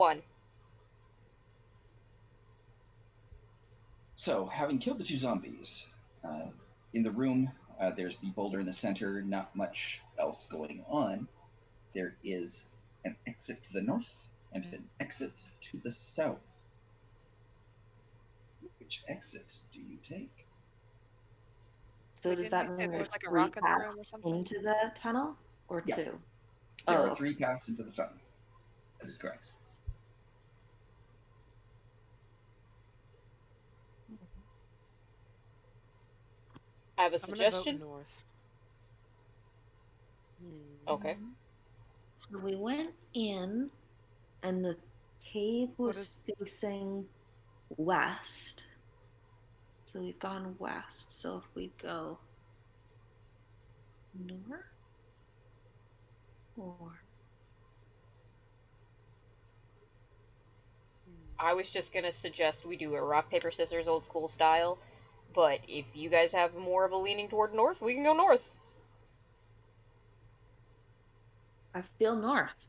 1. So, having killed the two zombies, in the room, there's the boulder in the center, not much else going on. There is an exit to the north and an exit to the south. Which exit do you take? So does that mean there's like a rocket room or something into the tunnel, or Yeah. two? There are 3 paths into the tunnel. That is correct. I have a I'm suggestion. Gonna vote north. Okay. So we went in, and the cave was facing west. So we've gone west. So if we go north, or I was just gonna suggest we do a rock, paper, scissors old school style, but if you guys have more of a leaning toward north, we can go north. I feel north.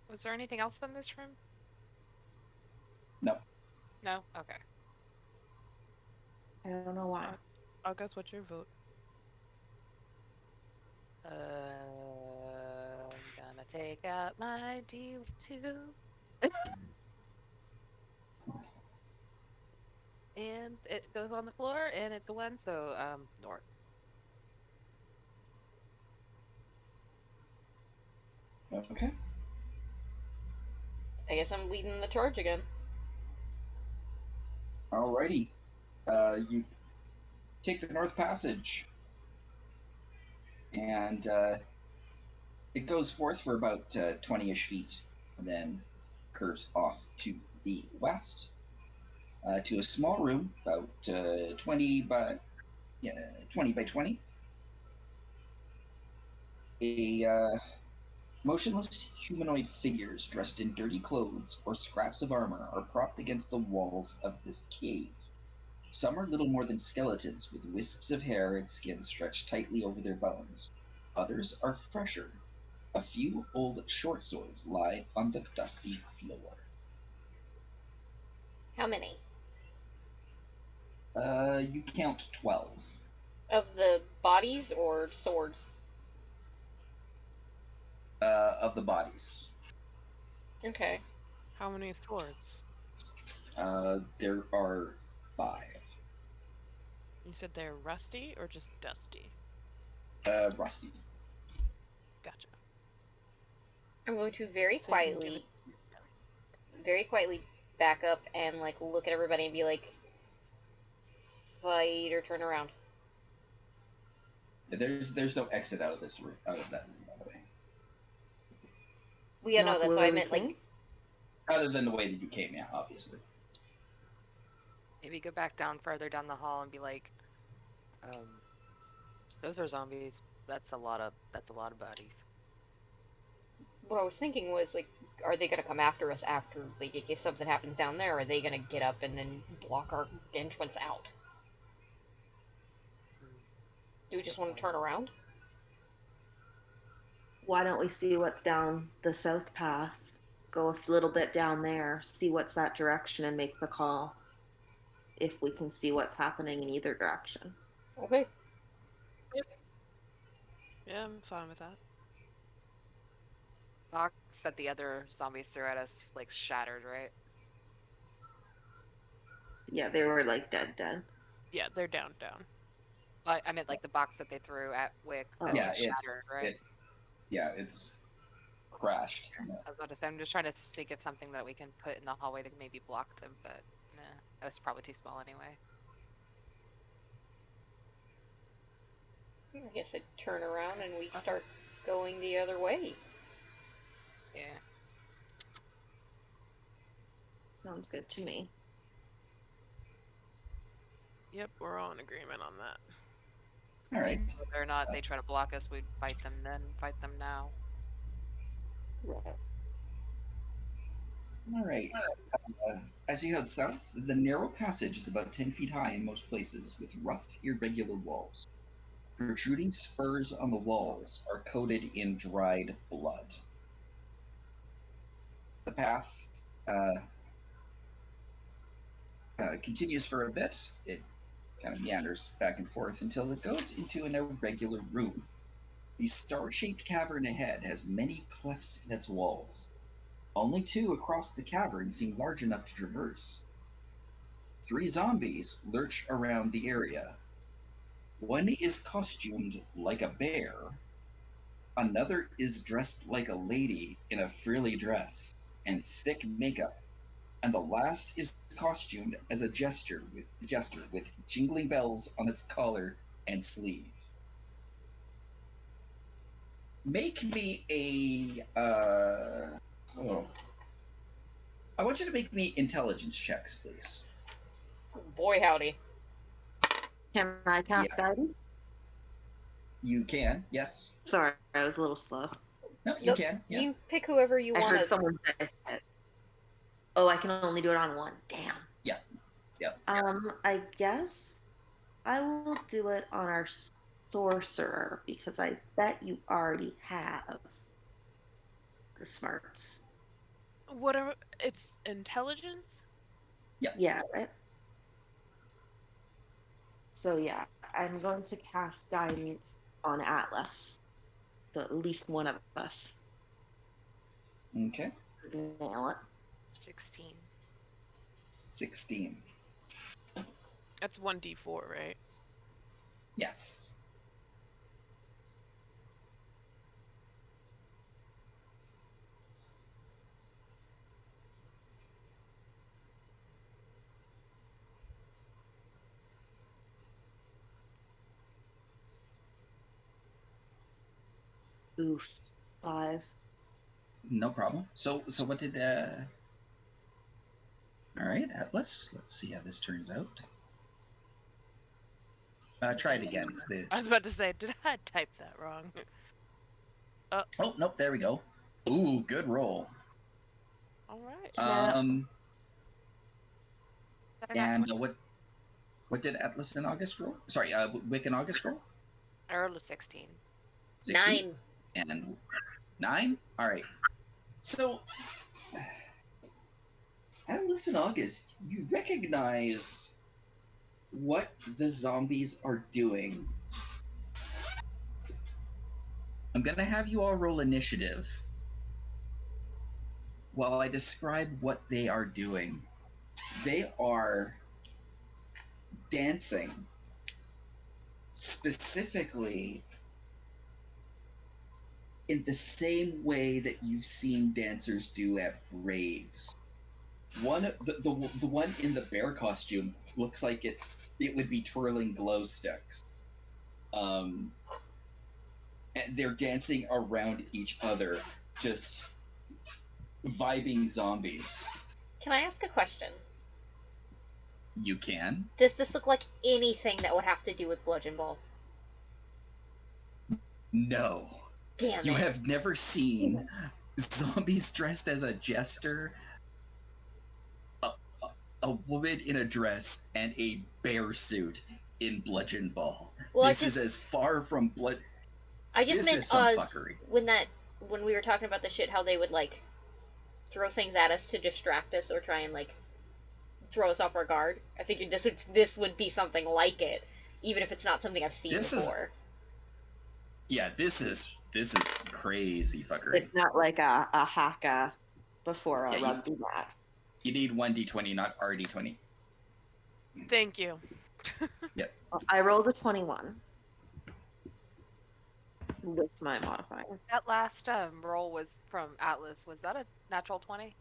Was there anything else in this room? No. No? Okay. I don't know why. August, what's your vote? I'm gonna take out my D2. And it goes on the floor, and it's a 1, so north. Okay. I guess I'm leading the charge again. Alrighty. You take the North Passage, and it goes forth for about 20-ish feet, and then curves off to the west, to a small room, about 20 by 20. Motionless humanoid figures dressed in dirty clothes or scraps of armor are propped against the walls of this cave. Some are little more than skeletons with wisps of hair and skin stretched tightly over their bones. Others are fresher. A few old short swords lie on the dusty floor. How many? You count 12. Of the bodies or swords? Of the bodies. Okay. How many swords? There are 5. You said they're rusty or just dusty? Rusty. Gotcha. I'm going to very quietly back up and like look at everybody and be like, fight or turn around. There's no exit out of this room, out of that room, by the way. Well, yeah, no, that's what I meant. Like, other than the way that you came, yeah, obviously. Maybe go back down further down the hall and be like, those are zombies. That's a lot of bodies. What I was thinking was, like, are they gonna come after us after, like, if something happens down there, or are they gonna get up and then block our entrance out? Do we just want to turn around? Why don't we see what's down the south path? Go a little bit down there, see what's that direction, and make the call. If we can see what's happening in either direction. Okay. Yep. Yeah, I'm fine with that. Box that the other zombies threw at us, like, shattered, right? Yeah, they were, like, dead. Yeah, they're down. I meant, like, the box that they threw at Wick that shattered, right? It's crashed. I was about to say, I'm just trying to think of something that we can put in the hallway to maybe block them, but nah, that was probably too small anyway. I guess I'd turn around and we start going the other way. Yeah. Sounds good to me. Yep, we're all in agreement on that. All right. Whether or not they try to block us, we'd fight them then, fight them now. Right. All right. As you head south, the narrow passage is about 10 feet high in most places, with rough, irregular walls. Protruding spurs on the walls are coated in dried blood. The path uh, continues for a bit. It kind of meanders back and forth until it goes into an irregular room. The star-shaped cavern ahead has many clefts in its walls. Only two across the cavern seem large enough to traverse. Three zombies lurch around the area. One is costumed like a bear. Another is dressed like a lady in a frilly dress and thick makeup. And the last is costumed as a jester with jingling bells on its collar and sleeve. Make me a oh. I want you to make me intelligence checks, please. Boy, howdy. Can I cast guidance? You can, yes. Sorry, I was a little slow. No, you Nope. can. Yeah. You pick whoever you I want. heard someone say. Oh, I can only do it on one. Damn. Yeah. Yeah. I guess I will do it on our sorcerer because I bet you already have the smarts. What are it's intelligence? Yeah, right? So yeah, I'm going to cast guidance on Atlas. So at least one of us Okay. nail it. 16. 16. That's 1d4, right? Yes. Oof. 5. No problem. So what did all right, Atlas. Let's see how this turns out. Try it again. I was about to say, did I type that wrong? Oh, nope, there we go. Ooh, good roll. All right. Snap. Um Is that a nat and 20? what did Atlas in August roll? Sorry, Wick in August roll? I rolled a 16. 16? And 9? All right. So, Atlas in August, you recognize what the zombies are doing. I'm going to have you all roll initiative while I describe what they are doing. They are dancing, specifically in the same way that you've seen dancers do at raves. The one in the bear costume looks like it would be twirling glow sticks. And they're dancing around each other, just vibing zombies. Can I ask a question? You can. Does this look like anything that would have to do with Bludgeon Ball? No. Damn You it. have never seen zombies dressed as a jester, a woman in a dress, and a bear suit in Bludgeon Ball. Well, This is as far from blood. I just This meant is some fuckery. when we were talking about the shit, how they would like throw things at us to distract us or try and like throw us off our guard. I figured this would be something like it, even if it's not something I've seen before. Yeah, this is crazy fuckery. It's not like a haka before a rugby match. You need 1d20, not RD20. Thank you. Yep. I rolled a 21 with my modifier. That last roll was from Atlas. Was that a natural 20?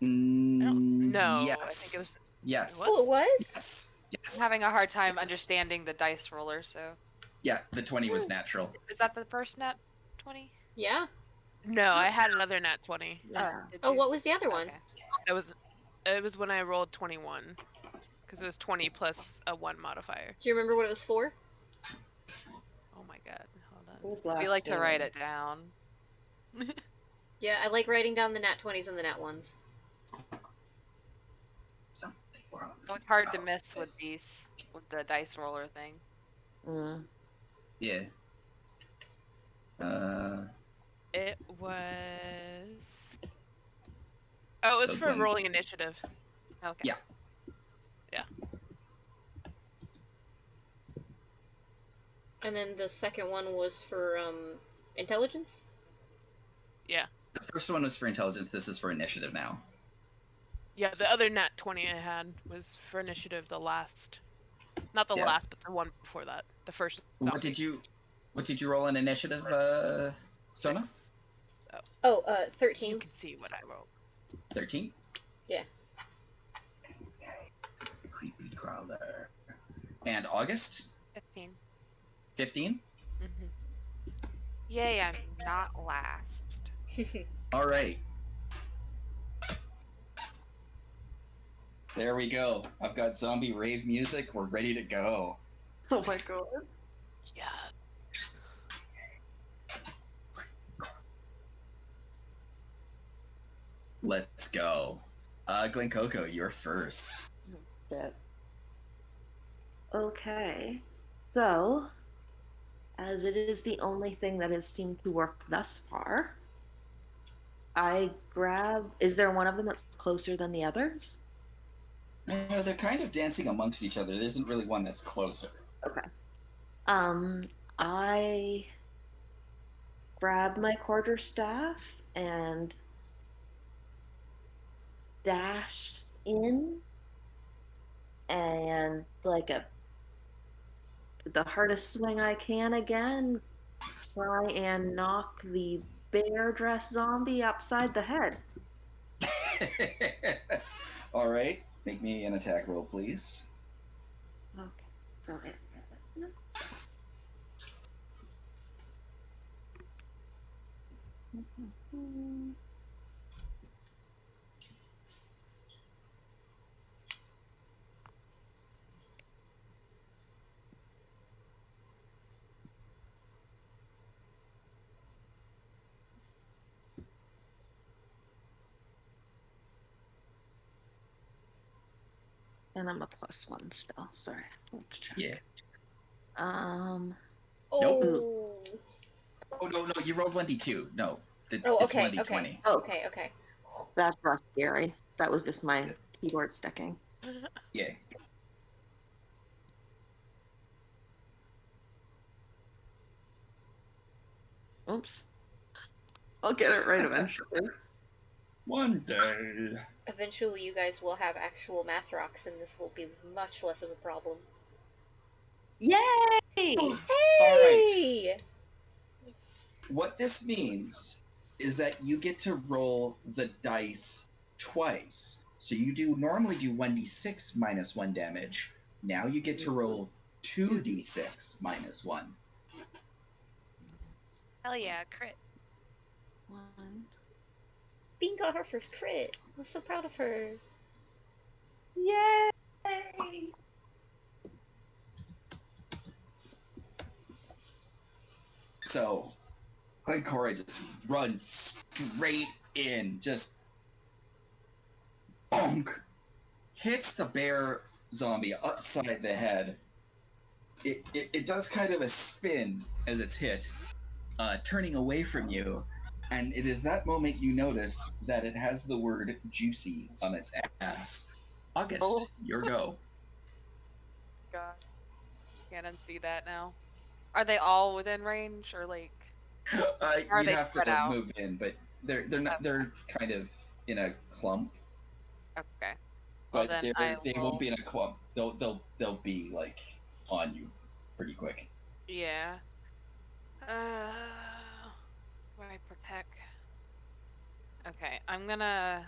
No, Yes. I think it was. Yes. What? Oh, it was? Yes. Yes. I'm having a hard time understanding the dice roller, so. Yeah, the 20 was natural. Is that the first nat 20? Yeah. No, I had another nat 20. Yeah. Did Oh, you? what was the other one? Okay. It was when I rolled 21, because it was 20 plus a 1 modifier. Do you remember what it was for? Oh my god, hold What on. was last We like to game? write it down. Yeah, I like writing down the nat 20s and the nat 1s. Something wrong So it's hard to about miss with this. these, with the dice roller thing. Mm. Yeah. It was. Oh, it was So for Glen- rolling initiative. Okay. Yeah. Yeah. And then the second one was for intelligence. Yeah. The first one was for intelligence. This is for initiative now. Yeah, the other nat 20 I had was for initiative, the last. Not the Yeah. last, but the one before that. The first What zombie. did you roll in initiative, Sona? 6. So Oh, you 13. can see what I rolled. 13? Yeah. Creepy crawler. And August? 15. 15? Mm-hmm. Yay, I'm not last. All right. There we go. I've got zombie rave music. We're ready to go. Oh my god. Yeah. Let's go. Glencora, you're first. Shit. Okay. So, as it is the only thing that has seemed to work thus far, I grab. Is there one of them that's closer than the others? They're kind of dancing amongst each other. There isn't really one that's closer. Okay. I grab my quarterstaff and dash in, and the hardest swing I can again, try and knock the bear dress zombie upside the head. All right. Make me an attack roll, please. Okay. So and I'm a +1 still. Sorry. Let's check. Yeah. Nope. Oh. Oh, no. You rolled 1d2. No. Oh, It's okay, 1d20. okay, Oh. okay. That's not scary. That was just my keyboard sticking. Yeah. Oops. I'll get it right eventually. One day. Eventually, you guys will have actual math rocks, and this will be much less of a problem. Yay! Hey! What this means is that you get to roll the dice twice. So you normally do 1d6 minus 1 damage. Now you get to roll 2d6 minus 1. Hell yeah, crit. 1. Bean got her first crit. I'm so proud of her. Yay! So Glencora just runs straight in, just bonk, hits the bear zombie upside the head. It does kind of a spin as it's hit, turning away from you, and it is that moment you notice that it has the word juicy on its ass. August, Oh. your go. God. Can't unsee that now. Are they all within range or like Are You'd they have spread to out? move in, but they're not. Okay. They're kind of in a clump. Okay. Well, But then I they will... won't be in a clump. They'll be like on you pretty quick. Yeah. Where I protect. Okay, I'm gonna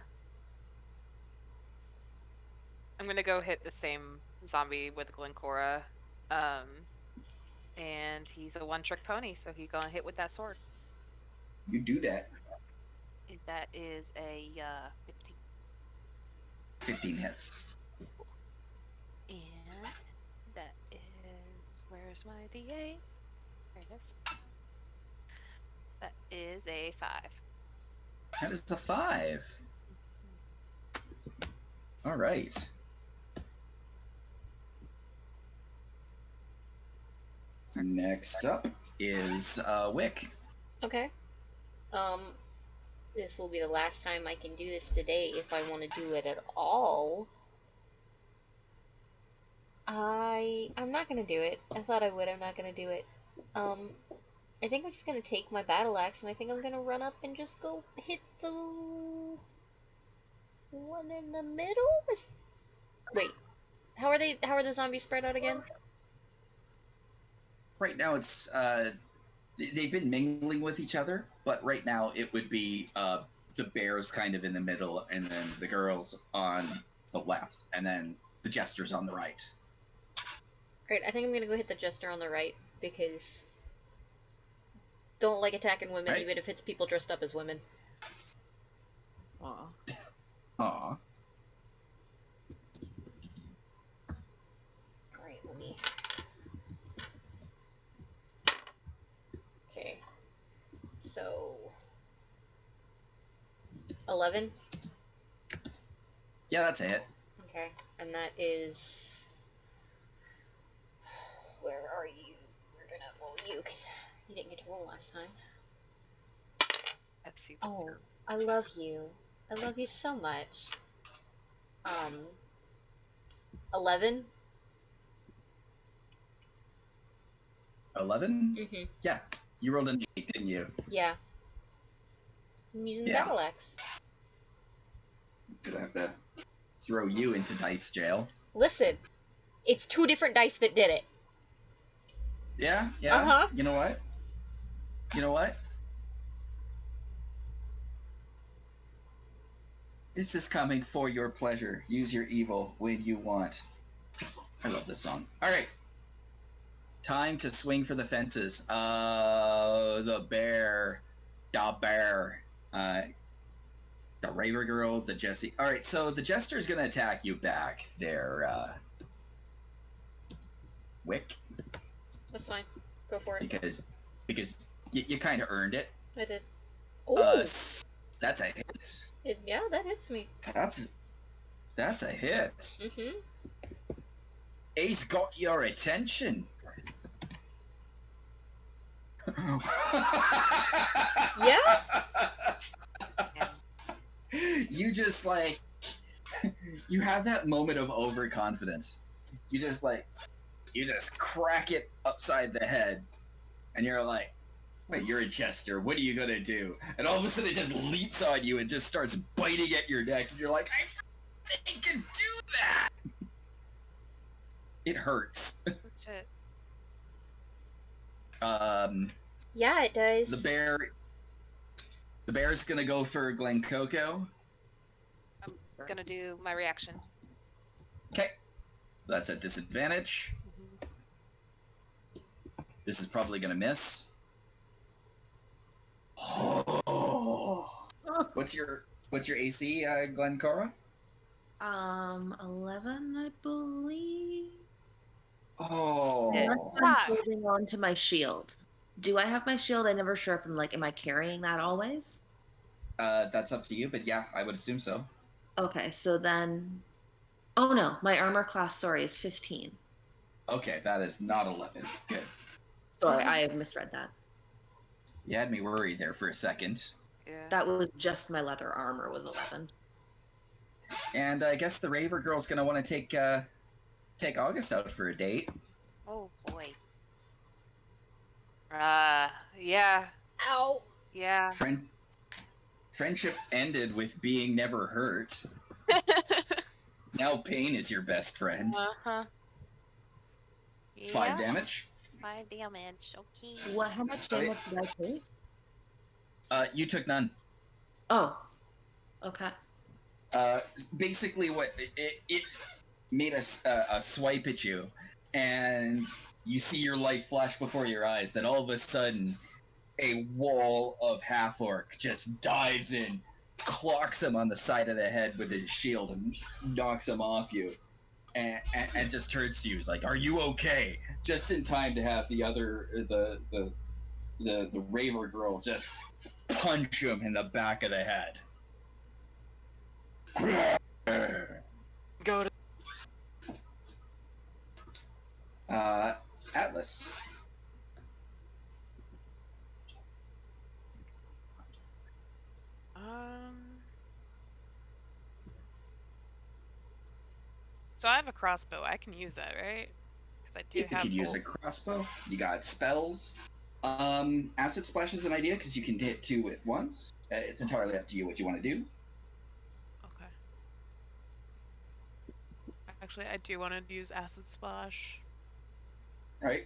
go hit the same zombie with Glencora. And he's a one-trick pony, so he's gonna hit with that sword. You do that. That is a 15. 15 hits. And that is, where's my D8? There it is. That is a 5. That is a 5. All right. Next up is Wick. Okay. this will be the last time I can do this today if I want to do it at all. I'm not gonna do it. I thought I would. I'm not gonna do it. I think I'm just gonna take my battle axe, and I think I'm gonna run up and just go hit the one in the middle. Wait, how are they? How are the zombies spread out again? Right now, it's they've been mingling with each other, but right now it would be the bears kind of in the middle, and then the girls on the left, and then the jesters on the right. Alright, I think I'm gonna go hit the jester on the right, because don't like attacking women, Right. even if it's people dressed up as women. Aw. Aw. Alright, let me... Okay. So... 11? Yeah, that's it. Okay, and that is... Where are you? We're gonna roll you, because you didn't get to roll last time. Let's see. The Oh, I love you. I love you so much. 11? 11? Mm-hmm. Yeah, you rolled an 8, didn't you? Yeah. I'm using the Yeah. battle axe. Gonna have to throw you into dice jail. Listen, it's 2 different dice that did it. Yeah. Uh-huh. You know what? This is coming for your pleasure. Use your evil when you want. I love this song. All right. Time to swing for the fences. The bear. The Raver Girl, the Jesse. All right, so the Jester's going to attack you back there, Wick. That's fine. Go for it. Because you kind of earned it. I did. Oh, that's a hit. yeah, that hits me. That's a hit. Mm-hmm. He's got your attention. Yeah? You just you have that moment of overconfidence. You just crack it upside the head, and you're like, wait, you're a jester. What are you gonna do? And all of a sudden, it just leaps on you and just starts biting at your neck. And you're like, I think can do that. It hurts. shit. Yeah, it does. The bear's gonna go for Glencora. I'm gonna do my reaction. Okay, so that's at disadvantage. This is probably gonna miss. Oh. What's your AC, Glencora? 11, I believe. Oh. Unless I'm Fuck. holding on to my shield. Do I have my shield? I never sure if I'm am I carrying that always? That's up to you, but yeah, I would assume so. Okay, so then... Oh no, my armor class, is 15. Okay, that is not 11. Good. Sorry, I misread that. You had me worried there for a second. Yeah. That was just my leather armor was 11. And I guess the Raver Girl's gonna want to take August out for a date. Oh boy. Yeah. Ow. Yeah. Friendship ended with being never hurt. Now pain is your best friend. Uh-huh. Yeah. 5 damage. 5 damage. Okay. What? How much Sorry. damage did I take? You took none. Oh. Okay. Basically, what it made a swipe at you, and you see your life flash before your eyes. Then all of a sudden, a wall of half-orc just dives in, clocks him on the side of the head with his shield, and knocks him off you, and just turns to you. He's like, "Are you okay?" Just in time to have the Raver Girl just punch him in the back of the head. Go to. Atlas. So I have a crossbow. I can use that, right? Because I do You have could use both. a crossbow. You got spells. Acid Splash is an idea because you can hit 2 at once. It's entirely up to you what you want to do. Okay. Actually, I do want to use acid splash. All right.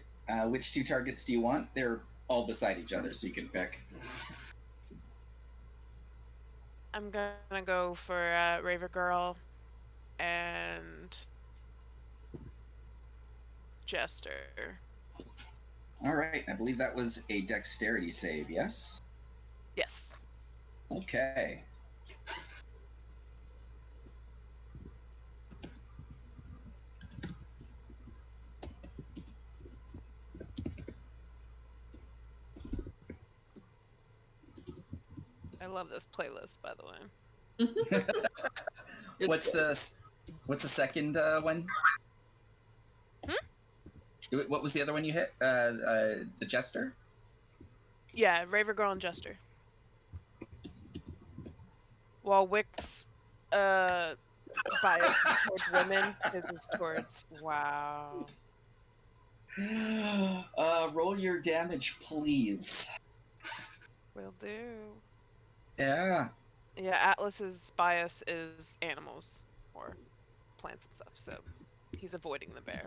Which 2 targets do you want? They're all beside each other, so you can pick. I'm gonna go for Raver Girl and Jester. All right. I believe that was a dexterity save, yes? Yes. Okay. I love this playlist, by the way. What's the second one? What was the other one you hit? The Jester? Yeah, Raver Girl and Jester. While Wick's bias towards women, his is towards wow. Roll your damage, please. Will do. Yeah. Yeah, Atlas's bias is animals or plants and stuff, so he's avoiding the bear.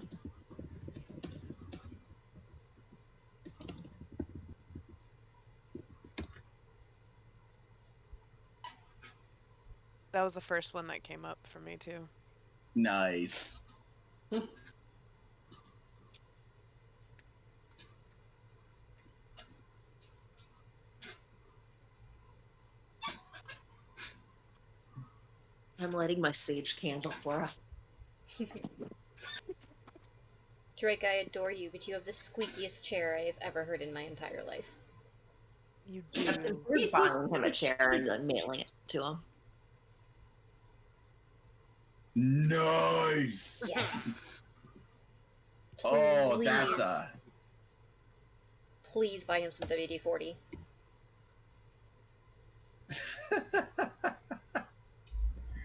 That was the first one that came up for me too. Nice. I'm lighting my sage candle for us. Drake, I adore you, but you have the squeakiest chair I've ever heard in my entire life. You I've do. been buying him a chair and then mailing it to him. Nice. Yes. Oh, that's a. Please buy him some WD-40.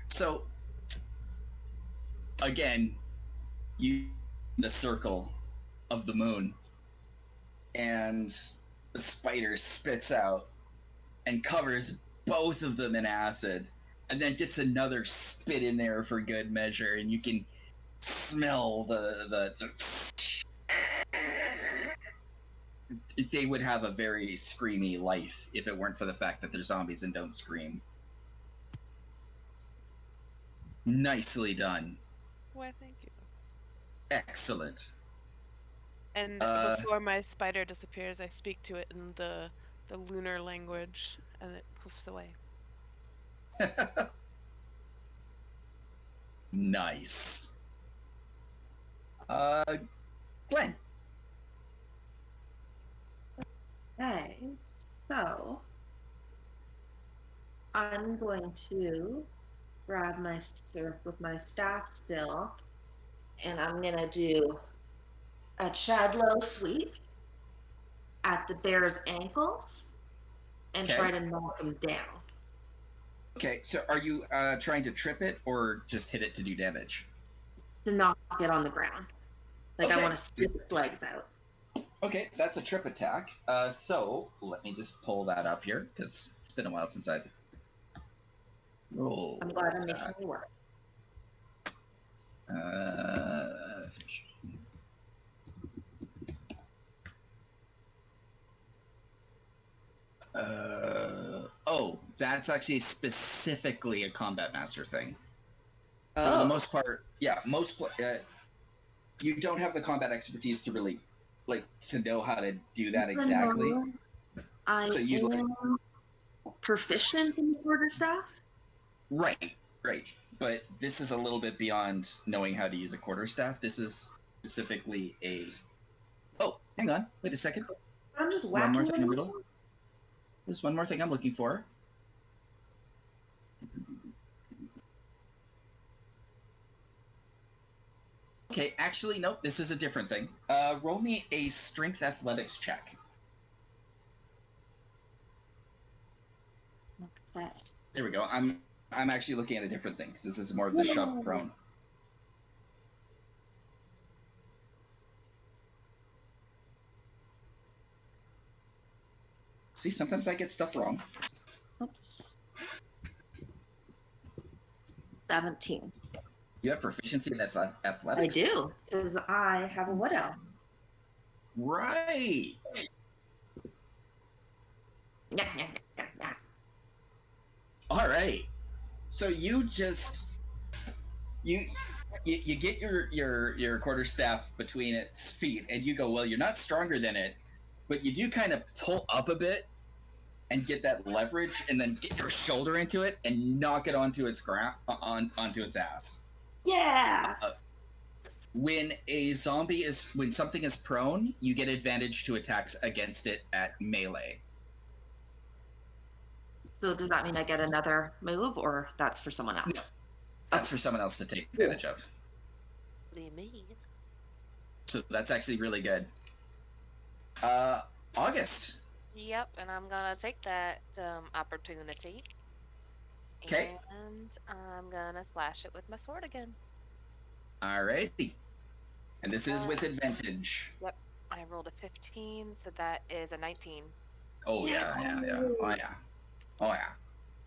So, again, you the circle of the moon, and the spider spits out and covers both of them in acid, and then gets another spit in there for good measure, and you can smell the they would have a very screamy life if it weren't for the fact that they're zombies and don't scream. Nicely done. Why, thank you. Excellent. And before my spider disappears, I speak to it in the lunar language, and it poofs away. Nice. Glenn. Okay, so I'm going to grab my surf with my staff still, and I'm gonna do a Chadlow sweep at the bear's ankles and Okay. try to knock him down. Okay, so are you trying to trip it or just hit it to do damage? To knock it on the ground. Like Okay. I want to spit its legs out. Okay, that's a trip attack. So let me just pull that up here because it's been a while since I've rolled. I'm glad I'm making it work. Oh, that's actually specifically a combat master thing. For the most part, yeah, you don't have the combat expertise to really to know how to do that exactly. I So you am proficient in quarterstaff. Right. But this is a little bit beyond knowing how to use a quarterstaff. This is specifically a. Oh, hang on. Wait a second. I'm just One more whacking thing, them. Riddle. There's one more thing I'm looking for. Okay, actually, nope. This is a different thing. Roll me a strength athletics check. Okay. There we go. I'm actually looking at a different thing because this is more of the shove prone. See, sometimes I get stuff wrong. Oops. 17. You have proficiency in athletics? I do, because I have a wood elf. Right. All right. So you just you get your quarterstaff between its feet, and you go, well, you're not stronger than it, but you do kind of pull up a bit and get that leverage, and then get your shoulder into it and knock it onto its onto its ass. Yeah. When something is prone, you get advantage to attacks against it at melee. So does that mean I get another move, or that's for someone else? No, that's for someone else to take advantage of. What do you mean? So that's actually really good. August. Yep, and I'm gonna take that opportunity. Okay. And I'm gonna slash it with my sword again. Alrighty. And this is with advantage. Yep, I rolled a 15, so that is a 19. Oh yeah. Oh yeah. Oh yeah.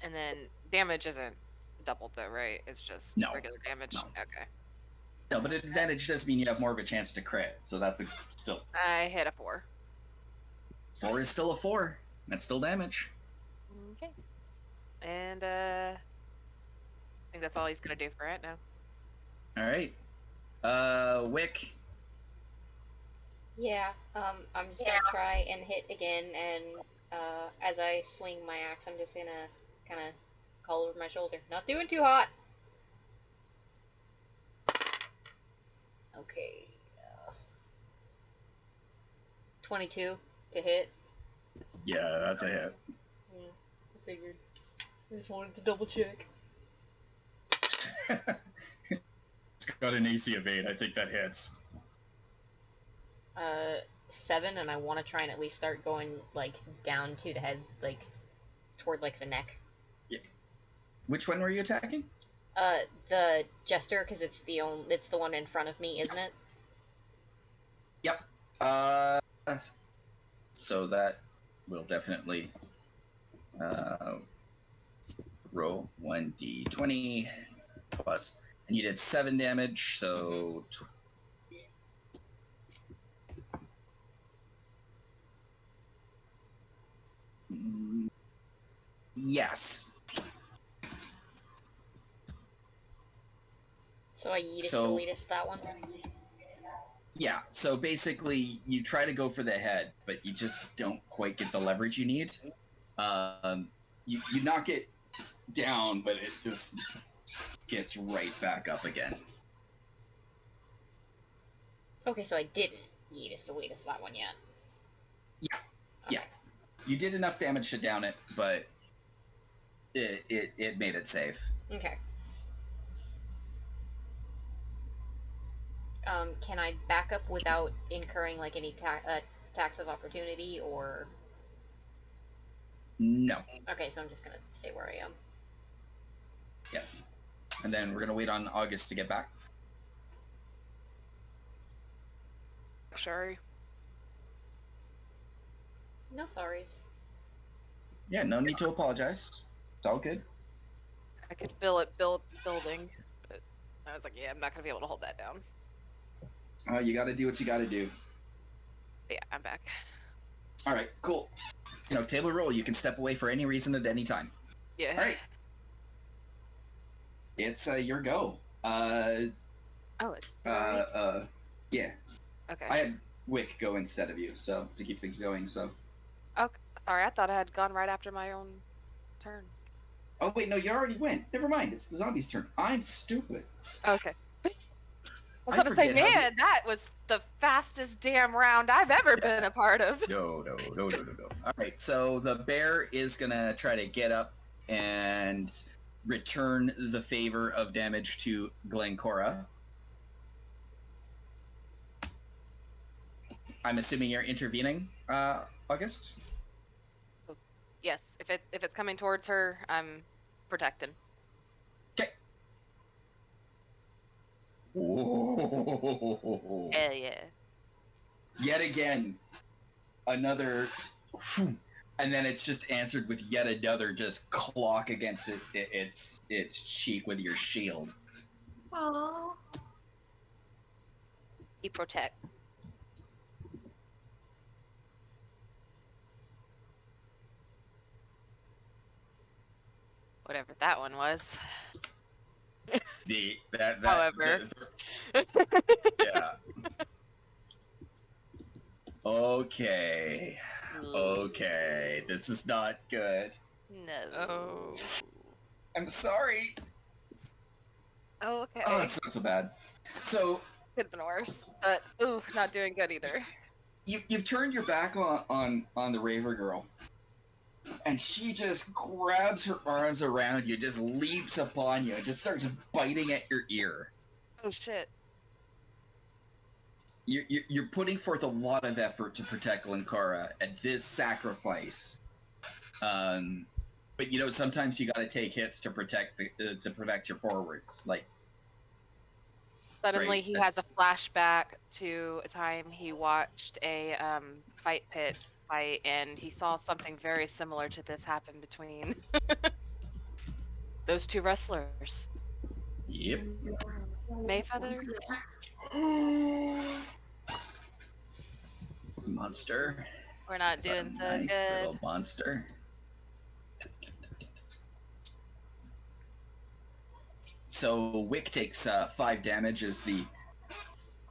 And then damage isn't doubled though, right? It's just regular damage. No. Okay. No, but advantage does mean you have more of a chance to crit, so that's still. I hit a 4. 4 is still a 4. That's still damage. Okay. And I think that's all he's gonna do for it now. All right. Wick. Yeah, I'm just gonna try and hit again, and as I swing my axe, I'm just gonna kind of call over my shoulder. Not doing too hot. Okay. 22 to hit. Yeah, that's a hit. Yeah, I figured. I just wanted to double check. It's got an AC of 8. I think that hits. 7, and I want to try and at least start going, like, down to the head, like, toward, like, the neck. Yeah. Which one were you attacking? The jester, because it's the one in front of me, isn't it? Yep. So that will definitely roll 1d20 plus, and you did 7 damage, so yes. So I deleted that one. Yeah, so basically you try to go for the head, but you just don't quite get the leverage you need. You knock it down, but it just gets right back up again. Okay, so I didn't delete that one yet. Yeah, okay. Yeah. You did enough damage to down it, but it made it safe. Okay. Can I back up without incurring like any tax of opportunity, or? No. Okay, so I'm just gonna stay where I am. Yeah. And then we're gonna wait on August to get back. Sorry. No sorries. Yeah, no need to apologize. It's all good. I could feel it building, but I was like, yeah, I'm not gonna be able to hold that down. You gotta do what you gotta do. Yeah, I'm back. All right, cool. Table roll. You can step away for any reason at any time. Yeah. All right. It's your go. Oh, it's yeah. okay. I had Wick go instead of you, so to keep things going. So. Okay. Sorry, I thought I had gone right after my own turn. Oh wait, no, you already went. Never mind. It's the zombie's turn. I'm stupid. Okay. I was gonna say, man, that was the fastest damn round I've ever been a part of. No. All right, so the bear is gonna try to get up and return the favor of damage to Glencora. I'm assuming you're intervening, August? Yes, if it's coming towards her, I'm protecting. Okay. Whoa. Hell yeah. Yet again, another And then it's just answered with yet another just clock against its cheek with your shield. Aww. You protect. Whatever that one was. However. Yeah. Okay. Okay. This is not good. No. Oh. I'm sorry. Oh, okay. Oh, it's not so bad. So Could have been worse, but ooh, not doing good either. you've turned your back on the Raver girl, and she just grabs her arms around you, just leaps upon you, and just starts biting at your ear. Oh shit. You're putting forth a lot of effort to protect Glencora at this sacrifice. But sometimes you got to take hits to protect your forwards. Like Suddenly right, he has a flashback to a time he watched a fight pit fight, and he saw something very similar to this happen between those two wrestlers. Yep. Mayfeather? Monster. We're not Son doing of a so nice good. little monster. So Wick takes 5 damage as the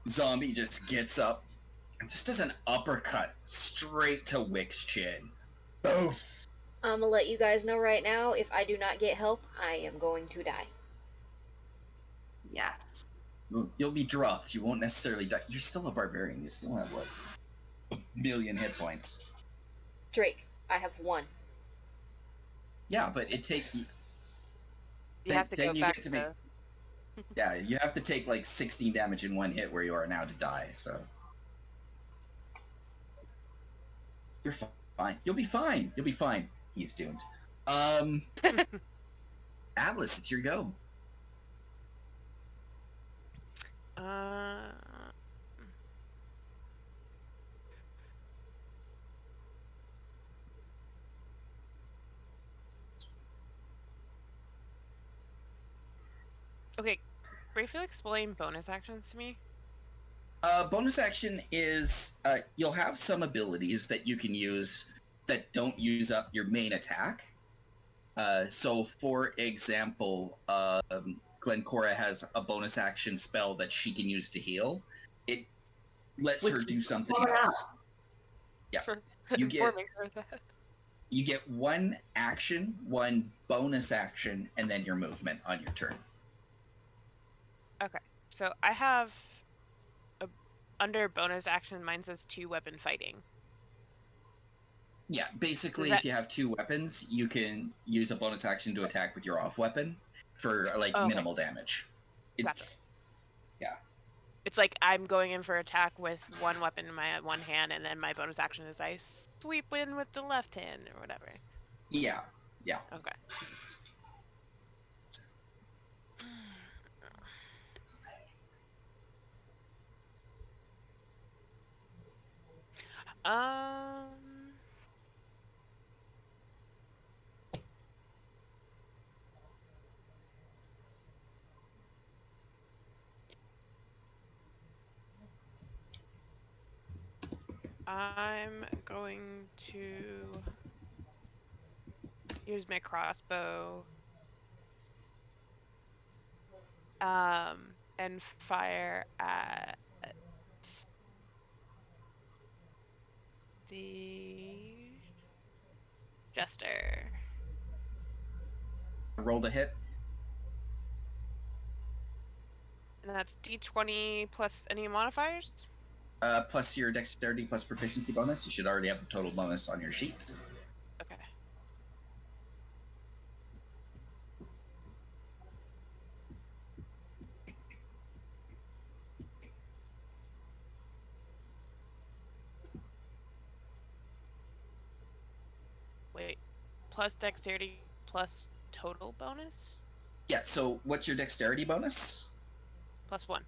zombie just gets up and just does an uppercut straight to Wick's chin. Boof! I'm gonna let you guys know right now, if I do not get help, I am going to die. Yes. You'll be dropped. You won't necessarily die. You're still a barbarian. You still have, what, a million hit points. Drake, I have 1. Yeah, but it takes... You have to go back to... Yeah, you have to take like 16 damage in 1 hit where you are now to die, so... You're fine. You'll be fine. You'll be fine. He's doomed. Atlas, it's your go. Okay, briefly explain bonus actions to me. Bonus action is you'll have some abilities that you can use that don't use up your main attack. So, for example, Glencora has a bonus action spell that she can use to heal. It lets her do something else. Yeah, you get 1 action, 1 bonus action, and then your movement on your turn. Okay, so I have under bonus action, mine says 2 weapon fighting. Yeah, basically, if you have 2 weapons, you can use a bonus action to attack with your off weapon for minimal damage. Gotcha. Yeah. It's like I'm going in for attack with 1 weapon in my one hand, and then my bonus action is I sweep in with the left hand or whatever. Yeah. Yeah. Okay. I'm going to use my crossbow and fire at the jester. Roll to hit. And that's d20 plus any modifiers? Plus your dexterity plus proficiency bonus. You should already have the total bonus on your sheet. Okay. Wait, plus dexterity plus total bonus? Yeah, so what's your dexterity bonus? +1.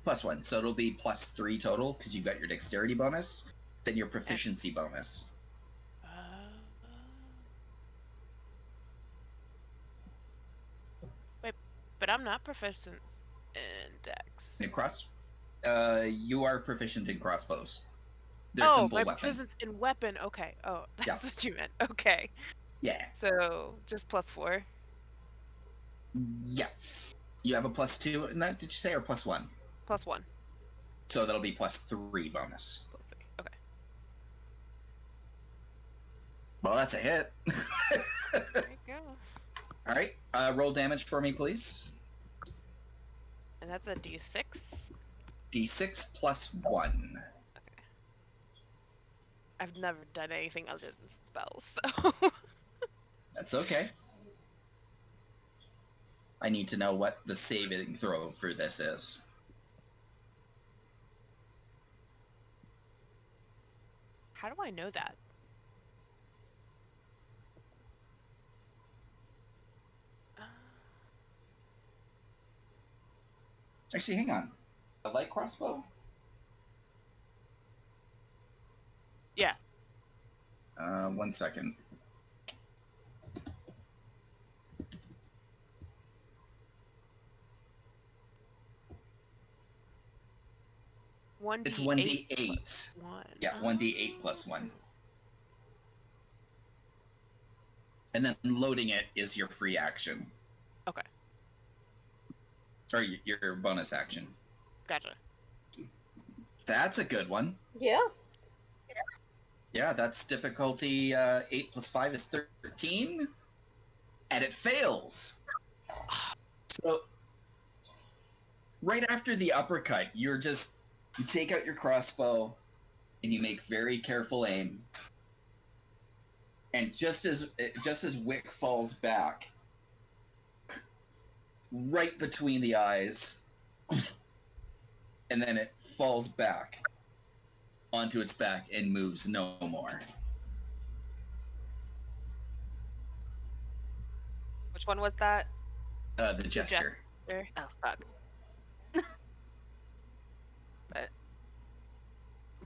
+1, so it'll be +3 total, because you've got your dexterity bonus, then your proficiency bonus. but I'm not proficient in dex. You are proficient in crossbows. They're Oh, simple my weapon. proficiency in weapon. Okay. Oh, that's Yeah. what you meant. Okay. Yeah. So just +4. Yes. You have a +2 in that, did you say, or +1? +1. So that'll be +3 bonus. +3. Okay. Well, that's a hit. There you go. All right. Roll damage for me, please. And that's a d6. D6 +1. Okay. I've never done anything other than spells, so. That's okay. I need to know what the saving throw for this is. How do I know that? Actually, hang on. A light crossbow? Yeah. 1 second. It's 1d8. 1. Yeah, 1d8 +1. And then loading it is your free action. Okay. Or your bonus action. Gotcha. That's a good one. Yeah. Yeah, that's difficulty 8 + 5 is 13. And it fails. So, right after the uppercut, you take out your crossbow and you make very careful aim. And just as Wick falls back, right between the eyes, and then it falls back onto its back and moves no more. Which one was that? The jester. Oh, fuck. But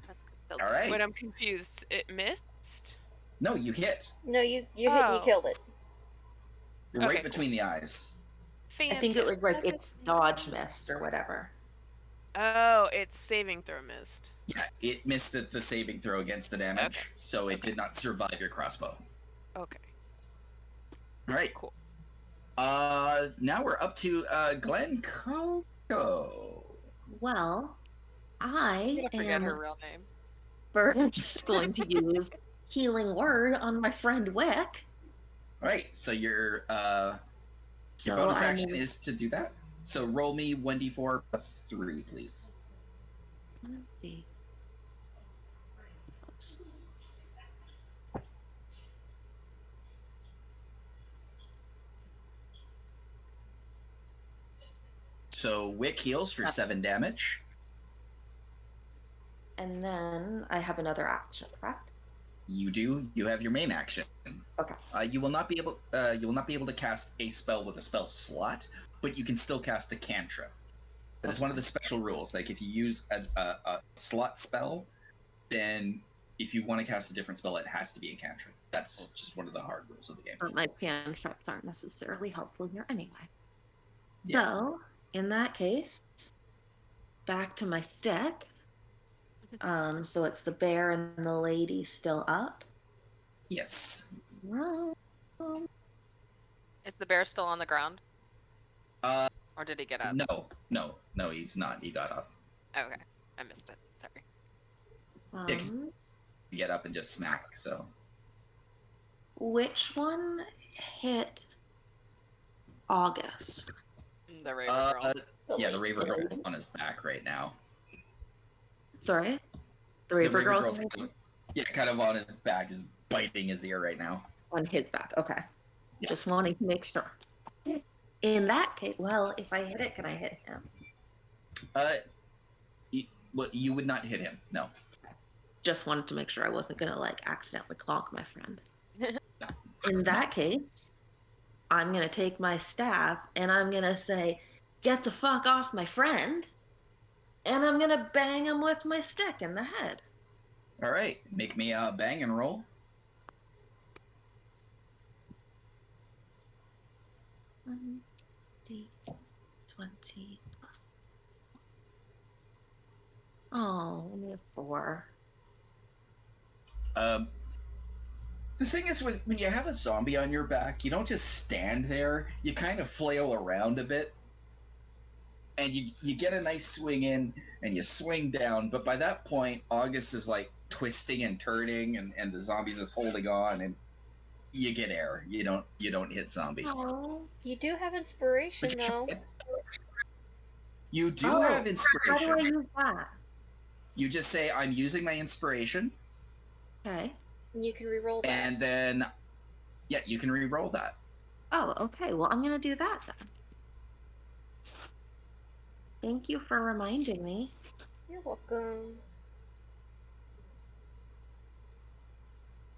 that's still All right. But I'm confused. It missed? No, you hit. No, you Oh. killed it. You're Okay, right between the eyes. I think it was like it's dodge missed or whatever. Oh, it's saving throw missed. Yeah, it missed the saving throw against the damage, Okay. so it did not survive your crossbow. Okay. All right. Cool. Now we're up to Glencora. Well, I'm I gonna forget am her real name. first going to use healing word on my friend Wick. All right, so your So bonus I'm action is to do that. So roll me 1d4 + 3, please. Let's see. So Wick heals for 7 damage. And then I have another action, correct? You do. You have your main action. Okay. You will not be able. You will not be able to cast a spell with a spell slot, but you can still cast a cantrip. That is one of the special rules. Like if you use a slot spell, then if you want to cast a different spell, it has to be a cantrip. That's just one of the hard rules of the game. But my cantrips aren't necessarily helpful here anyway. Yeah. So, in that case, back to my stick. So it's the bear and the lady still up. Yes. Is the bear still on the ground? Uh, Or did he get up? No, he's not. He got up. Okay, I missed it. Sorry. He get up and just smack. So. Which one hit August? The Raven girl. Yeah, the Raver girl on his back right now. Sorry? The Raver girl's yeah, kind of on his back, just biting his ear right now. on his back. Okay. Yeah. Just wanting to make sure. In that case, well, if I hit it, can I hit him? You would not hit him. No. Just wanted to make sure I wasn't gonna like accidentally clonk my friend. In that case, I'm gonna take my staff and I'm gonna say, "Get the fuck off my friend," and I'm gonna bang him with my stick in the head. All right, make me a bang and roll. 15. Oh, only a 4. The thing is, when you have a zombie on your back, you don't just stand there. You kind of flail around a bit, and you get a nice swing in, and you swing down. But by that point, August is like twisting and turning, and the zombies is holding on, and you get air. You don't hit zombie. Oh. You do have inspiration, though. You do have inspiration. How do I use that? You just say, "I'm using my inspiration." Okay. You can re-roll that. And then, yeah, you can re-roll that. Oh, okay. Well, I'm going to do that then. Thank you for reminding me. You're welcome.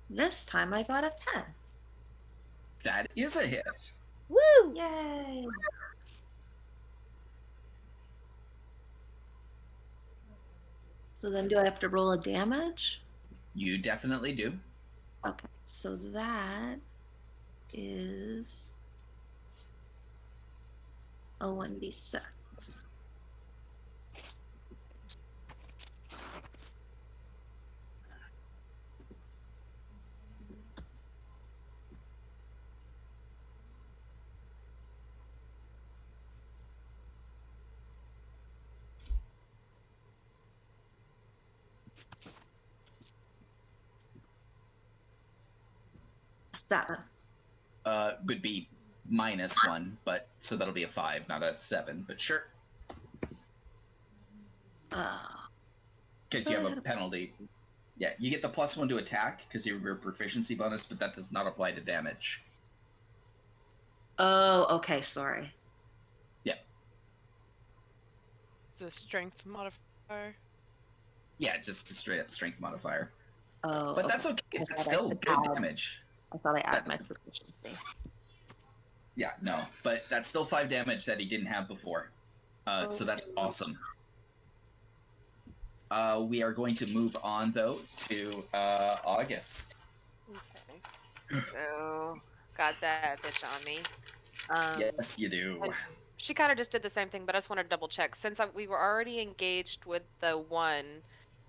This time I got a 10. That is a hit. Woo! Yay! So then do I have to roll a damage? You definitely do. Okay, so that is a 1d6. Seven. Would be -1, but so that'll be a 5, not a 7. But sure, because you have a penalty. Yeah, you get the +1 to attack because you have your proficiency bonus, but that does not apply to damage. Oh, okay, sorry. Yeah. It's a strength modifier. Yeah, just a straight up strength modifier. Oh, but that's okay. That's still good damage. I thought I added my proficiency. Yeah, no, but that's still 5 damage that he didn't have before. So that's awesome. We are going to move on, though, to August. Okay. So, got that bitch on me. Yes, you do. She kind of just did the same thing, but I just want to double check. Since we were already engaged with the one,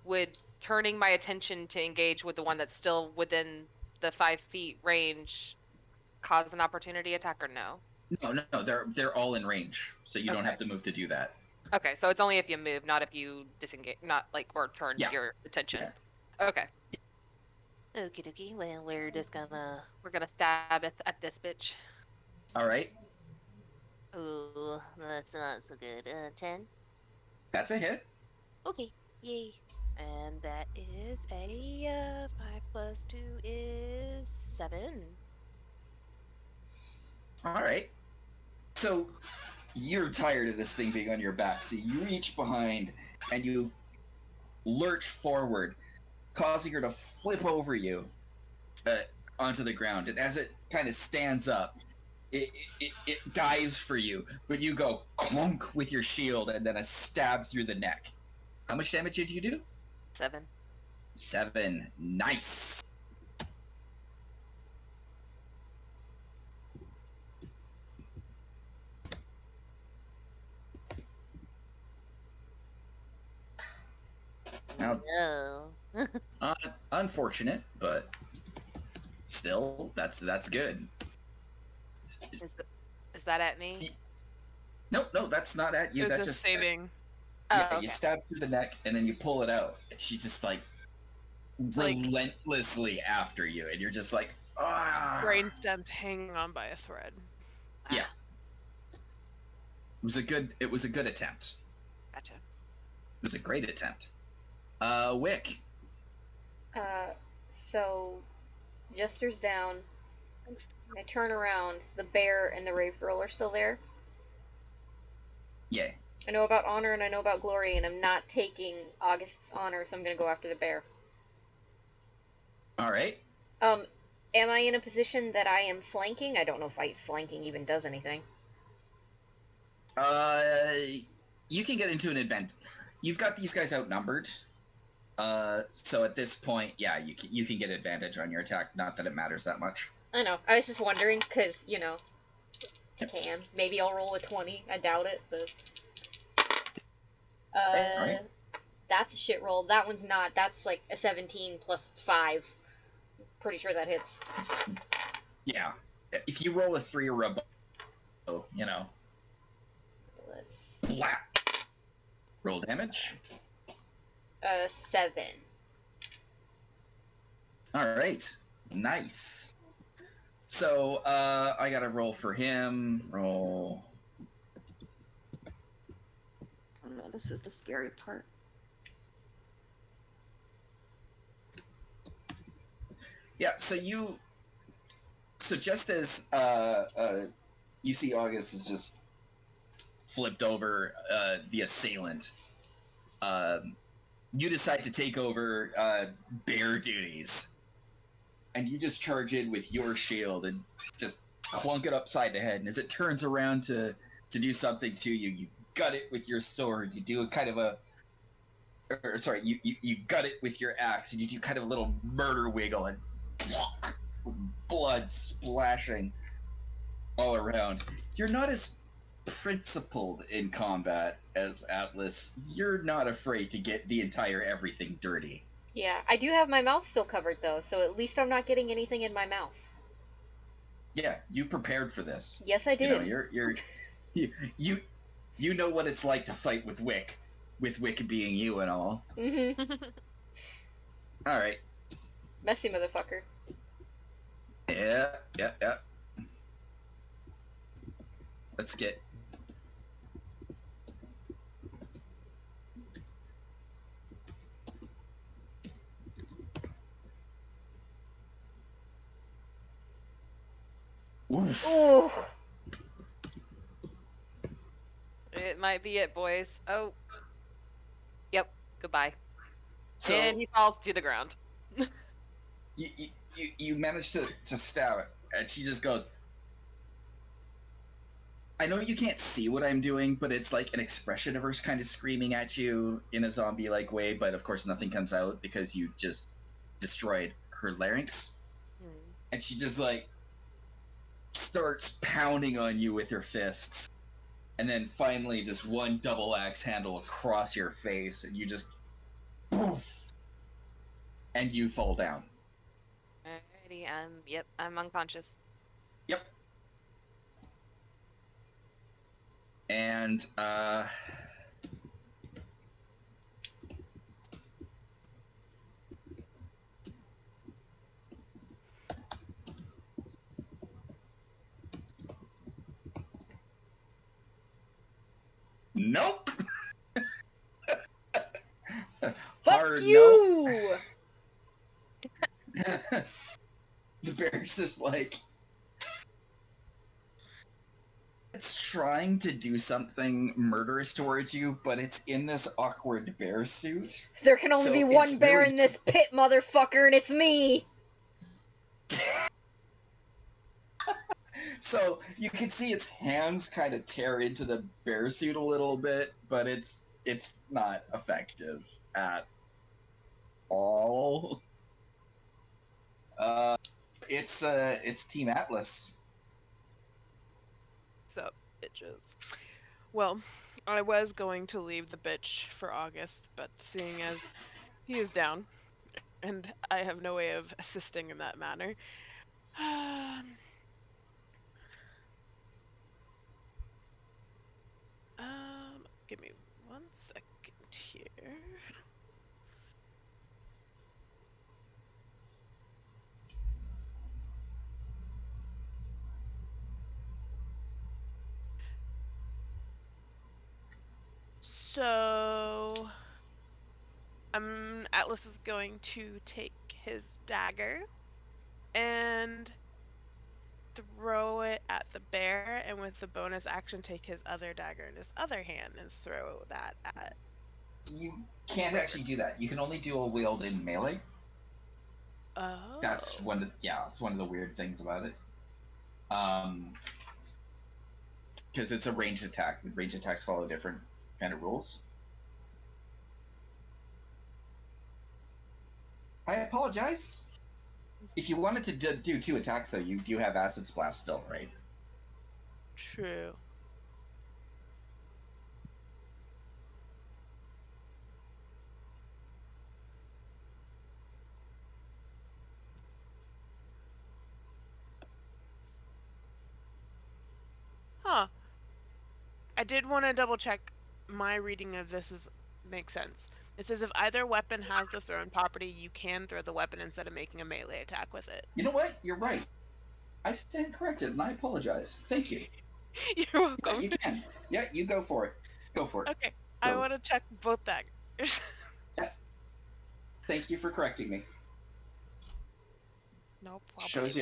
would turning my attention to engage with the one that's still within the 5 feet range cause an opportunity attack or no? No, they're all in range, so you don't have to move to do that. Okay, so it's only if you move, not if you disengage, not like or turn your attention. Yeah. Okay. Okie dokie. Well, we're gonna stab at this bitch. All right. Ooh, that's not so good. 10. That's a hit. Okay. Yay. And that is a 5 plus 2 is 7. All right. So you're tired of this thing being on your back, so you reach behind and you lurch forward, causing her to flip over you onto the ground. And as it kind of stands up, it dives for you, but you go clunk with your shield and then a stab through the neck. How much damage did you do? 7. 7. Nice. Now, no. Unfortunate, but still, that's good. Is that at me? No, that's not at you. That's just saving. Yeah, okay. You stab through the neck and then you pull it out. And she's just like relentlessly after you, and you're just like, ah. Brainstem's hanging on by a thread. Yeah. It was a good attempt. Gotcha. It was a great attempt. Wick. So Jester's down. I turn around. The bear and the rave girl are still there. Yeah. I know about honor and I know about glory, and I'm not taking August's honor, so I'm gonna go after the bear. All right. Am I in a position that I am flanking? I don't know if flanking even does anything. You can get into an event. You've got these guys outnumbered. So at this point, yeah, you can get advantage on your attack. Not that it matters that much. I know. I was just wondering, because, can. Maybe I'll roll a 20. I doubt it, but... Alright. That's a shit roll. That one's not. That's like a 17 plus 5. Pretty sure that hits. Yeah. If you roll a 3 or above, you know. Let's... Blah. Roll damage. 7. Alright. Nice. So, I gotta roll for him. Roll. Oh no, this is the scary part. Yeah, so just as you see August is just flipped over the assailant, you decide to take over bear duties, and you just charge in with your shield and just clunk it upside the head, and as it turns around to do something to you, you gut it with your sword. You do a kind of a you gut it with your axe, and you do kind of a little murder wiggle, and with blood splashing all around. You're not as principled in combat as Atlas. You're not afraid to get the entire everything dirty. Yeah, I do have my mouth still covered, though, so at least I'm not getting anything in my mouth. Yeah, you prepared for this. Yes, I did. You know, you know what it's like to fight with Wick being you and all. Mm-hmm. All right. Messy motherfucker. Yeah. Let's get... Oof. Ooh. It might be it, boys. Oh. Yep. Goodbye. So, And he falls to the ground. you manage to stab it, and she just goes, I know you can't see what I'm doing, but it's like an expression of her kind of screaming at you in a zombie-like way, but of course nothing comes out because you just destroyed her larynx. And she just like starts pounding on you with her fists, and then finally just one double axe handle across your face, and you just poof, and you fall down. Alrighty, yep, I'm unconscious. Yep. And nope. Fuck you! Nope. The bear's just like, it's trying to do something murderous towards you, but it's in this awkward bear suit. There can only be one bear really in this pit, motherfucker, and it's me! So you can see its hands kind of tear into the bear suit a little bit, but it's not effective at all. It's Team Atlas. What's up, bitches? Well, I was going to leave the bitch for August, but seeing as he is down, and I have no way of assisting in that manner, give me 1 second here. So, Atlas is going to take his dagger and throw it at the bear, and with the bonus action take his other dagger in his other hand and throw that at... You can't actually do that. You can only do a wield in melee. Oh. That's it's one of the weird things about it. Because it's a ranged attack. The ranged attacks follow different kind of rules. I apologize. If you wanted to do 2 attacks, though, you do have Acid Splash still, right? True. Huh. I did want to double check my reading of this makes sense. It says if either weapon has the thrown property, you can throw the weapon instead of making a melee attack with it. You know what? You're right. I stand corrected, and I apologize. Thank you. You're Yeah, welcome. you can. Yeah, you go for it. Go for it. Okay, I So- want to check both daggers. Thank you for correcting me. No problem. Shows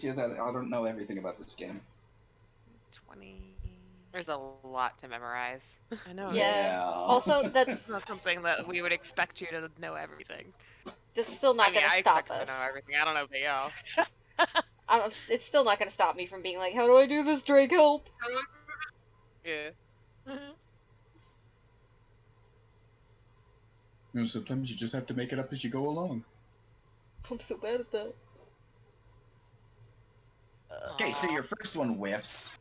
you that I don't know everything about this game. 20. There's a lot to memorize. I know. Yeah. Yeah. Also, It's that's not something that we would expect you to know everything. still not I mean, gonna I stop expect us. to know everything. I don't know about y'all. It's still not gonna stop me from being like, how do I do this, Drake? Help! Yeah. You know, sometimes you just have to make it up as you go along. I'm so bad at that. Okay, so your first one whiffs.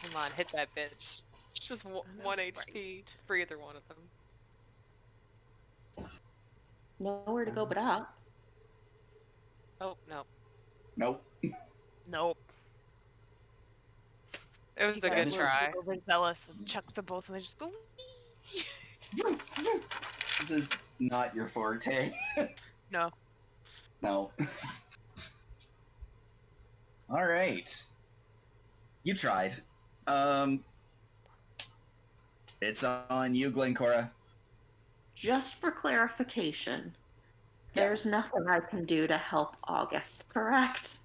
Come on, hit that bitch. It's just one HP for either one of them. Nowhere to go but up. Oh, no. Nope. Nope. It was You a guys good were try. overzealous and chuck the both and they just go. This is not your forte. No. No. All right. You tried. It's on you, Glencora. Just for clarification, there's Yes. nothing I can do to help August, correct?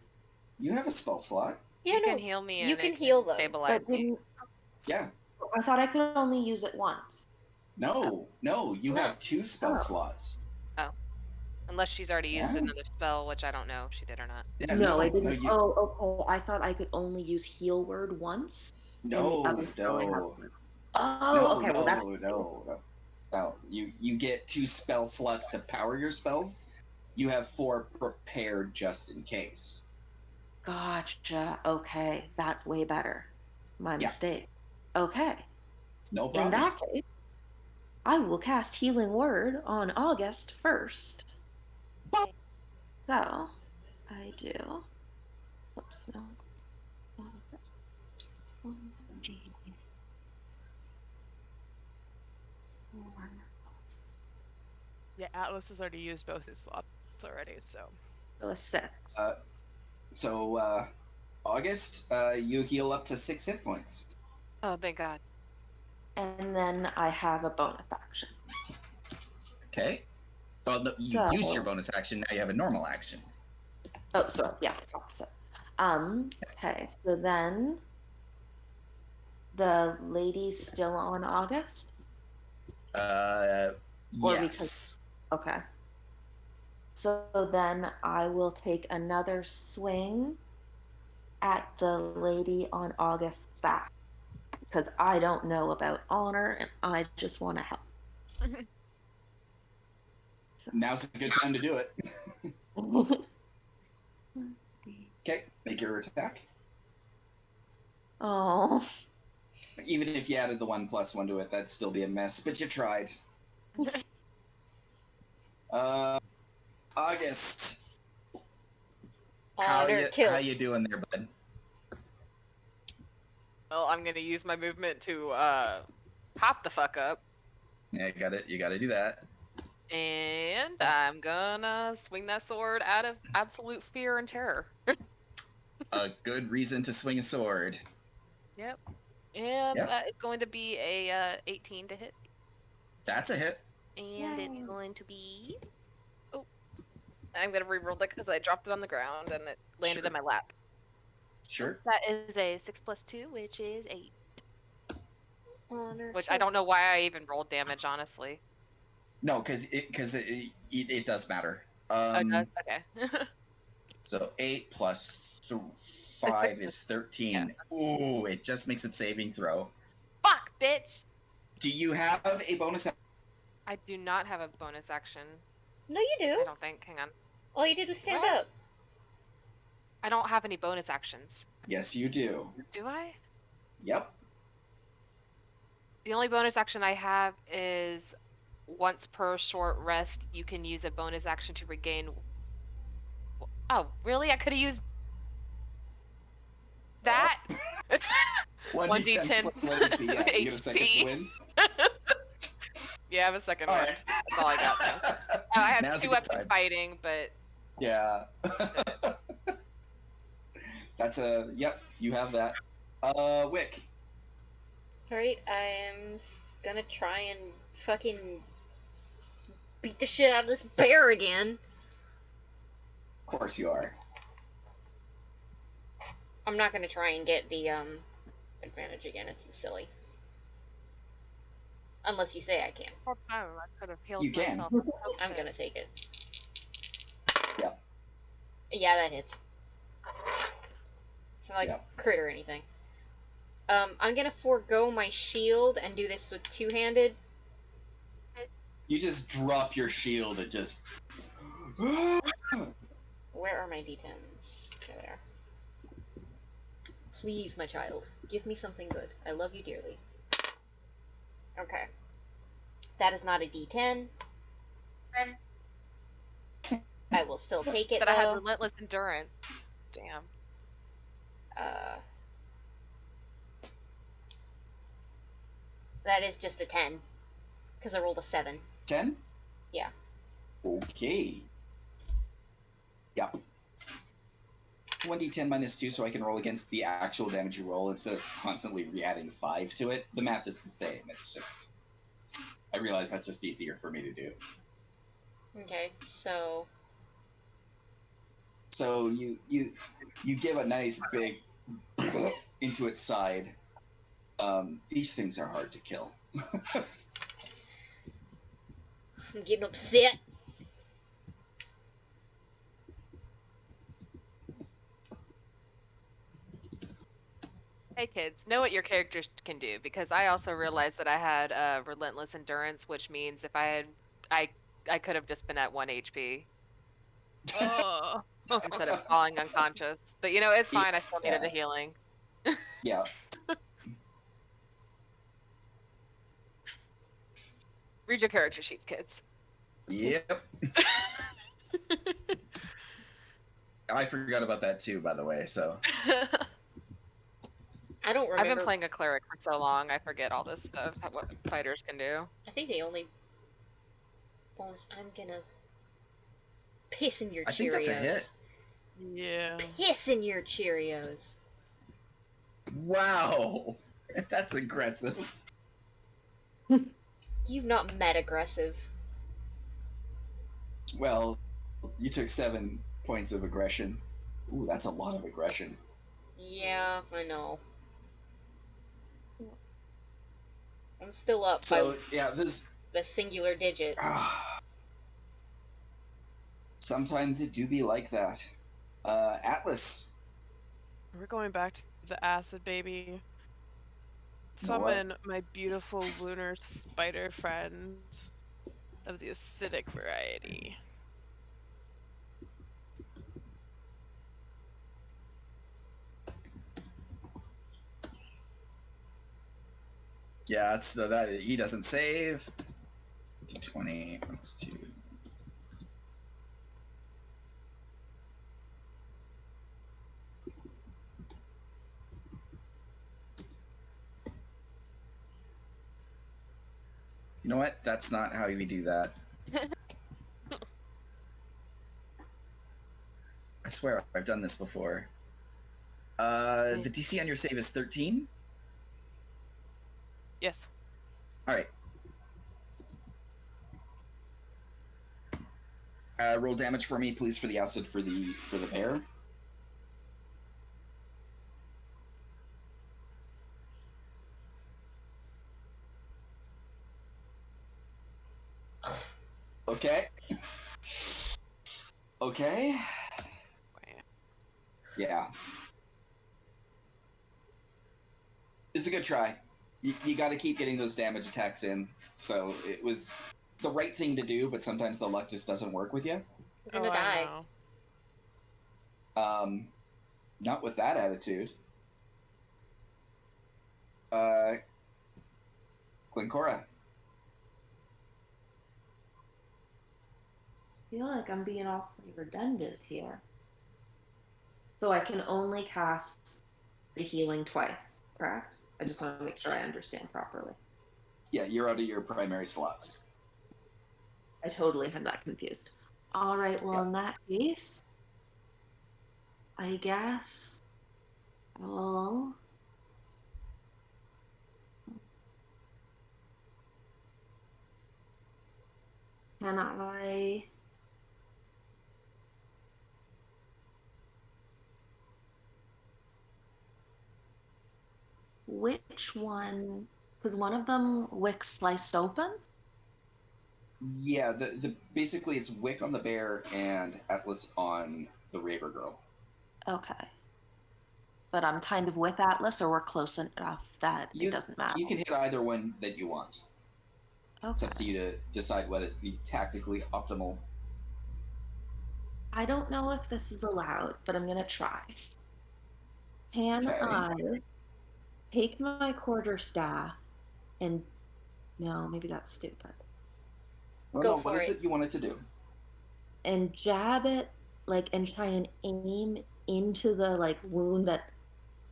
You have a spell slot. Yeah, You no. can heal me and you it can heal them. stabilize But me. didn't, Yeah. I thought I could only use it once. No, you have 2 spell Oh. slots. Unless she's already used Yeah. another spell, which I don't know if she did or not. Yeah, No, I didn't. No, you, Oh, I thought I could only use heal word once. and the other spell I have once. Oh, okay. Well, that's no. You get 2 spell slots to power your spells. You have 4 prepared just in case. Gotcha. Okay, that's way better. My Yeah. mistake. Okay. No problem. In that case, I will cast Healing Word on August first. So, I do. Oops, no. Yeah, Atlas has already used both his slots already, so. So a 6. So, August, you heal up to 6 hit points. Oh, thank God. And then I have a bonus action. Okay. Well, no, you So- used your bonus action. Now you have a normal action. Oh, sorry. Yeah, opposite. Okay, so then the lady's still on August? Or Yes. Okay. So then I will take another swing at the lady on August's back. Because I don't know about honor and I just want to help. Now's a good time to do it. Okay, make your attack. Oh. Even if you added the 1+1 to it, that'd still be a mess. But you tried. August. Honor kill. How you doing there, bud? Well, I'm gonna use my movement to hop the fuck up, Yeah, you gotta do that. and I'm gonna swing that sword out of absolute fear and terror. A good reason to swing a sword. Yep. And Yep. that is going to be a 18 to hit. That's a hit. And Yay. it's going to be... Oh. I'm going to reroll that because I dropped it on the ground and it landed Sure. in my lap. Sure. That is a 6 plus 2, which is 8. Honor Which kill. I don't know why I even rolled damage, honestly. No, because it does matter. Oh, it does? Okay. So 8 plus 5 is 13. Yeah. Ooh, it just makes it saving throw. Fuck, bitch! Do you have a bonus? I do not have a bonus action. No, you do. I don't think. Hang on. All you did was stand What? up. I don't have any bonus actions. Yes, you do. Do I? Yep. The only bonus action I have is once per short rest, you can use a bonus action to regain. Oh, really? I could have used that. 1d10 plus 1 HP. Yeah, you get a second HP. wind. Yeah, I have a second All wind. right. That's all I got now. I have Now's a 2 good weapon time. fighting, but Yeah. that's it. That's a yep. You have that. Wick. Alright, I'm gonna try and fucking beat the shit out of this bear again. Of course you are. I'm not gonna try and get the advantage again. It's silly. Unless you say I can. Oh, I could have healed You can. myself. I'm gonna take it. Yeah. Yeah, that hits. It's not like Yeah. crit or anything. I'm gonna forego my shield and do this with two-handed. You just drop your shield and just. Where are my d10s? There they are. Please, my child, give me something good. I love you dearly. Okay. That is not a d10. I will still take it, But I had though. relentless endurance. Damn. That is just a 10. Because I rolled a 7. 10? Yeah. Okay. Yeah. 1d10 minus 2 so I can roll against the actual damage you roll instead of constantly re-adding 5 to it. The math is the same. It's just... I realize that's just easier for me to do. Okay, so... So you give a nice big into its side. These things are hard to kill. I'm getting upset. Hey kids, know what your characters can do, because I also realized that I had relentless endurance, which means if I could have just been at 1 HP Oh. instead of falling unconscious. But it's fine. I still needed Yeah. a healing. Yeah. Read your character sheets, kids. Yep. I forgot about that too, by the way, so... I don't remember. I've been playing a cleric for so long, I forget all this stuff, what fighters can do. I think the only bonus I'm gonna piss in your Cheerios. I think that's a hit. Yeah. Piss in your Cheerios. Wow! That's aggressive. You've not met aggressive. Well, you took 7 points of aggression. Ooh, that's a lot of aggression. Yeah, I know. I'm still up So, by yeah, this... the singular digit. Sometimes it do be like that. Atlas. We're going back to the acid baby. You know what? Summon my beautiful lunar spider friends of the acidic variety. Yeah, it's that he doesn't save. D20 plus 2. You know what? That's not how we do that. I swear I've done this before. The DC on your save is 13. Yes. All right. Roll damage for me, please, for the acid for the bear. Okay. Okay. Yeah. It's a good try. You got to keep getting those damage attacks in. So it was the right thing to do, but sometimes the luck just doesn't work with you. I'm gonna die. I know. Not with that attitude. Glencora. I feel like I'm being awfully redundant here. So I can only cast the healing twice, correct? I just want to make sure I understand properly. Yeah, you're out of your primary slots. I totally had that confused. All right, well, in that case, I guess I'll... Can I... Which one? Because one of them Wick sliced open? Yeah, the basically it's Wick on the bear and Atlas on the Raver Girl. Okay. But I'm kind of with Atlas, or we're close enough that it doesn't matter. You can hit either one that you want. Okay. It's up to you to decide what is the tactically optimal. I don't know if this is allowed, but I'm going to try. Can Okay. I take my quarterstaff and... No, maybe that's stupid. Well, Go no, for what is it. it you wanted to do? And jab it, like, and try and aim into the, like, wound that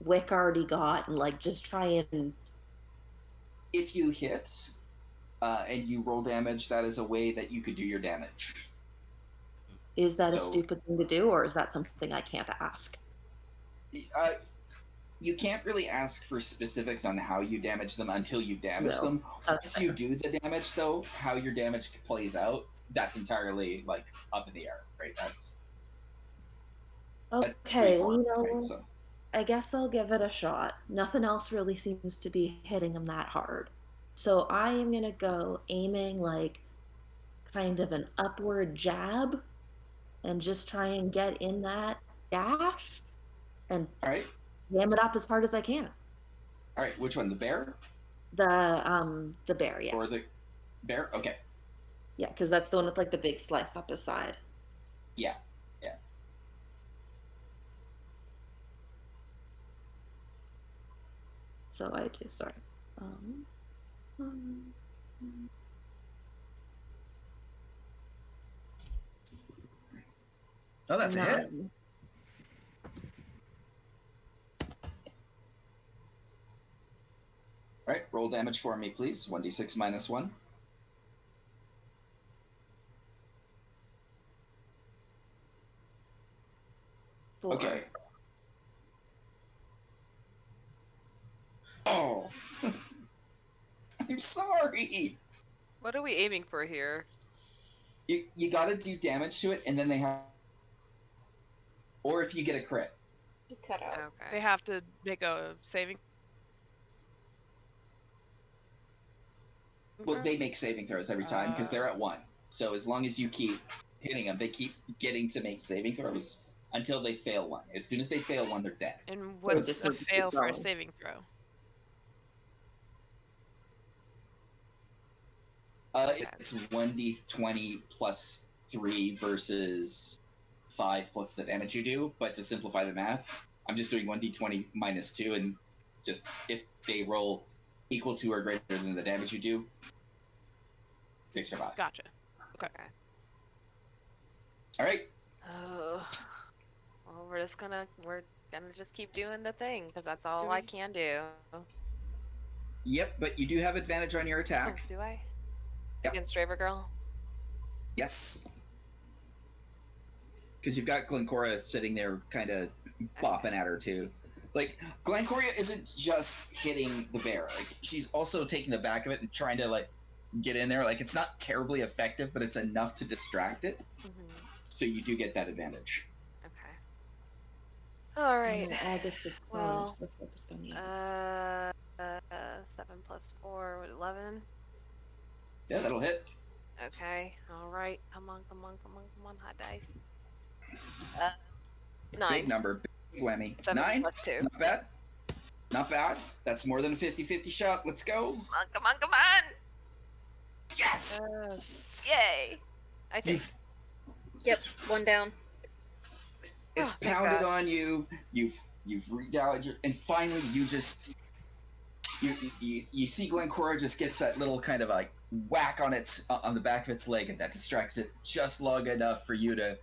Wick already got, and, like, just try and... If you hit and you roll damage, that is a way that you could do your damage. Is that a So- stupid thing to do, or is that something I can't ask? You can't really ask for specifics on how you damage them until you damage No, them. that's Once fair. you do the damage, though, how your damage plays out, that's entirely like up in the air, right? That's Okay, well, you freeform, know, right? So I guess I'll give it a shot. Nothing else really seems to be hitting him that hard. So I am going to go aiming like kind of an upward jab and just try and get in that dash and all right, jam it up as hard as I can. all right. Which one, the bear The bear, yeah. or the bear? Okay, Yeah, because that's the one with like the big slice up his side. yeah. So I do, sorry. Um, Oh, that's a hit. 9. All right, roll damage for me, please. 1d6 minus 1. Four. Okay. Oh. I'm sorry. What are we aiming for here? You gotta do damage to it, and then they have... Or if you get a crit. You cut out. Okay. They have to make a saving. Well, they make saving throws every time because they're at 1. So as long as you keep hitting them, they keep getting to make saving throws until they fail 1. As soon as they fail 1, they're dead. And Or what's just a need to keep fail for a going. saving throw? It's 1d20 plus 3 versus 5 plus the damage you do. But to simplify the math, I'm just doing 1d20 minus 2, and just if they roll equal to or greater than the damage you do, they survive. Gotcha. Okay. All right. Oh. Well, we're gonna just keep doing the thing because that's all Do I we? can do. Yep, but you do have advantage on your Oh, attack. do I? Yep. Against Raver Girl? Yes. Because you've got Glencora sitting there kind of bopping at her, too. Like, Glencora isn't just hitting the bear. Like, she's also taking the back of it and trying to, like, get in there. Like, it's not terribly effective, but it's enough to distract it. Mm-hmm. So you do get that advantage. Okay. All right. I'll get the Well, bonus. We're focused on the other. 7 plus 4, what, 11? Yeah, that'll hit. Okay. All right. Come on, hot dice. Big 9. number. Big whammy. 7 9? plus 2. Not bad. Not bad. That's more than a 50-50 shot. Let's go. Come on. Yes! Yes. Yay. I think. Yep, 1 down. It's thank pounded God. on you. You've regouged your, and finally you just you see Glencora just gets that little kind of like whack on the back of its leg, and that distracts it just long enough for you to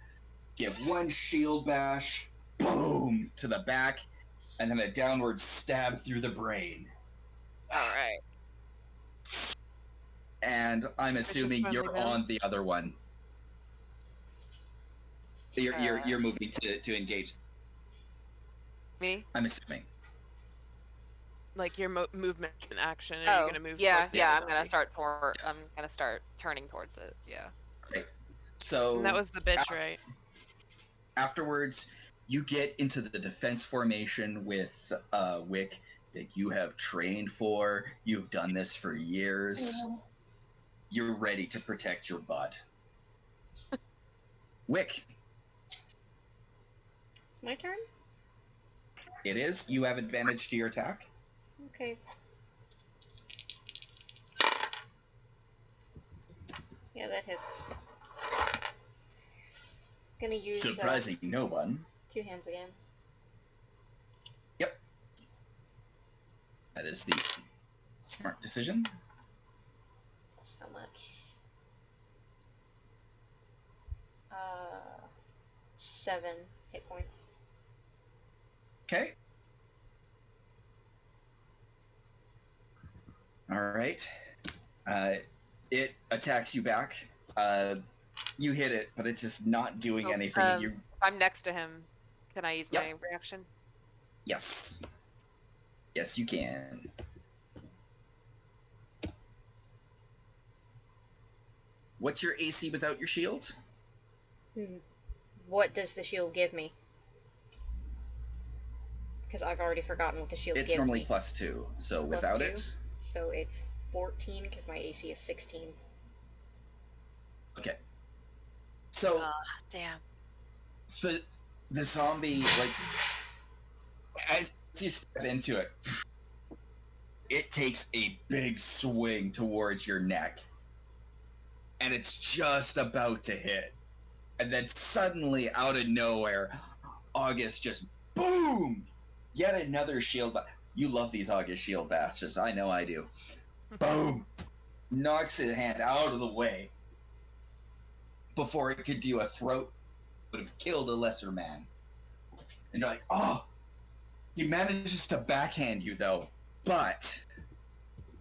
give one shield bash, boom, to the back, and then a downward stab through the brain. All right. And I'm is assuming finally you're down. on the other one. You're moving to engage. Me? I'm assuming. Like your movement and action. Are you gonna move yeah, towards the yeah. other I'm gonna start turning towards it. Yeah. Right. So And that was the bitch, right? afterwards, you get into the defense formation with Wick that you have trained for. You've done this for years. You're ready to protect your butt. Wick, It's my turn? it is. You have advantage to your attack. Okay. Yeah, that hits. Gonna use Surprising no one. 2 hands again. Yep. That is the smart decision. That's how much? 7 hit points. Okay. All right. It attacks you back. You hit it, but it's just not doing anything. If I'm next to him, can I use my reaction? Yes. Yes, you can. What's your AC without your shield? What does the shield give me? Because I've already forgotten what the shield gives me. It's normally +2, so Plus without 2? it. So it's 14 because my AC is 16. Okay. So Damn. the zombie, like, as you step into it, it takes a big swing towards your neck, and it's just about to hit, and then suddenly, out of nowhere, August just boom, yet another shield. You love these August shield bastards. I know I do. Boom, knocks his hand out of the way before it could do a throat. Would have killed a lesser man. And you're like, oh, he manages to backhand you though, but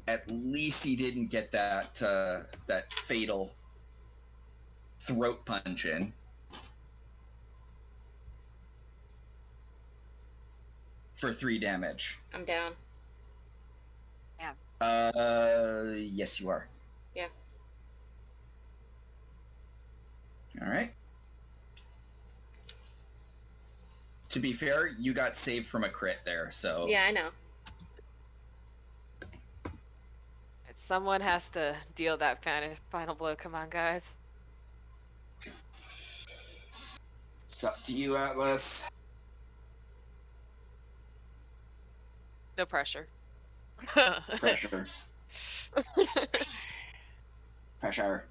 at least he didn't get that fatal throat punch in. For 3 damage. I'm down. Yeah. Yes, you are. Yeah. All right. To be fair, you got saved from a crit there, so. Yeah, I know. Someone has to deal that final blow. Come on, guys. It's up to you, Atlas. No pressure. Pressure. Pressure.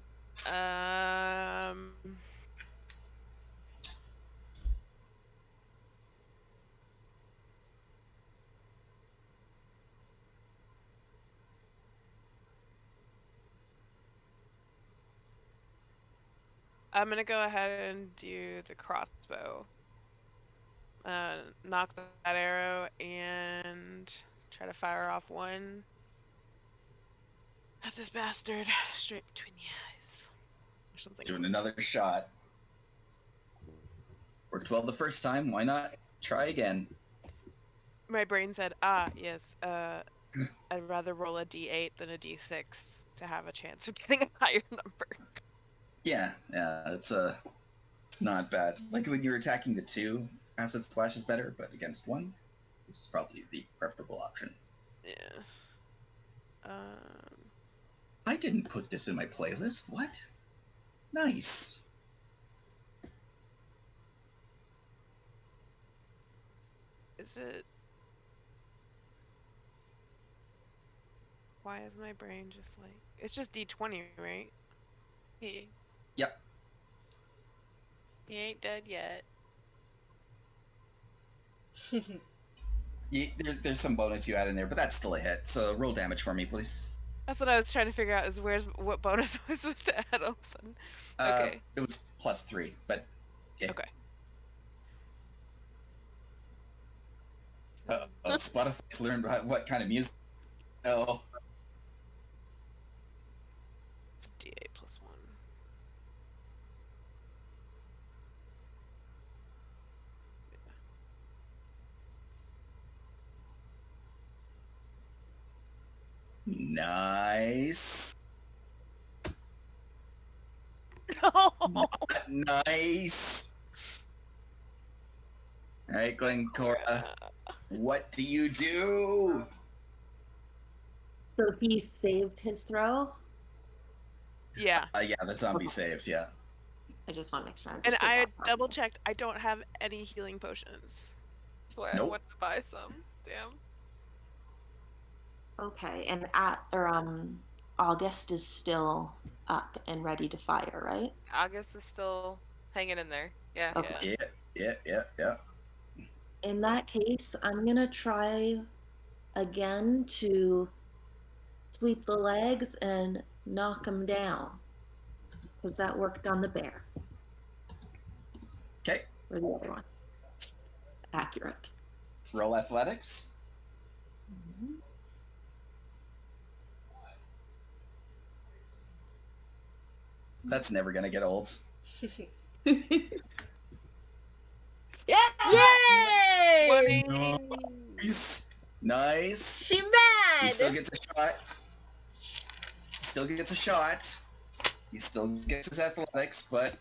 I'm gonna go ahead and do the crossbow. Knock that arrow and try to fire off one at this bastard straight between the eyes. Or something. Doing another shot. Worked well the first time. Why not try again? My brain said, yes, I'd rather roll a d8 than a d6 to have a chance of getting a higher number. Yeah, it's not bad. Like when you're attacking the 2, acid splash is better, but against 1, this is probably the preferable option. Yeah. I didn't put this in my playlist. What? Nice. Is it? Why is my brain just like... It's just d20, right? He Yep. ain't dead yet. There's some bonus you add in there, but that's still a hit. So roll damage for me, please. That's what I was trying to figure out, is what bonus I was supposed to add all of a sudden. Okay. It was +3, but yeah. Okay. Spotify's learned what kind of music. Oh, It's D8 plus 1. nice. No. Not nice. All right, Glencora, what do you do? So he saved his throw. Yeah. Yeah, the zombie saved. Yeah. I just want to make sure. And I double checked. I don't have any healing potions. That's why I Nope. wanted to buy some. Damn. Okay, and August is still up and ready to fire, right? August is still hanging in there. Yeah. Okay. Yeah. In that case, I'm gonna try again to sweep the legs and knock him down, because that worked on the bear. Okay. Or the other one. Accurate. Roll athletics. That's never gonna get old. Yeah! Yay! 20. Nice. She He mad! still gets a shot. Still gets a shot. He still gets his athletics, but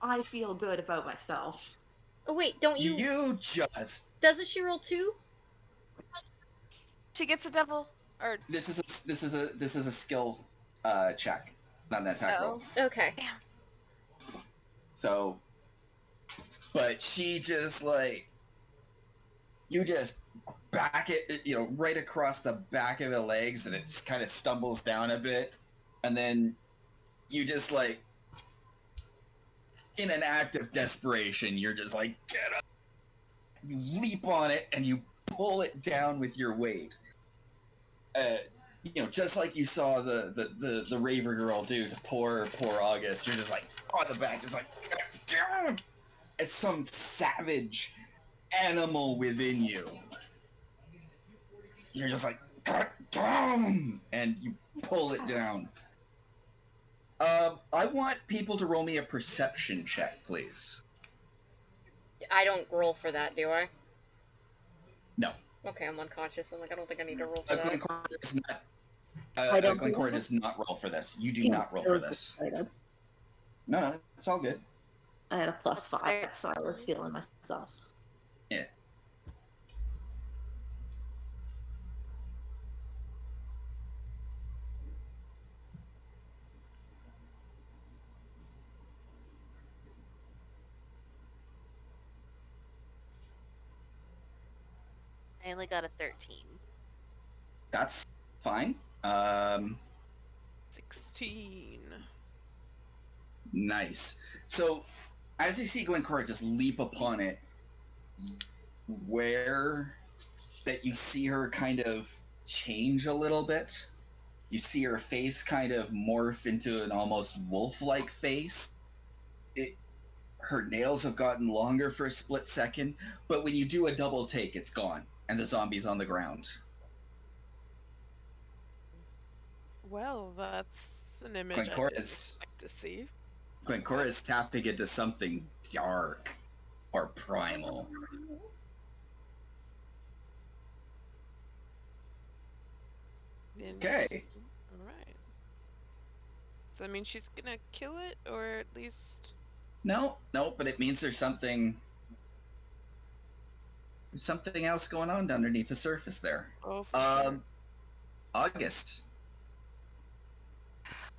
I feel good about myself. Oh wait, don't you... you just. Doesn't she roll 2? She gets a double. Or This is a skill check, not an attack roll. Okay. So, but she just like, you just back it, right across the back of the legs, and it kind of stumbles down a bit, and then you just like, in an act of desperation, you're just like, get up! You leap on it and you pull it down with your weight. Just like you saw the Raver girl do to poor August. You're just like on the back, just like, down, as some savage animal within you. You're just like, down, and you pull it down. I want people to roll me a perception check, please. I don't roll for that, do I? No. Okay, I'm unconscious. I'm like, I don't think I need to roll for that. Glencora does not. I don't Glencora think- does not roll for this. You do Yeah, not roll I for was this. excited. No, it's all good. I had a +5, so I was feeling myself. Yeah. I only got a 13. That's fine. 16. Nice. So, as you see Glencora just leap upon it, where that you see her kind of change a little bit. You see her face kind of morph into an almost wolf-like face. Her nails have gotten longer for a split second, but when you do a double take, it's gone, and the zombie's on the ground. Well, that's an image I Glencora didn't is expect to see. Glencora is tapping into something dark or primal. Okay. Alright. So that means she's gonna kill it, or at least... No, but it means there's something else going on underneath the surface there. Oh, for sure. August.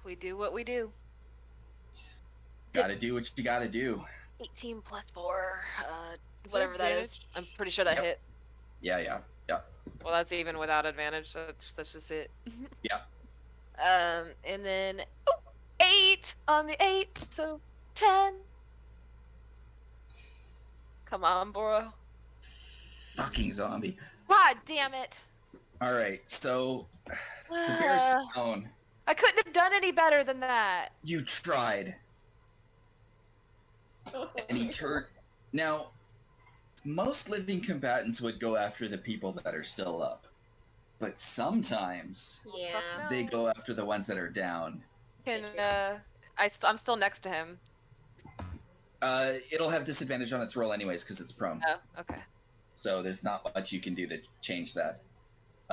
We do what we do. Gotta do what you gotta do. 18 plus 4. Is Whatever there that is. advantage? I'm pretty sure that Yep. hit. Yeah. Well, that's even without advantage. So that's just it. Yeah. And then 8 on the 8, so 10. Come on, bro. fucking zombie. God damn it! Alright, so the bear's down. I couldn't have done any better than that. You tried. And he turned. Now, most living combatants would go after the people that are still up. But sometimes Yeah. they go after the ones that are down. I'm still next to him. It'll have disadvantage on its roll anyways because it's prone. Oh, okay. So there's not much you can do to change that.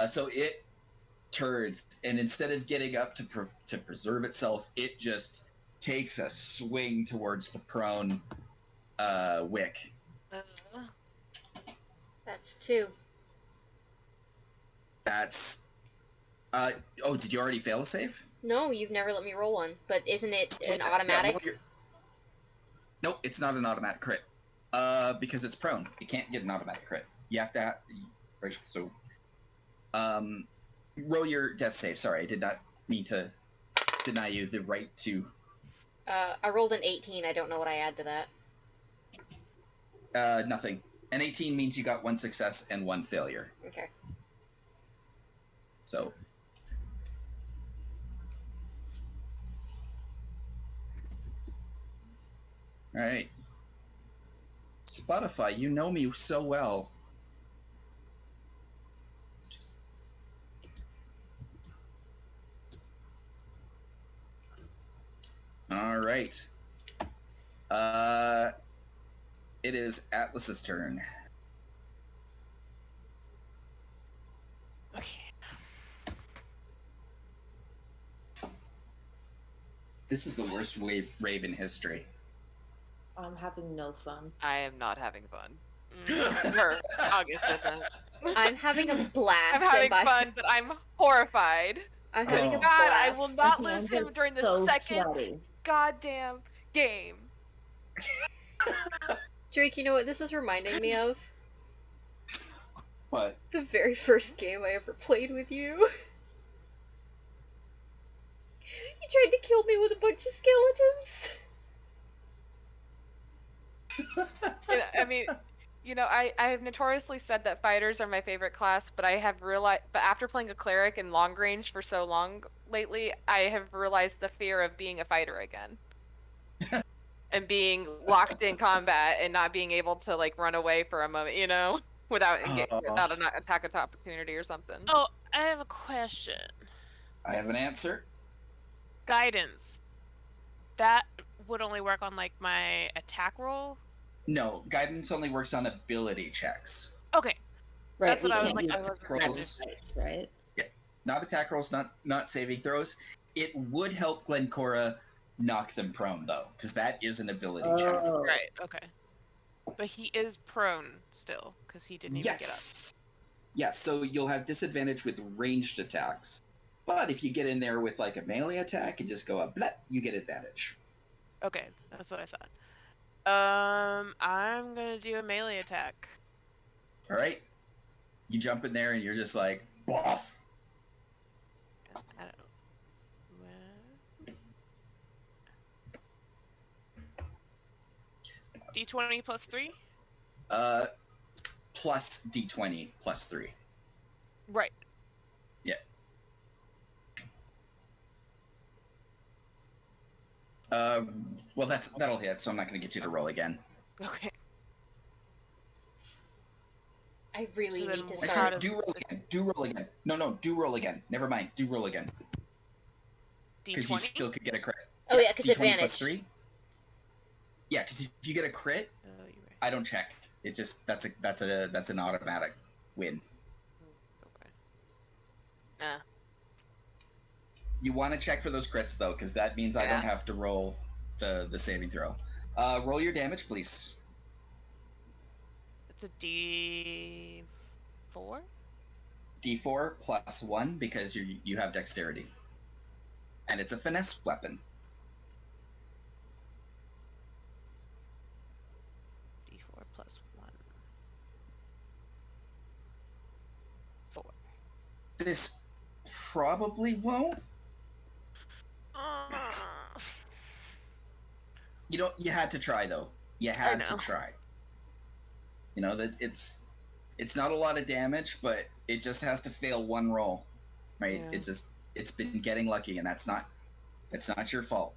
So it turns, and instead of getting up to preserve itself, it just takes a swing towards the prone Wick. That's 2. That's... oh, did you already fail a save? No, you've never let me roll one. But isn't it an automatic? Nope, it's not an automatic crit. Because it's prone. You can't get an automatic crit. You have to... Right, so... roll your death save. Sorry, I did not mean to deny you the right to... I rolled an 18. I don't know what I add to that. Nothing. An 18 means you got 1 success and 1 failure. Okay. So... Alright. Spotify, you know me so well. Alright. It is Atlas's turn. Okay. This is the worst rave in history. I'm having no fun. I am not having fun. August isn't. I'm having a blast. I'm having fun, but I'm horrified. I'm having a God, blast. I will not My lose hands him are during the so second sweaty. goddamn game. Drake, you know what this is reminding me of? What? The very first game I ever played with you. You tried to kill me with a bunch of skeletons. I mean, I have notoriously said that fighters are my favorite class, but I have realized, but after playing a cleric in long range for so long lately, I have realized the fear of being a fighter again. And being locked in combat and not being able to like run away for a moment, without an attack of opportunity or something. Oh, I have a question. I have an answer. Guidance. That would only work on like my attack roll? No, guidance only works on ability checks. Okay. Right, That's what I was we like. can't I use wasn't rolls. right? Yeah, not attack rolls, not saving throws. It would help Glencora knock them prone though, because that is an ability check. Right. Okay. But he is prone still because he didn't even get up. Yes, so you'll have disadvantage with ranged attacks. But if you get in there with like a melee attack and just go up, bleh, you get advantage. Okay, that's what I thought. I'm gonna do a melee attack. All right, you jump in there and you're just like, boff. I don't know. D20 plus 3? Plus D20 plus 3. Right. Yeah. Well, that'll hit, so I'm not going to get you to roll again. Okay. I really So then need to we start. Actually, do roll again. No, do roll again. Never mind, do roll again. Because you D20? still could get a crit. Oh yeah, because D20 advantage. plus 3. Yeah, because if you get a crit, Oh, you're right. I don't check. It just that's an automatic win. Okay. You want to check for those crits though, because that means I don't have to roll the saving throw. Roll your damage, please. It's a D4? D4 plus 1 because you have dexterity, and it's a finesse weapon. D4 plus 1. 4. This probably won't. You had to try though. You had to try. That it's It's not a lot of damage, but it just has to fail one roll, right? Yeah. It's been getting lucky, and that's not your fault.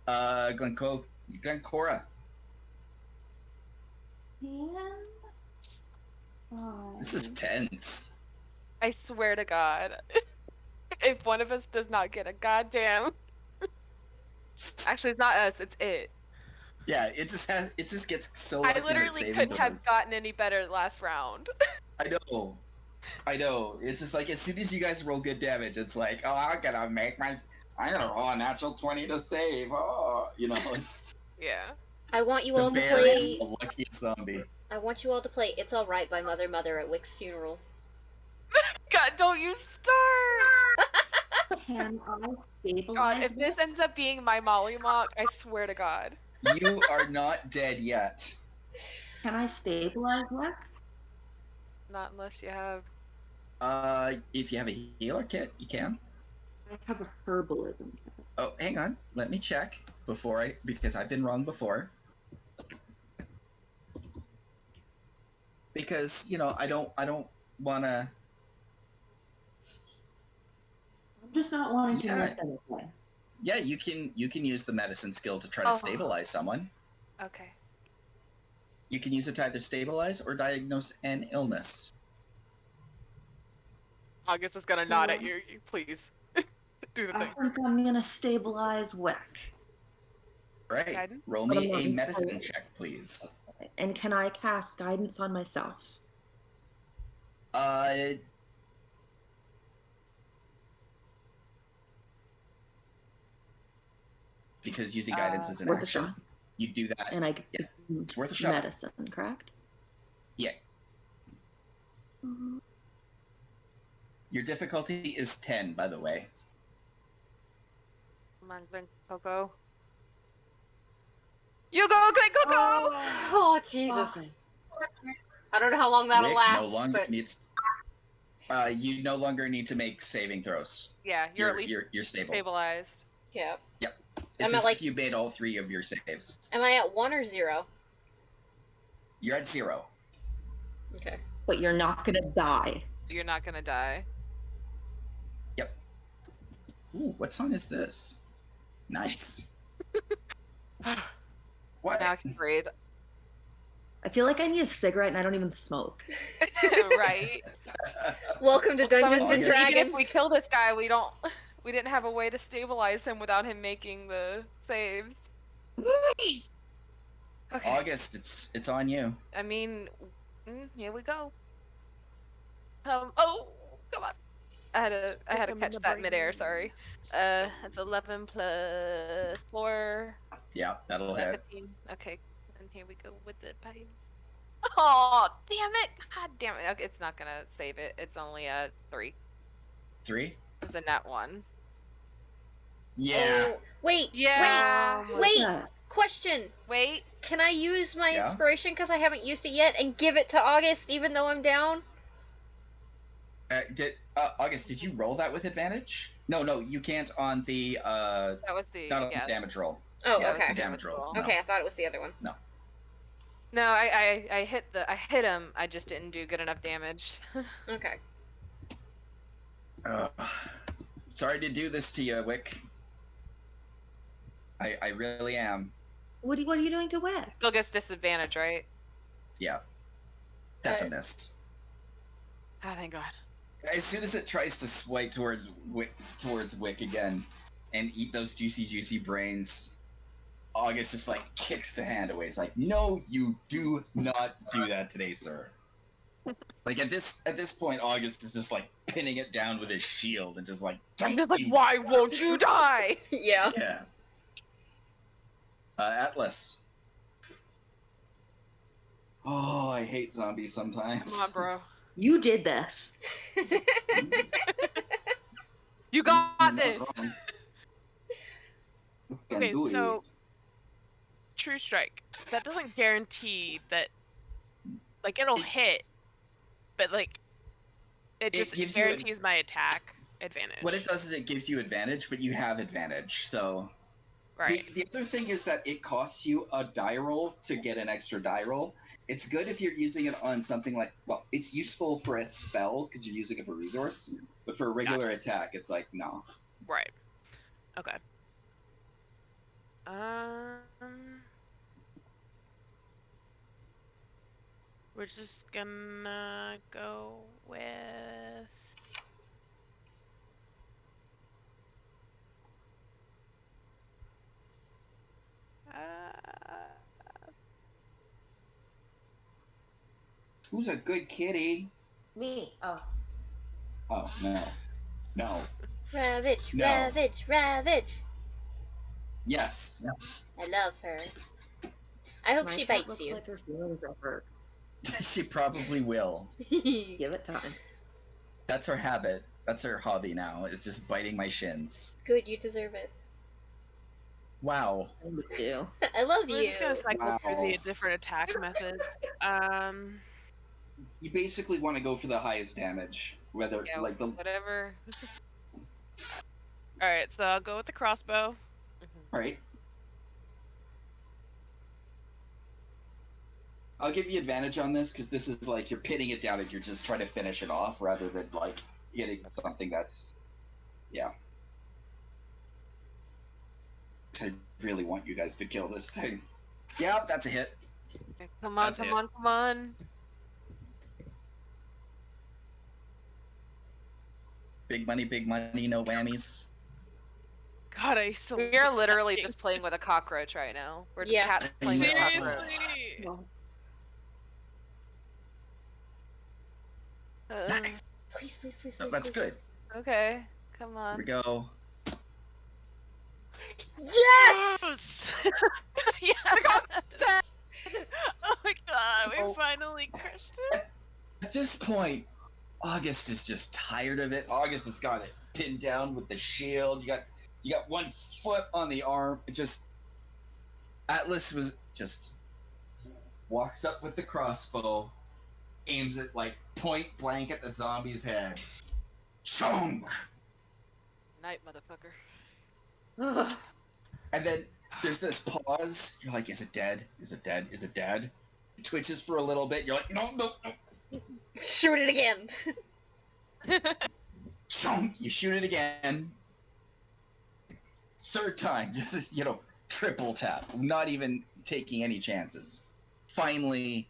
Glencora. This is tense. I swear to God, if one of us does not get a goddamn, actually, it's not us, it's it. Yeah, it just gets so I lucky when it's literally saving couldn't have throws. gotten any better last round. I know. It's just like as soon as you guys roll good damage, it's like, oh, I'm gonna roll a natural 20 to save. Oh, it's Yeah. I want you the all to bear is play. the luckiest zombie. I want you all to play "It's All Right" by Mother at Wick's funeral. God, don't you start! Can I stabilize God, if Wick? this ends up being my Molly mock, I swear to God. You are not dead yet. Can I stabilize Wick? Not unless you have. If you have a healer kit, you can. I have a herbalism kit. Oh, hang on. Let me check because I've been wrong before. Because, I don't want to. I'm just not wanting to Yeah. miss anything. Yeah, you can use the medicine skill to try to stabilize someone. Okay. You can use it to either stabilize or diagnose an illness. August is gonna nod at you. Please do the I thing. think I'm gonna stabilize Wick. Right. Guidance? Roll But me I'm a not medicine entirely- check, please. And can I cast guidance on myself? Because using guidance is an Worth a action. shot. You do that. And I get It's worth a shot. medicine, correct? Yeah. Your difficulty is 10, by the way. Come on, Glen Coco. You go, Glen Coco! Oh, Jesus. Okay. I don't know how long that'll Wick last, no longer but needs. You no longer need to make saving throws. Yeah, you're at least you're stable. stabilized. yeah. It's I'm as at, if you made all 3 of your saves. Am I at 1 or 0? You're at 0. Okay. But you're not gonna die. You're not gonna die. Ooh, what song is this? Nice. What? Now I can breathe. I feel like I need a cigarette and I don't even smoke. Right? Welcome to Dungeons and August. Even Dragons. if we kill this guy, we didn't have a way to stabilize him without him making the saves. Okay. August, it's on you. I mean, here we go. Oh, come on. I had to catch that midair. Sorry. That's 11 plus 4. Yeah, that'll hit. 15. Okay, and here we go with the pipe. Oh, damn it! God damn it! Okay, it's not gonna save it. It's only a 3. 3? It's a nat 1. Yeah. Oh, wait. Yeah. Wait. Yes. Question. Wait. Can I use my Yeah? inspiration because I haven't used it yet and give it to August even though I'm down? August, did you roll that with advantage? No, you can't on the That was the not on the damage roll. Oh, Yeah, okay. The damage roll. No. Okay, I thought it was the other one. No, I hit him. I just didn't do good enough damage. Okay. Sorry to do this to you, Wick. I really am. What are you doing to Wick? Still gets disadvantage, right? Yeah. That's a miss. Oh, thank God. As soon as it tries to swipe towards Wick again and eat those juicy brains, August just like kicks the hand away. It's like, no, you do not do that today, sir. Like at this point, August is just like pinning it down with his shield and just like. I'm just like, why won't you die? Yeah. Yeah. Atlas. Oh, I hate zombies sometimes. Come on, bro. You did this. You got this. Okay, so True Strike. That doesn't guarantee that, like, it'll hit, but like, it just gives you guarantees my attack advantage. What it does is it gives you advantage, but you have advantage, so. Right. The other thing is that it costs you a die roll to get an extra die roll. It's good if you're using it on something like, well, it's useful for a spell because you're using it for resource, but for a regular attack, it's like, no. Right. Okay. We're just gonna go with Who's a good kitty? Me. Oh. Oh, no. No. Ravage, No. Ravage, Ravage. Yes. I love her. I hope My she cat bites looks you. like her feelings are hurt. She probably will. Give it time. That's her habit. That's her hobby now, is just biting my shins. Good, you deserve it. Wow. I do. I love we're you. just gonna cycle through Wow. the different attack methods. You basically want to go for the highest damage, whether Yeah, like the whatever. All right, so I'll go with the crossbow. right. I'll give you advantage on this because this is like you're pitting it down and you're just trying to finish it off rather than like hitting something that's, yeah. I really want you guys to kill this thing. Yep, that's a hit. Okay, come on, That's come it. on, come on. Big money, no whammies. God, I still. We are literally just playing with a cockroach right now. We're just Yeah. cats playing with a Seriously? cockroach. Seriously. Nice. Please, please, please, No, please. that's please. good. Okay, come Here on. we go. Yes! Yeah. Dad! Oh my god, So- we finally crushed it. At this point, August is just tired of it. August has got it pinned down with the shield. You got 1 foot on the arm. It just Atlas was just walks up with the crossbow, aims it like point blank at the zombie's head. Chunk! Night, motherfucker. Ugh. And then there's this pause. You're like, is it dead? Is it dead? Is it dead? It twitches for a little bit. You're like, no, no, no. Shoot it again. Chunk! You shoot it again. Third time, just, triple tap. Not even taking any chances. Finally,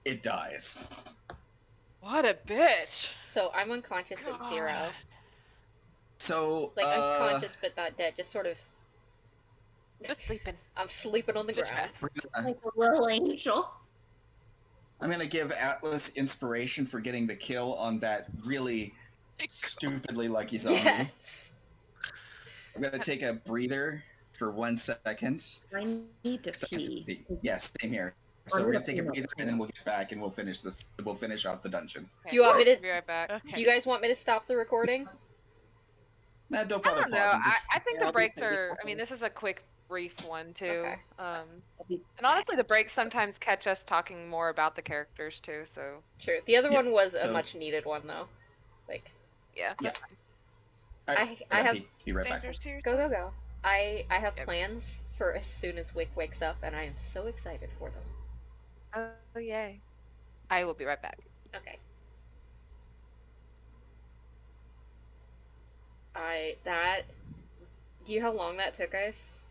it dies. What a bitch. So I'm unconscious at 0. God. So, Like, unconscious but not dead. Just sort of. Just sleeping. I'm sleeping on the Just ground. rest. Like a little angel. I'm gonna give Atlas inspiration for getting the kill on that really stupidly lucky zombie. Yes. I'm gonna take a breather for 1 second. I need to pee. Yes, same here. So we're gonna take a breather and then we'll get back and we'll finish this. We'll finish off the dungeon. Okay, Do you want me to- Be right back. Okay. Do you guys want me to stop the recording? Nah, don't I bother don't know. pausing. I think the I'll be breaks pretty are. I quick. mean, this is a quick, brief one too. Okay. And honestly, the breaks sometimes catch us talking more about the characters too. So True. The other Yeah, one was a so- much needed one though. Like, yeah, that's fine. All right, I have- be right back. Sanders here. go, go, go. I have Yep. plans for as soon as Wick wakes up, and I am so excited for them. Oh yay! I will be right back. Okay. Do you know how long that took us?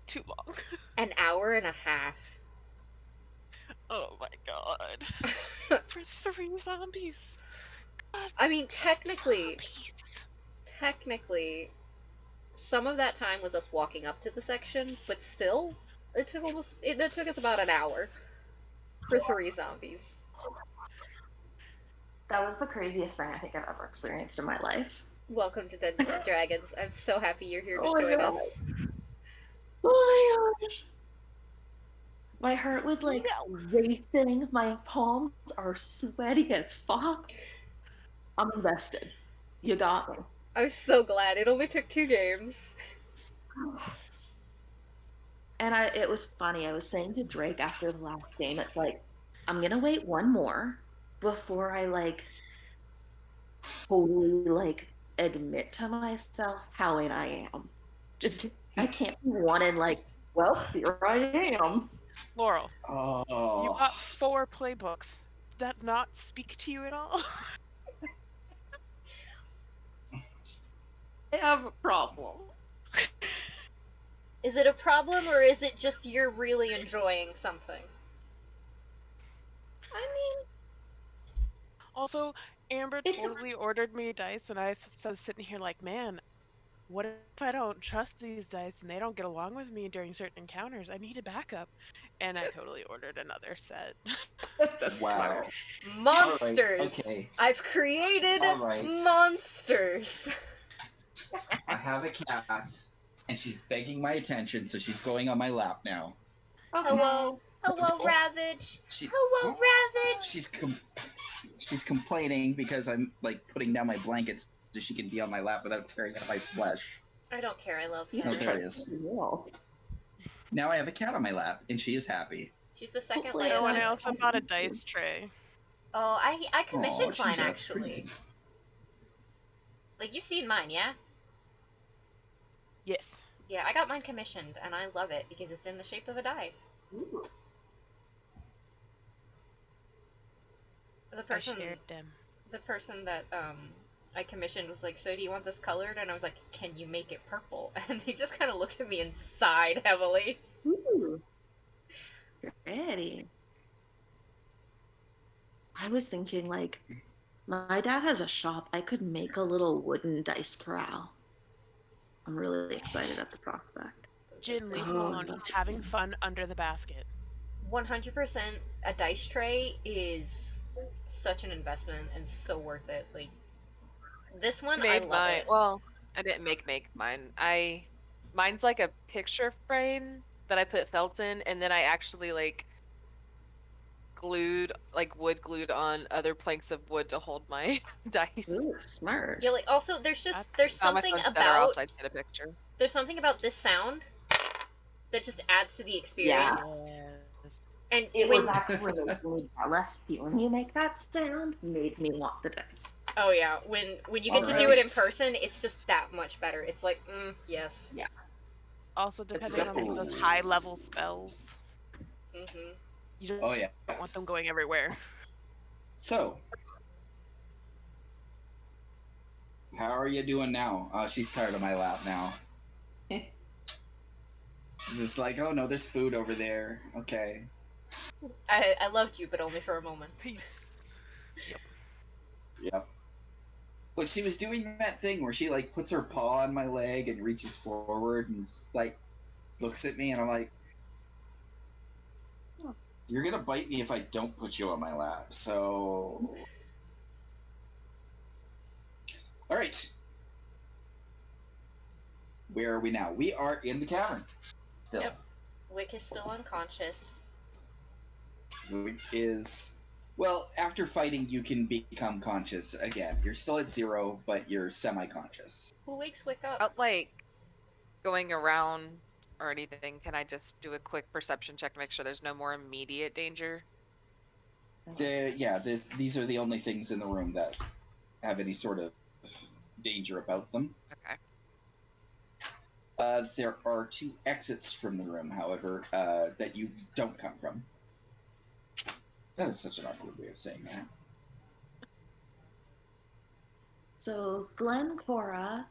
Too long. An hour and a half. Oh my god. For 3 zombies. God, I mean, technically, zombies. some of that time was us walking up to the section, but still, it took us about an hour for 3 zombies. That was the craziest thing I think I've ever experienced in my life. Welcome to Dungeons and Dragons. I'm so happy you're here to Oh my join God. us. Oh my gosh. My heart was like racing. My palms are sweaty as fuck. I'm invested. You got me. I'm so glad. It only took 2 games. And it was funny. I was saying to Drake after the last game, it's like, I'm gonna wait 1 more before I totally admit to myself how in I am. Just, I can't be wanted like, well, here I am. Laurel, Oh. you got 4 playbooks. Did that not speak to you at all? I have a problem. Is it a problem, or is it just you're really enjoying something? I mean, Also, Amber It's- totally ordered me dice, and I was sitting here like, man, what if I don't trust these dice and they don't get along with me during certain encounters? I need a backup. And I totally ordered another set. that's Wow. smart. Monsters! All right, okay. I've created All right. monsters! I have a cat, and she's begging my attention, so she's going on my lap now. Okay. Hello? Hello, Oh. Ravage! She- Hello, Ravage! She's complaining because I'm like putting down my blankets so she can be on my lap without tearing at my flesh. I don't care, I love You her. Oh, there it is. Well, Now I have a cat on my lap, and she is happy. She's the second Hopefully latest Oh, and one. I also bought a dice tray. Oh, I commissioned Aw, mine, she's actually. pretty. Like, you've seen mine, yeah? Yes. Yeah, I got mine commissioned, and I love it because it's in the shape of a die. ooh. The person, I shared them. the person that I commissioned was like, "So do you want this colored?" And I was like, "Can you make it purple?" And they just kind of looked at me and sighed heavily. Ooh. Pretty. I was thinking, like, my dad has a shop. I could make a little wooden dice corral. I'm really excited at the prospect. Jin, leave him Oh, alone. no. He's having fun under the basket. 100% a dice tray is such an investment and so worth it. Like, this one, I Made love mine. it. Well, I didn't make mine. Mine's like a picture frame that I put felt in, and then I actually like wood glued on other planks of wood to hold my dice. Ooh, smart. Yeah, like, also, there's That's- Now my something phone's better off, about, so I get a picture. there's something about this sound that just adds to the experience. Yes. And It when, was actually really jealous. When you make that sound, made me want the dice. oh yeah, when you get to do it in Alright. person, it's just that much better. It's like, yes. Also, depending Except on like, for- those high-level spells, Mm-hmm. you don't Oh yeah. want them going everywhere. So, how are you doing now? She's tired of my lap now. She's just like, oh no, there's food over there. Okay. I loved you, but only for a moment. Peace. Yep. Look, she was doing that thing where she like puts her paw on my leg and reaches forward and just, like looks at me, and I'm like, you're gonna bite me if I don't put you on my lap. So, all right. Where are we now? We are in the cavern. Still. Yep. Wick is still unconscious. Which is, well, after fighting, you can become conscious again. You're still at 0, but you're semi-conscious. Who wakes Wick up? Without like going around or anything, can I just do a quick perception check to make sure there's no more immediate danger? These are the only things in the room that have any sort of danger about them. Okay. There are 2 exits from the room, however, that you don't come from. That is such an awkward way of saying that. So Glencora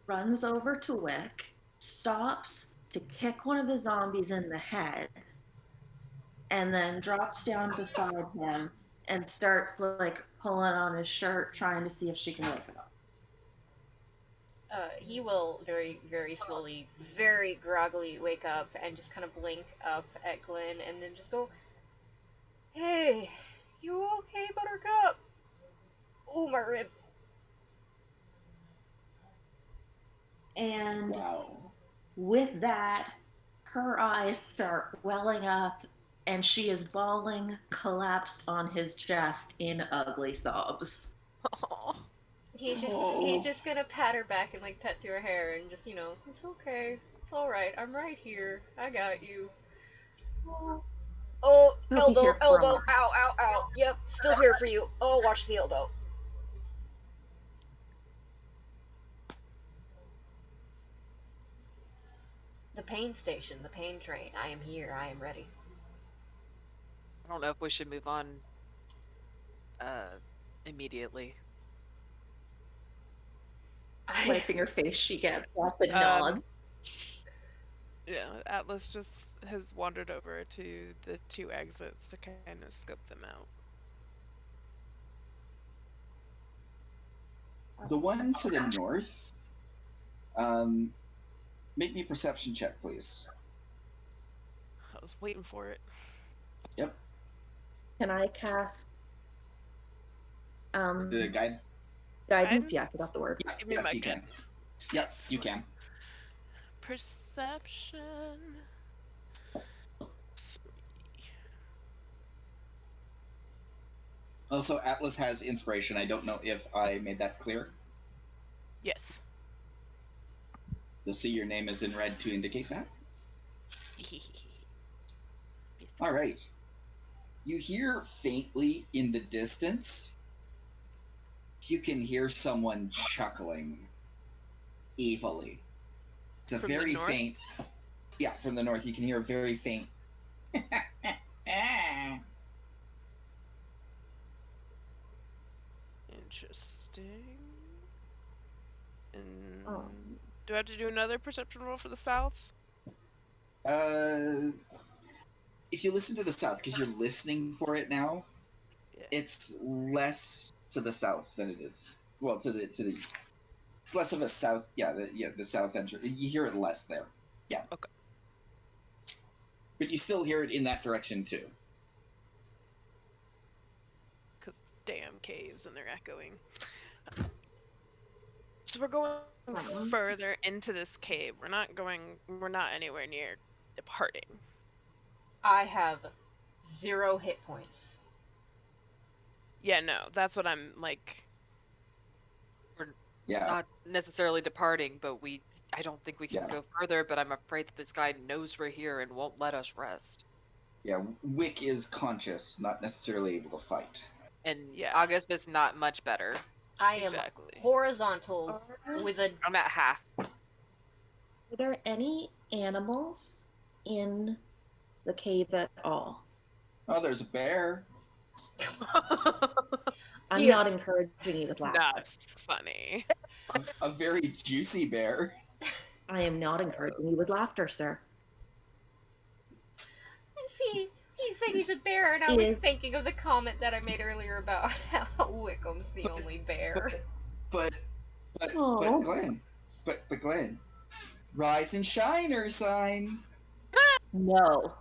runs over to Wick, stops to kick one of the zombies in the head, and then drops down beside him and starts like pulling on his shirt, trying to see if she can wake it up. He will very, very slowly, very groggily wake up and just kind of blink up at Glenn and then just go, "Hey, you okay, Buttercup? Oh, my rib." And Wow. with that, her eyes start welling up, and she is bawling, collapsed on his chest in ugly sobs. He's Oh. just gonna pat her back and like pet through her hair and just, it's okay. It's alright. I'm right here. I got you. Oh, We'll be elbow, here for a elbow, while. ow, ow, ow. Yep, still here for you. Oh, watch the elbow. The pain station, the pain train. I am here. I am ready. I don't know if we should move on immediately. Wiping her face, she gets up and Um, nods. Yeah, Atlas just has wandered over to the 2 exits to kind of scope them out. The one to the north, make me a perception check, please. I was waiting for it. Yep. Can I cast The guide? guidance? Yeah, I forgot the word. Yeah, Give me yes, my you can. Yep, you can. Perception. 3. Also, Atlas has inspiration. I don't know if I made that clear. Yes. You'll see your name is in red to indicate that. All right. You hear faintly in the distance, you can hear someone chuckling evilly. It's a From the very north? faint. Yeah, from the north. You can hear a very faint. Interesting. And Oh. do I have to do another perception roll for the south? If you listen to the south, because you're listening for it now, Yeah. it's less to the south than it is. Well, to the it's less of a south. Yeah, the south entrance. You hear it less there. Yeah. Okay. But you still hear it in that direction too. Because damn caves and they're echoing. So we're going further into this cave. We're not anywhere near departing. I have 0 hit points. Yeah, no, that's what I'm like. Yeah. Not necessarily departing, but I don't think we can go further, but I'm afraid that this guy knows we're here and won't let us rest. Yeah, Wick is conscious, not necessarily able to fight. And August is not much better. I am horizontal with a... I'm at half. Are there any animals in the cave at all? Oh, there's a bear. I'm not encouraging you with laughter. Not funny. A very juicy bear. I am not encouraging you with laughter, sir. See, he said he's a bear, and I was thinking of the comment that I made earlier about how Wickham's the only bear. But Glenn, rise and shine, Ursine. No.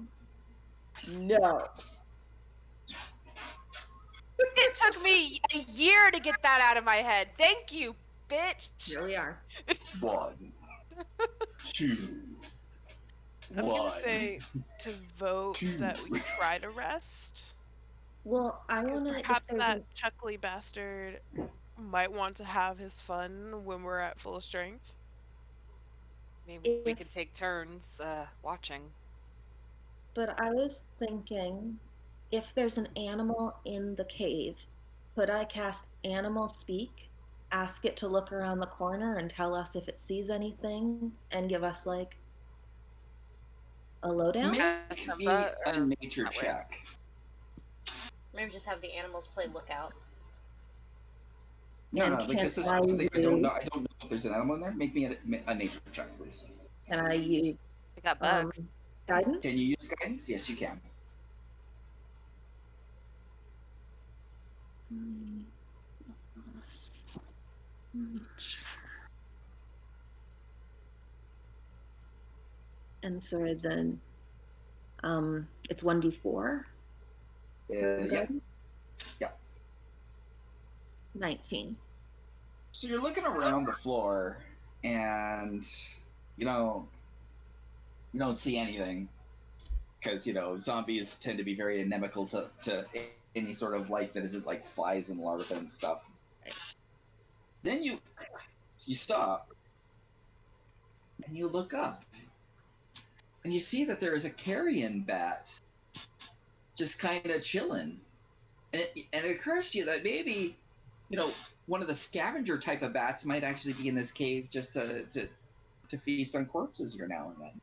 It took me a year to get that out of my head. Thank you, bitch. Here we are. 1, 2. I'm gonna say to vote that we try to rest. Well, I want to. Perhaps that chuckly bastard might want to have his fun when we're at full strength. Maybe we could take turns watching. But I was thinking, if there's an animal in the cave, could I cast Animal Speak, ask it to look around the corner and tell us if it sees anything, and give us like a lowdown? Make me a nature check. Maybe just have the animals play lookout. No, like this is something I don't know. I don't know if there's an animal in there. Make me a nature check, please. Can I use bugs. Guidance? Can you use guidance? Yes, you can. And so then it's 1d4. Yeah. 19. So you're looking around the floor, and you don't see anything, because zombies tend to be very inimical to any sort of life that isn't like flies and larvae and stuff. Then you stop, and you look up, and you see that there is a carrion bat just kind of chilling, and it occurs to you that maybe one of the scavenger type of bats might actually be in this cave just to feast on corpses every now and then.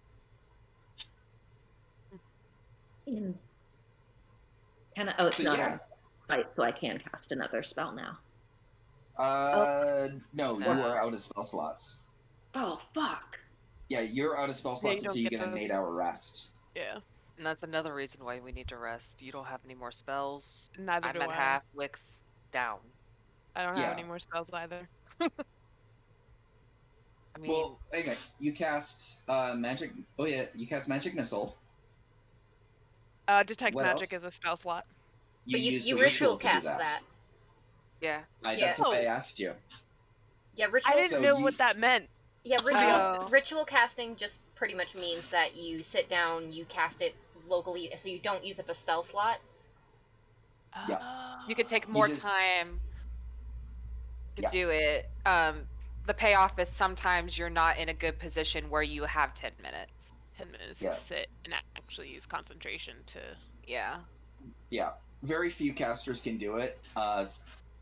In can I? Oh, it's So, not yeah. a fight, so I can cast another spell now. No, you are out of spell slots. Oh fuck! Yeah, you're out of spell Yeah, slots you until don't you get get an those. 8-hour rest. Yeah. And that's another reason why we need to rest. You don't have any more spells. Neither I'm do at I. half, Wick's down. I don't have Yeah. any more spells either. I mean, Well, okay, you cast magic. Oh yeah, you cast magic missile. Detect What magic else? is a spell slot. You But you use you the ritual to do cast that. yeah. That's Yeah. why I Oh, asked you. Yeah, I ritual. didn't So know you- what that meant. Yeah, Oh. ritual casting just pretty much means that you sit down, you cast it locally, so you don't use up a spell slot. Yeah. You could take You more just- time to Yeah. do it. The payoff is sometimes you're not in a good position where you have 10 minutes. 10 minutes Yeah. to sit and actually use concentration to. Yeah. Yeah. Very few casters can do it.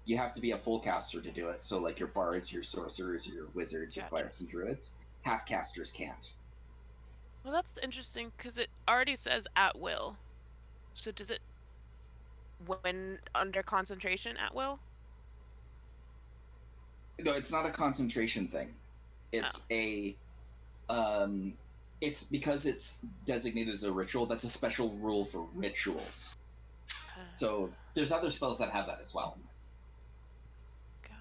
You have to be a full caster to do it. So like your bards, your sorcerers, your wizards, your Gotcha. clerics, and druids. Half casters can't. Well, that's interesting because it already says at will. So does it when under concentration at will? No, it's not a concentration thing. It's it's because it's designated as a ritual. That's a special rule for rituals. So there's other spells that have that as well.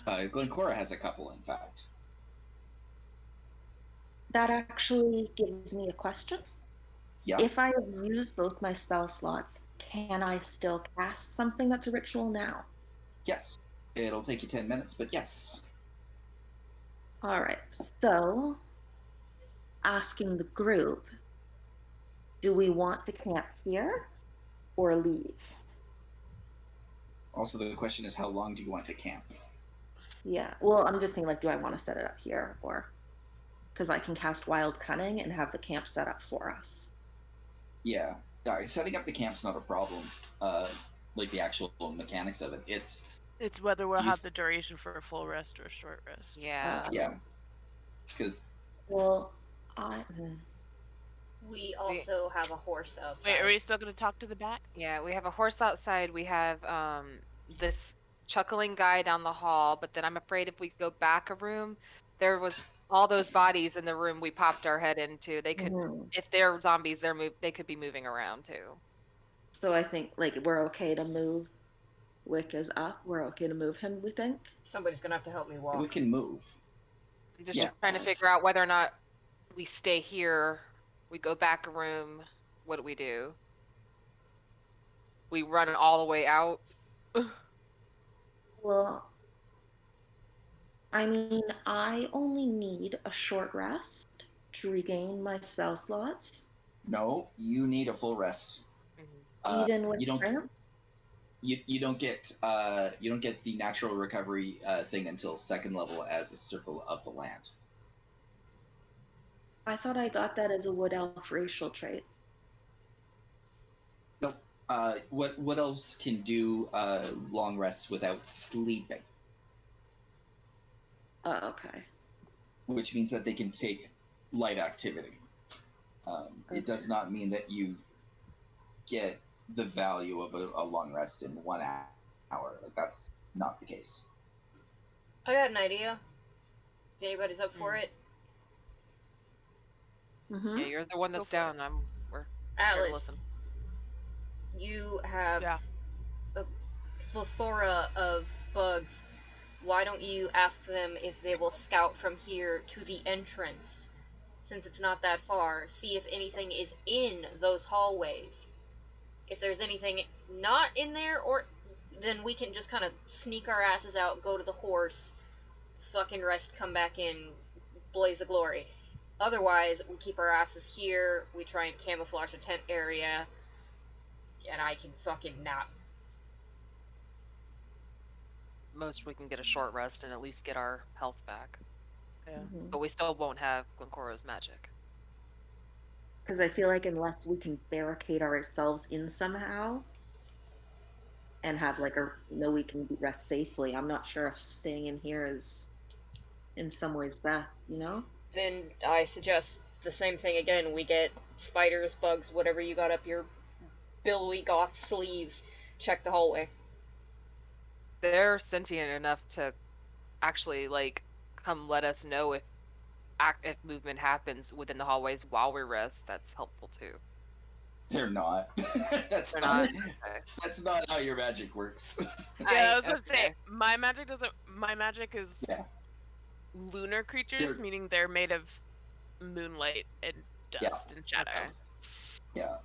Glencora has a couple, in fact. That actually gives me a question. Yeah. If I have used both my spell slots, can I still cast something that's a ritual now? Yes. It'll take you 10 minutes, but yes. All right. So, asking the group, do we want to camp here or leave? Also, the question is, how long do you want to camp? Yeah. Well, I'm just saying, like, do I want to set it up here or because I can cast Wild Cunning and have the camp set up for us. Yeah. Setting up the camp's not a problem. Like the actual mechanics of it. It's whether we'll Do you have s- the duration for a full rest or a short rest. Yeah. yeah. Because Well, We also have a horse outside. Wait, are we still going to talk to the bat? Yeah, we have a horse outside. We have this chuckling guy down the hall, but then I'm afraid if we go back a room, there was all those bodies in the room we popped our head into. They could, if they're zombies, they could be moving around too. So I think like we're okay to move. Wick is up. We're okay to move him, we think. Somebody's gonna have to help me walk. we can move. I'm just Yeah. trying to figure out whether or not we stay here, we go back a room. What do we do? We run all the way out. Well, I mean, I only need a short rest to regain my spell slots. No, you need a full rest. Even with you don't cramps? you don't get the natural recovery thing until second level as a circle of the land. I thought I got that as a wood elf racial trait. Nope. What else can do long rests without sleeping? Oh, okay. Which means that they can take light activity. It does not mean that you get the value of a long rest in 1 hour. Like that's not the case. I got an idea. If anybody's up for it. Mm-hmm. Yeah, you're the one that's down. We're here to listen. Alice, you have Yeah. a plethora of bugs. Why don't you ask them if they will scout from here to the entrance? Since it's not that far, see if anything is in those hallways. If there's anything not in there, or then we can just kind of sneak our asses out, go to the horse, fucking rest, come back in, blaze of glory. Otherwise, we keep our asses here, we try and camouflage the tent area, and I can fucking nap. Most we can get a short rest and at least get our health back. Yeah. Mm-hmm. But we still won't have Glencora's magic. Because I feel like unless we can barricade ourselves in somehow and have like we can rest safely, I'm not sure if staying in here is in some ways best, you know? Then I suggest the same thing again. We get spiders, bugs, whatever you got up your billowy goth sleeves check the hallway. They're sentient enough to actually like come let us know if movement happens within the hallways while we rest. That's helpful too. They're not. That's They're not. not. Okay. That's not how your magic works. Yeah, I was gonna okay. say my magic doesn't. My magic is Yeah. lunar creatures, They're- meaning they're made of moonlight and dust and shadow. Okay. Yeah.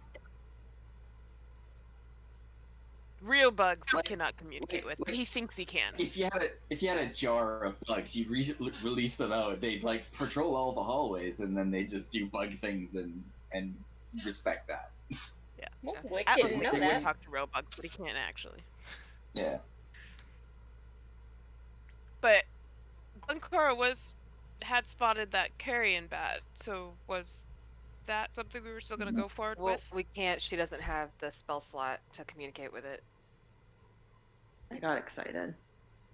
Real bugs Like- cannot communicate with. like- He thinks he can. If you had a jar of bugs, you release them out. They'd like patrol all the hallways, and then they just do bug things and respect that. Well, Okay. Wick Atlas didn't know can that. talk to real bugs, but he can't actually. Yeah. But Glencora had spotted that carrion bat, so was that something we were still gonna go forward Well, with? we can't. She doesn't have the spell slot to communicate with it. I got excited.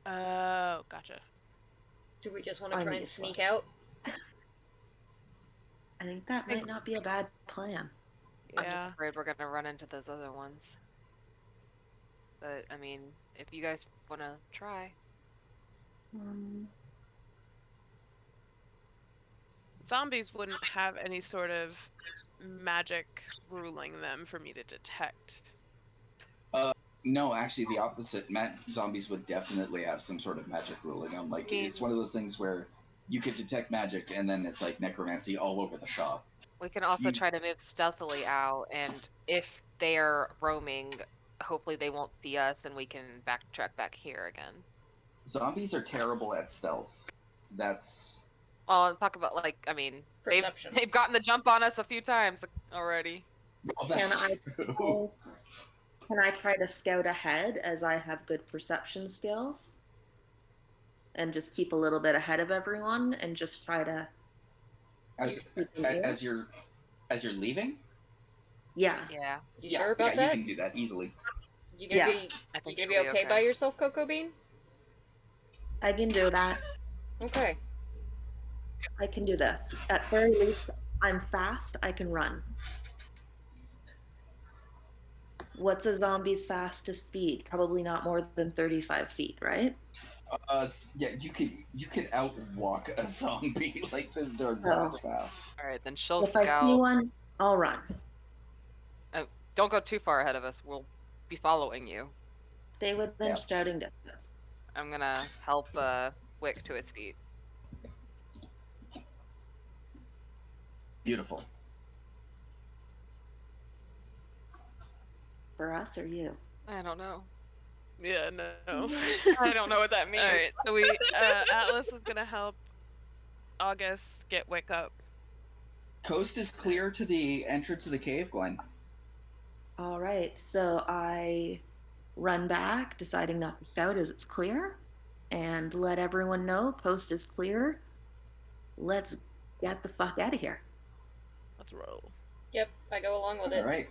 Oh, gotcha. Do we just want to I'm try and useless. sneak out? I think that might not be a bad plan. I'm just Yeah. afraid we're gonna run into those other ones. But I mean, if you guys wanna try, Zombies wouldn't have any sort of magic ruling them for me to detect. No, actually, the opposite. Zombies would definitely have some sort of magic ruling them. Like, I mean- it's one of those things where you could detect magic, and then it's like necromancy all over the shop. we can also You- try to move stealthily out. And if they are roaming, hopefully they won't see us, and we can backtrack back here again. Zombies are terrible at stealth. That's Well, talk about like, I mean, Perception. they've gotten the jump on us a few times already. that's I- true. Can I try to scout ahead as I have good perception skills? And just keep a little bit ahead of everyone and just try to As you're leaving. Yeah. Yeah, You sure about you that? can do that easily. You gonna Yeah. be I you think gonna she'll be okay by yourself, Cocoa Bean? I can do that. Okay. I can do this. At very least, I'm fast. I can run. What's a zombie's fastest speed? Probably not more than 35 feet, right? Yeah, you could outwalk a zombie. Like they're Oh. that fast. All right, then she'll If I see scout. one, I'll run. Don't go too far ahead of us. We'll be following you. Stay within Yeah. shouting distance. I'm gonna help Wick to his feet. Beautiful. For us or you? I don't know. Yeah, no. I don't know what that means. Alright, so we Atlas is gonna help August get Wick up. Coast is clear to the entrance of the cave, Glenn. All right. So I run back, deciding not to shout as it's clear, and let everyone know coast is clear. Let's get the fuck out of here. Let's roll. Yep, I go along with All it. right.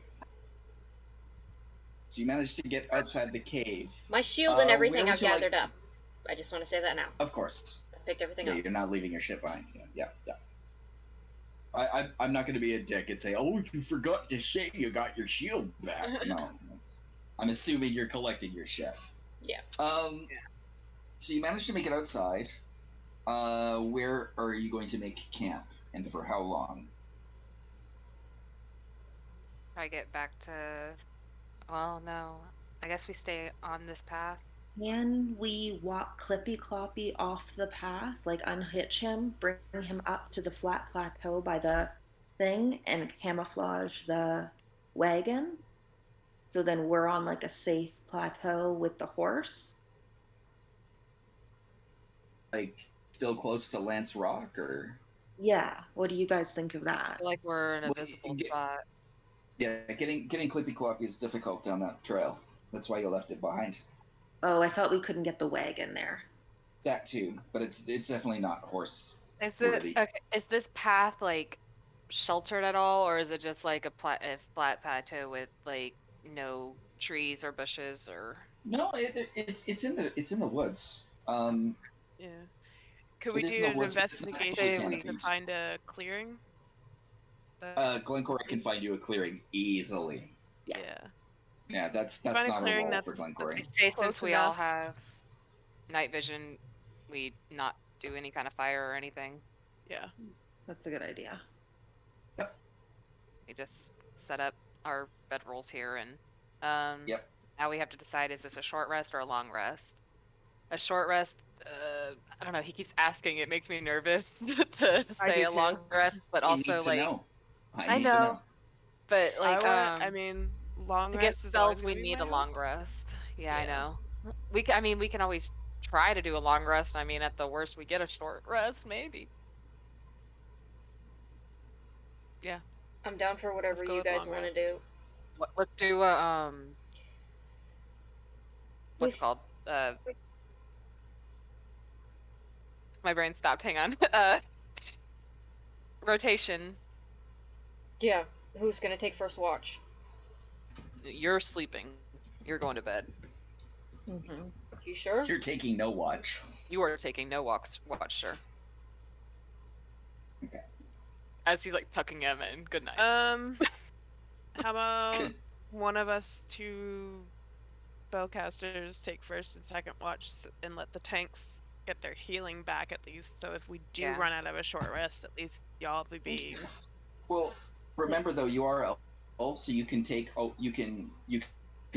So you managed to get outside the cave. My shield and everything where I've would you like gathered to- up. I just want to say that now. Of course. I picked everything Yeah, up. you're not leaving your shit behind. Yeah. I'm not going to be a dick and say, "Oh, you forgot to say you got your shield back." No, I'm assuming you're collecting your shit. Yeah. So you managed to make it outside. Where are you going to make camp, and for how long? Try get back to. Well, no. I guess we stay on this path. Can we walk Clippy Cloppy off the path, like unhitch him, bring him up to the flat plateau by the thing, and camouflage the wagon? So then we're on like a safe plateau with the horse? Like, still close to Lance Rock, or Yeah. What do you guys think of I that? feel like we're in a Well, visible get- spot. yeah, getting Clippy Cloppy is difficult down that trail. That's why you left it behind. Oh, I thought we couldn't get the wagon there. That too, but it's definitely not horse. Is worthy. it okay? Is this path like sheltered at all, or is it just like a flat plateau with like no trees or bushes or? No, it's in the woods. Yeah. Could It we is in do the an woods, but it's not investigation actually to canopied. find a clearing? That- Glencora can find you a clearing easily. Yes. Yeah. Yeah, that's Finding not a clearing roll that's for Glencora. I say close since we all enough. have night vision, we not do any kind of fire or anything. Yeah. That's a good idea. Yep. We just set up our bedrolls here, and Yep. now we have to decide: is this a short rest or a long rest? A short rest. I don't know. He keeps asking. It makes me nervous to say do a long too. rest, but I also need to like know. I need to know, know. but like I mean, long to get rest is always spells, gonna we be need my a hope. long rest. Yeah, I Yeah. know. I mean, we can always try to do a long rest. I mean, at the worst, we get a short rest, maybe. Yeah. I'm down for whatever Let's go you with guys long want to rest. do. Let's do a what's it Who's- called? My brain stopped. Hang on. Rotation. Yeah, who's gonna take first watch? You're sleeping. You're going to bed. Mm-hmm. You sure? You're taking no watch. You are taking no watch, sir. Okay. As he's like tucking him in. Good night. How about one of us two spellcasters take first and second watch and let the tanks get their healing back at least. So if we do Yeah. run out of a short rest, at least y'all be. Well, remember though, you are elf, so you can take. Oh, you can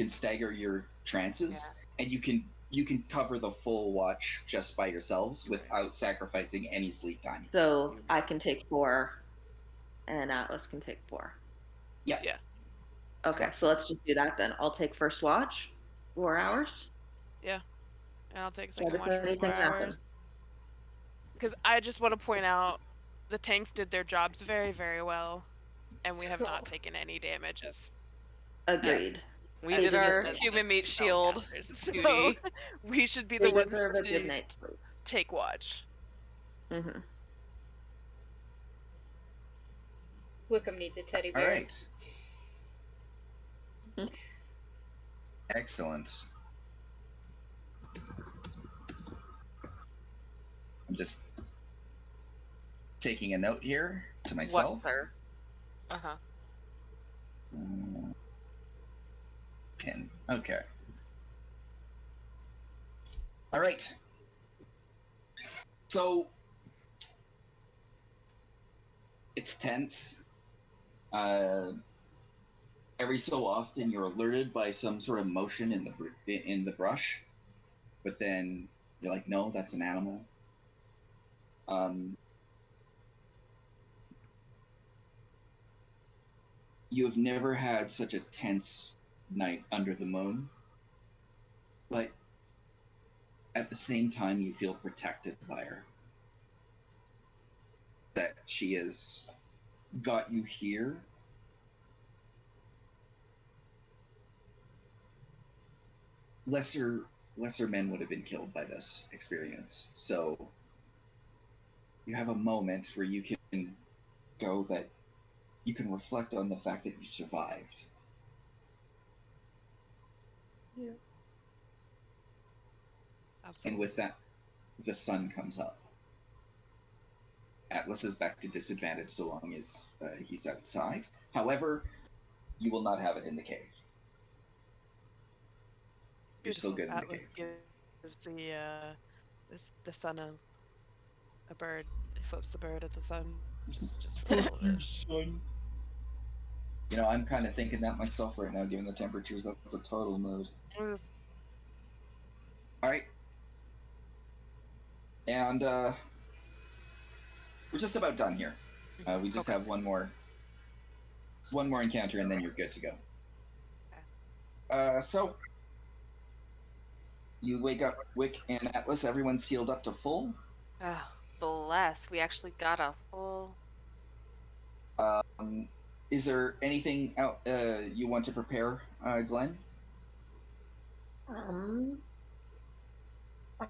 stagger your trances, and you can cover the full watch just by yourselves without sacrificing any sleep time. So I can take 4, and Atlas can take 4. Yeah. Yeah. Okay, Yeah. so let's just do that then. I'll take first watch, 4 hours. Yeah. And I'll take What second if watch for 4 anything hours. happens? Because I just want to point out the tanks did their jobs very, very well, and we have not taken any damages. Agreed. We They did our deserve it. human meat shield So duty. we should be They the ones deserve a good to night's sleep. take watch. Mm-hmm. Wickham needs a teddy All bear. right. Excellent. I'm just taking a note here to myself. What, sir? Uh-huh. Pin. Okay. All right. So it's tense. Every so often, you're alerted by some sort of motion in the brush, but then you're like, "No, that's an animal." You have never had such a tense night under the moon, but at the same time, you feel protected by her. That she has got you here. Lesser men would have been killed by this experience. So you have a moment where you can go that you can reflect on the fact that you survived. Yeah. Absolutely. And with that, the sun comes up. Atlas is back to disadvantage so long as he's outside. However, you will not have it in the cave. You're still good in the Atlas cave. gives the sun a bird. He flips the bird at the sun. Just for a little bit. Son. You know, I'm kind of thinking that myself right now, given the temperatures. That's a total mood. All right. And we're just about done here. We just have one more encounter, and then you're good to go. So you wake up, Wick and Atlas. Everyone's healed up to full. Oh, bless. We actually got a full. Is there anything out you want to prepare, Glenn?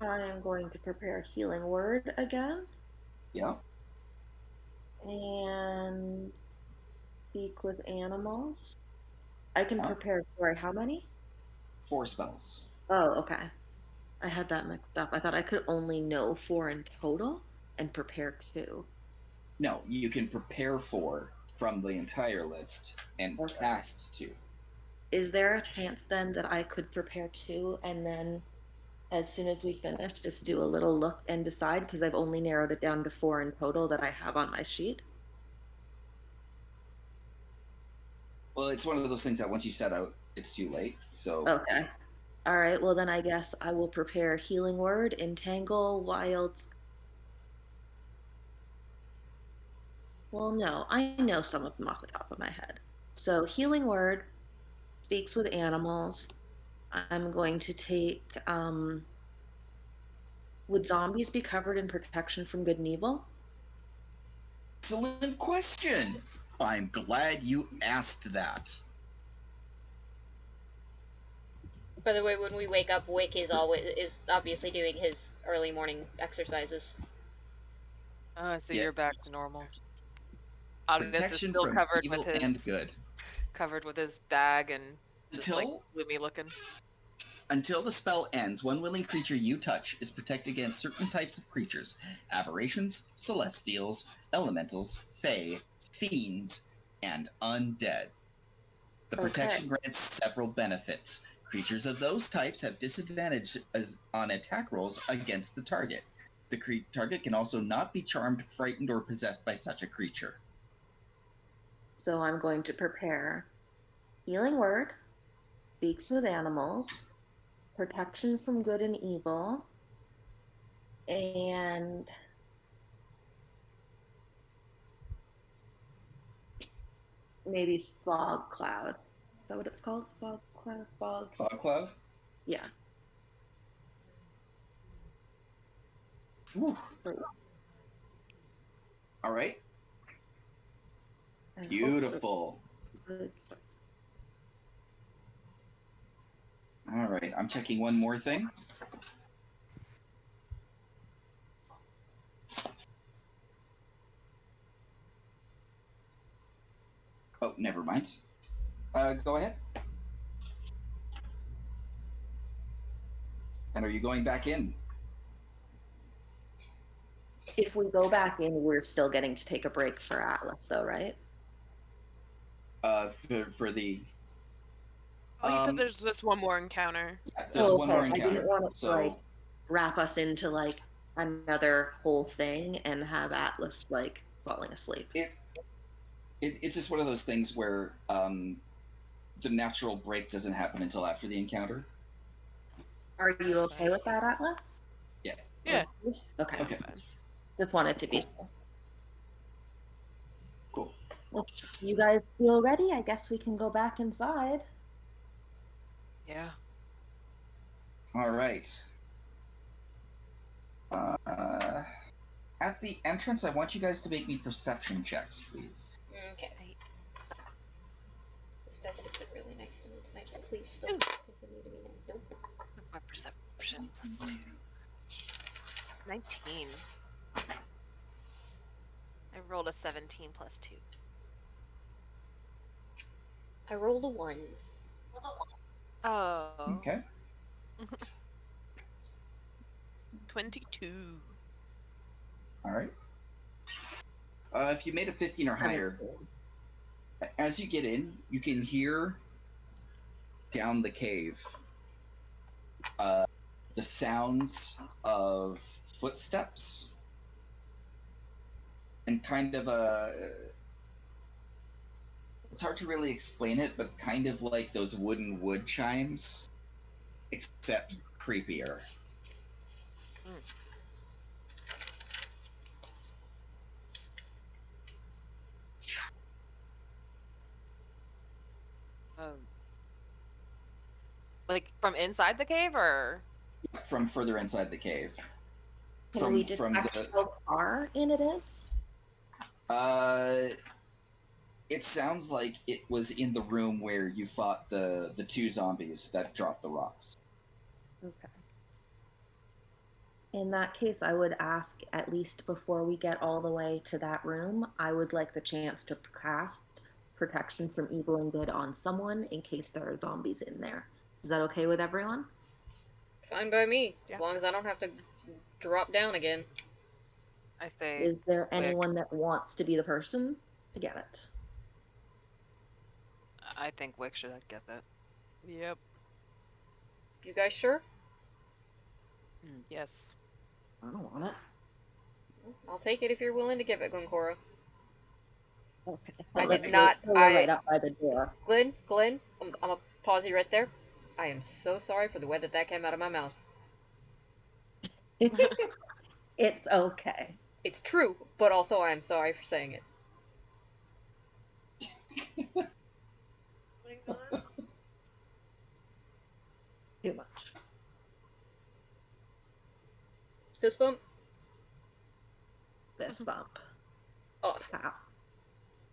I am going to prepare healing word again. Yeah. And speak with animals. I can prepare, sorry, how many? 4 spells. Oh, okay. I had that mixed up. I thought I could only know 4 in total and prepare 2. No, you can prepare 4 from the entire list and cast 2. Is there a chance then that I could prepare 2 and then as soon as we finish, just do a little look and decide? Because I've only narrowed it down to 4 in total that I have on my sheet. Well, it's one of those things that once you set out, it's too late. So Okay. All right. Well, then I guess I will prepare Healing Word, Entangle, Wild. Well, no, I know some of them off the top of my head. So Healing Word speaks with animals. I'm going to take. Would zombies be covered in protection from good and evil? excellent question. I'm glad you asked that. By the way, when we wake up, Wick is obviously doing his early morning exercises. So Yeah. you're back to normal. August is Protection still from covered evil with and his good. bag and just like Until gloomy looking. Until the spell ends, one willing creature you touch is protected against certain types of creatures: aberrations, celestials, elementals, fae, fiends, and undead. The protection grants several benefits. Creatures of those types have disadvantage on attack rolls against the target. The target can also not be charmed, frightened, or possessed by such a creature. So I'm going to prepare Healing Word, Speaks with Animals, Protection from Good and Evil, and maybe Fog Cloud. Is that what it's called? Fog Cloud? Fog cloud? Yeah. Whew. All right. And Beautiful. All right, I'm checking one more thing. Oh, never mind. Go ahead. And are you going back in? If we go back in, we're still getting to take a break for Atlas, though, right? For the. Oh, you said there's just one more encounter. Yeah, there's one more encounter. I didn't want to so wrap us into like another whole thing and have Atlas like falling asleep. It's just one of those things where the natural break doesn't happen until after the encounter. Are you okay with that, Atlas? Yeah. Yeah. Okay. Okay. Just wanted to be sure. Cool. If you guys feel ready, I guess we can go back inside. Yeah. All right. At the entrance, I want you guys to make me perception checks, please. Okay. This dice has been really nice to me tonight, so please still Ooh. continue to be nice. Nope. That's my perception plus 2. 19. I rolled a 17 plus 2. I rolled a 1. Oh. Okay. 22. All right. If you made a 15 or higher, as you get in, you can hear down the cave the sounds of footsteps and kind of it's hard to really explain it, but kind of like those wooden wood chimes, except creepier. Like from inside the cave, or From further inside the cave. Can we detect how far in it is? It sounds like it was in the room where you fought the 2 zombies that dropped the rocks. Okay. In that case, I would ask, at least before we get all the way to that room, I would like the chance to cast Protection from Evil and Good on someone in case there are zombies in there. Is that okay with everyone? Fine by me, Yeah. as long as I don't have to drop down again. I say. Is there Wick. anyone that wants to be the person to get it? I think Wick should get that. Yep. You guys sure? Yes. I don't want it. I'll take it if you're willing to give it, Glencora. Okay. I Let's did not. wait till we're right up by the door. Glenn, I'm gonna pause you right there. I am so sorry for the way that came out of my mouth. It's okay. It's true, but also I am sorry for saying it. Too much. Fist bump? Fist bump. Awesome. Pow.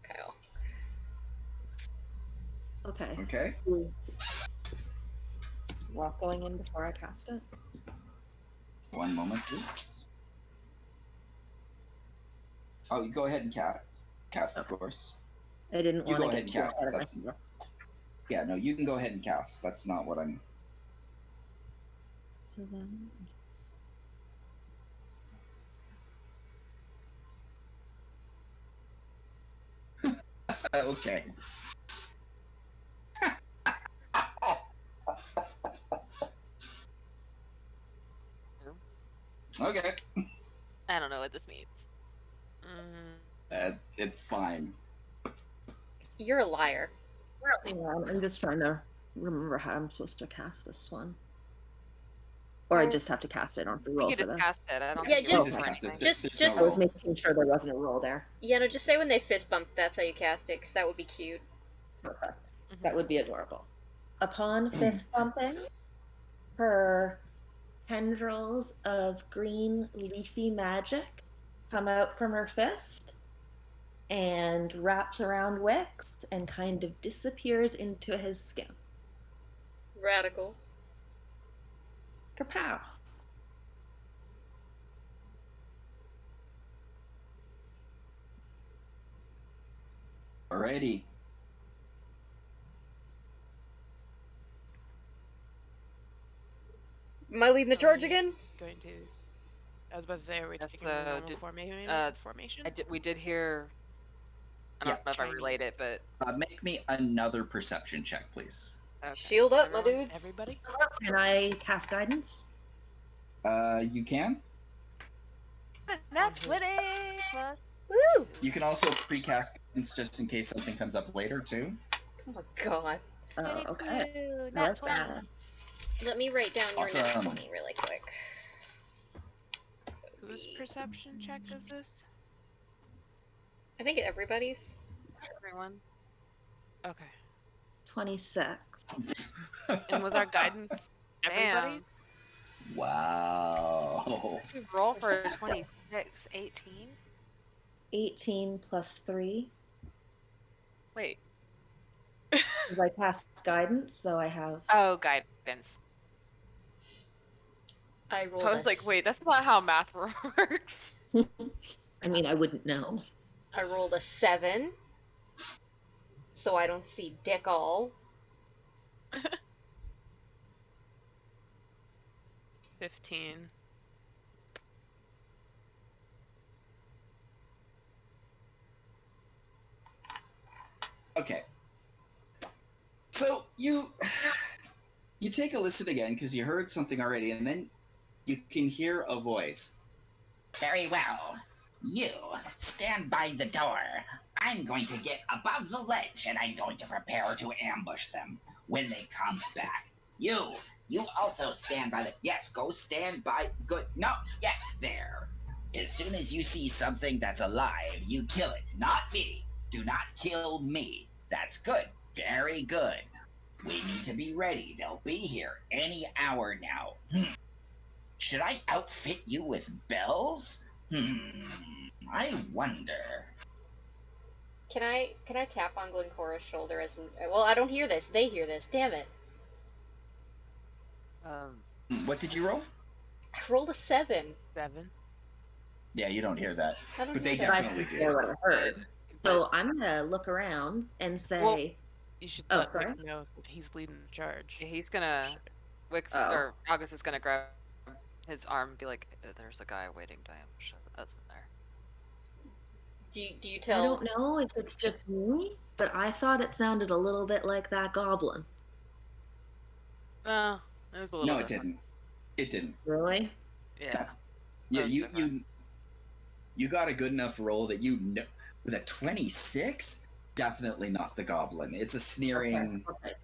Kyle. Okay. Okay. Walk going in before I cast it. One moment, please. Oh, you go ahead and cast, of course. I didn't You want go to ahead get and too cast. ahead of That's, myself. yeah, no, you can go ahead and cast. That's not what I'm. So then, Okay. Okay. I don't know what this means. It's fine. You're a liar. hang on, I'm just trying to remember how I'm supposed to cast this one. Or I just have to cast it. I don't have to You roll could for just this. cast it. I don't Yeah, think just- you Just roll for cast it. anything. There's just- no I was roll. making sure there wasn't a roll there. Yeah, no, just say when they fist bump, that's how you cast it, because that would be cute. Perfect. Mhm. That would be adorable. Upon fist bumping, her tendrils of green leafy magic come out from her fist and wraps around Wick's and kind of disappears into his skin. Radical. Kapow. Alrighty. Am I leading the charge we again? Going to. I was about to say, are we Yes, taking the normal did- formation? We did hear. I don't Yeah. know if I relayed it, but Make me another perception check, please. okay. Shield up, my Everyone- dudes. Everybody? Can I cast guidance? You can. Nat 20 plus. Woo! You can also precast guidance just in case something comes up later too. Oh my god. Oh, okay. 22, I Nat like 20. that. Let me write down your nat Awesome. 20 really quick. Whose perception check is this? I think everybody's. Everyone. Okay. 26. And was our guidance everybody's? Wow. We roll for a 26, 18. 18 plus 3. Wait. Because I cast guidance, so I have. Oh, guidance. I rolled I was like, wait, that's not how math works. I mean, I wouldn't know. I rolled a 7. So I don't see dick all. 15. Okay. So you take a listen again because you heard something already, and then you can hear a voice. Very well. You stand by the door. I'm going to get above the ledge and I'm going to prepare to ambush them when they come back. You also stand by the. Yes, go stand by. Good. No, yes, there. As soon as you see something that's alive, you kill it. Not me. Do not kill me. That's good. Very good. We need to be ready. They'll be here any hour now. Should I outfit you with bells? I wonder. Can I tap on Glencora's shoulder as we? Well, I don't hear this. They hear this. Damn it! What did you roll? I rolled a 7. 7. Yeah, you don't hear that. I don't But hear they that. But I definitely can do. hear what I heard. So I'm gonna look around and say, Well, You should Oh, let sorry? Wick know that he's leading the charge. He's gonna. Wix Oh. or August is gonna grab his arm and be like, "There's a guy waiting to ambush us in there." Do you I tell? don't know if it's just me, but I thought it sounded a little bit like that goblin. It was a little No, it different. didn't. It didn't. Really? Yeah. You That was you different. you got a good enough roll that you know with a 26. Definitely not the goblin. It's a sneering, Okay.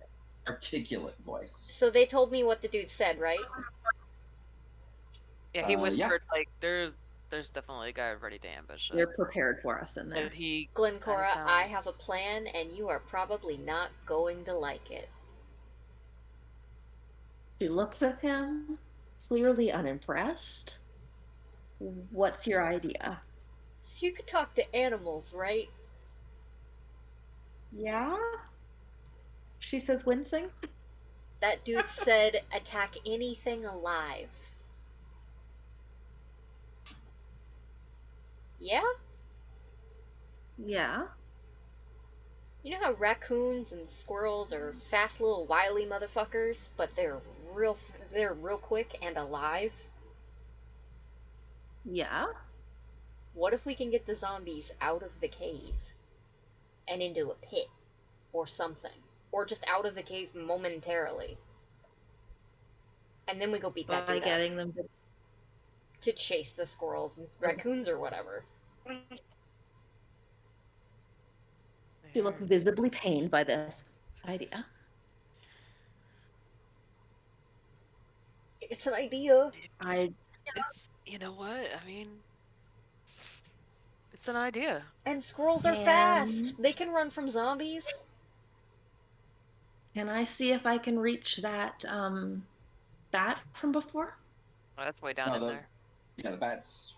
articulate voice. So they told me what the dude said, right? Yeah, he Yeah. whispered like there's definitely a guy ready to ambush They're us. prepared for us in there. And he Glencora, kinda I have a sounds- plan, and you are probably not going to like it. She looks at him, clearly unimpressed. What's your idea? So you could talk to animals, right? Yeah? She says, wincing. That dude said attack anything alive. Yeah? Yeah. You know how raccoons and squirrels are fast little wily motherfuckers, but they're real quick and alive? Yeah. What if we can get the zombies out of the cave and into a pit or something, or just out of the cave momentarily, and then we go beat that By dude up getting them to chase the squirrels and raccoons or whatever. She looked visibly pained by this idea. It's an idea. It's you know what? I mean it's an idea. And squirrels are Can fast. They can run from zombies. I see if I can reach that bat from before? Oh, that's way down No, in the there. yeah, the bats.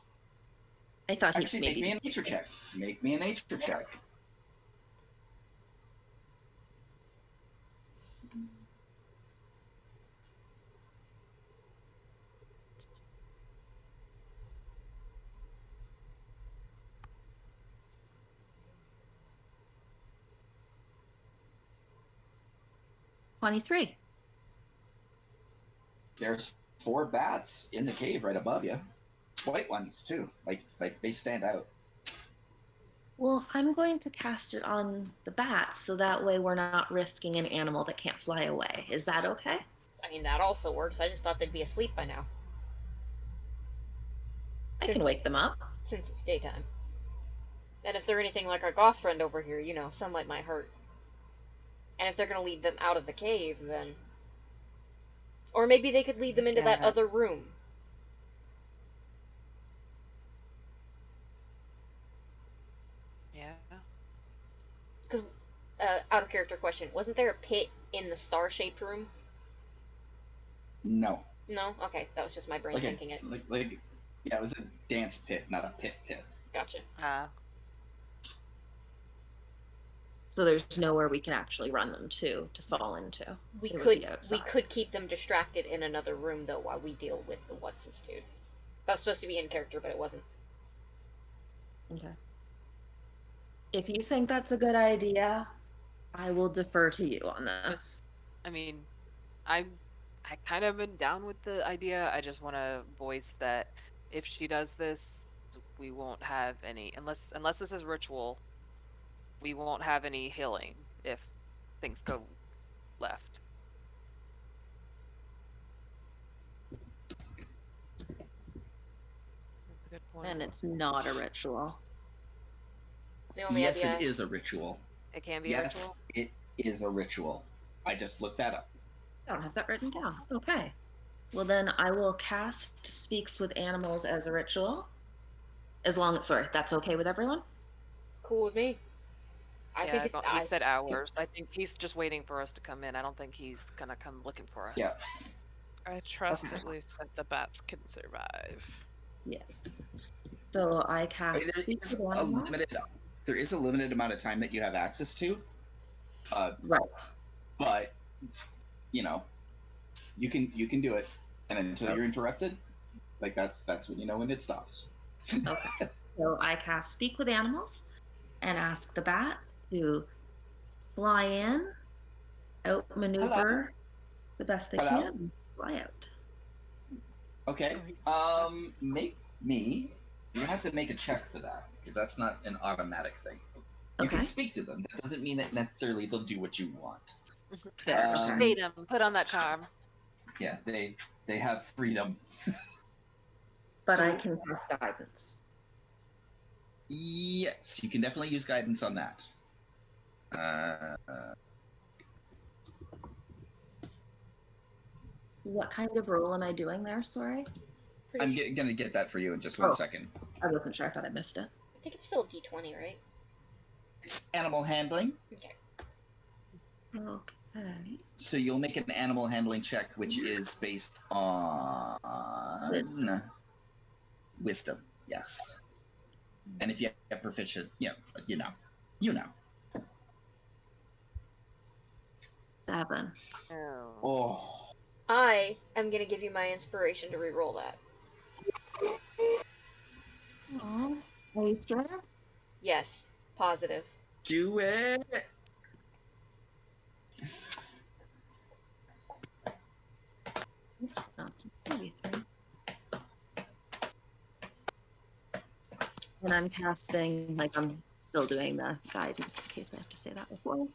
I thought he Actually, make maybe me a nature check. Make me a nature check. $23. There's 4 bats in the cave right above you. White ones too. Like they stand out. Well, I'm going to cast it on the bats so that way we're not risking an animal that can't fly away. Is that okay? I mean, that also works. I just thought they'd be asleep by now. I can wake them up. Since it's daytime. And if they're anything like our goth friend over here, you know, sunlight might hurt. And if they're gonna lead them out of the cave, then... Or maybe they could lead them into that Yeah. other room. Yeah. Because, out of character question, wasn't there a pit in the star-shaped room? No. No? Okay, that was just my brain thinking it. Yeah, it was a dance pit, not a pit. Gotcha. So there's nowhere we can actually run them to fall into. We It would could be outside. keep them distracted in another room though while we deal with the what's-his dude. That was supposed to be in character, but it wasn't. Okay. If you think that's a good idea, I will defer to you on this. I mean, I kind of been down with the idea. I just want to voice that if she does this, we won't have any unless this is ritual. We won't have any healing if things go left. That's a good point. And it's not a ritual. It's the only Yes, idea. it is a ritual. It can be a ritual. Yes, it is a ritual. I just looked that up. I don't have that written down. Okay. Well, then I will cast Speaks with Animals as a ritual. As long as, sorry, that's okay with everyone? It's cool with me. I Yeah, think he said hours. I think he's just waiting for us to come in. I don't think he's gonna come looking for us. Yeah. I trust Okay. at least that the bats can survive. Yeah. So I cast There Speaks is with a Animals. there is a limited amount of time that you have access to. Right. But you know, you can do it, and until you're interrupted, like that's when you know when it stops. Okay. So I cast Speak with Animals and ask the bats to fly in, outmaneuver the best they Hello? can, and fly out. Okay. Oh, Make me. You have to make a check for that because that's not an automatic thing. You Okay. can speak to them. That doesn't mean that necessarily they'll do what you want. Fair. Um, Bait him. Put on that charm. Yeah, they have freedom. But So- I can cast guidance. Yes, you can definitely use guidance on that. What kind of roll am I doing there? Sorry, I'm gonna get that for you in just one second. I wasn't sure. I thought I missed it. I think it's still a D20, right? It's animal handling. Okay. Okay. So you'll make an animal handling check, which is based on wisdom. Yes. And if you have proficient, you know. 7. Oh. I am gonna give you my inspiration to re-roll that. Aw, are you sure? Yes, positive. Do it. Maybe 3. And I'm casting, like, I'm still doing the guidance in case I have to say that before.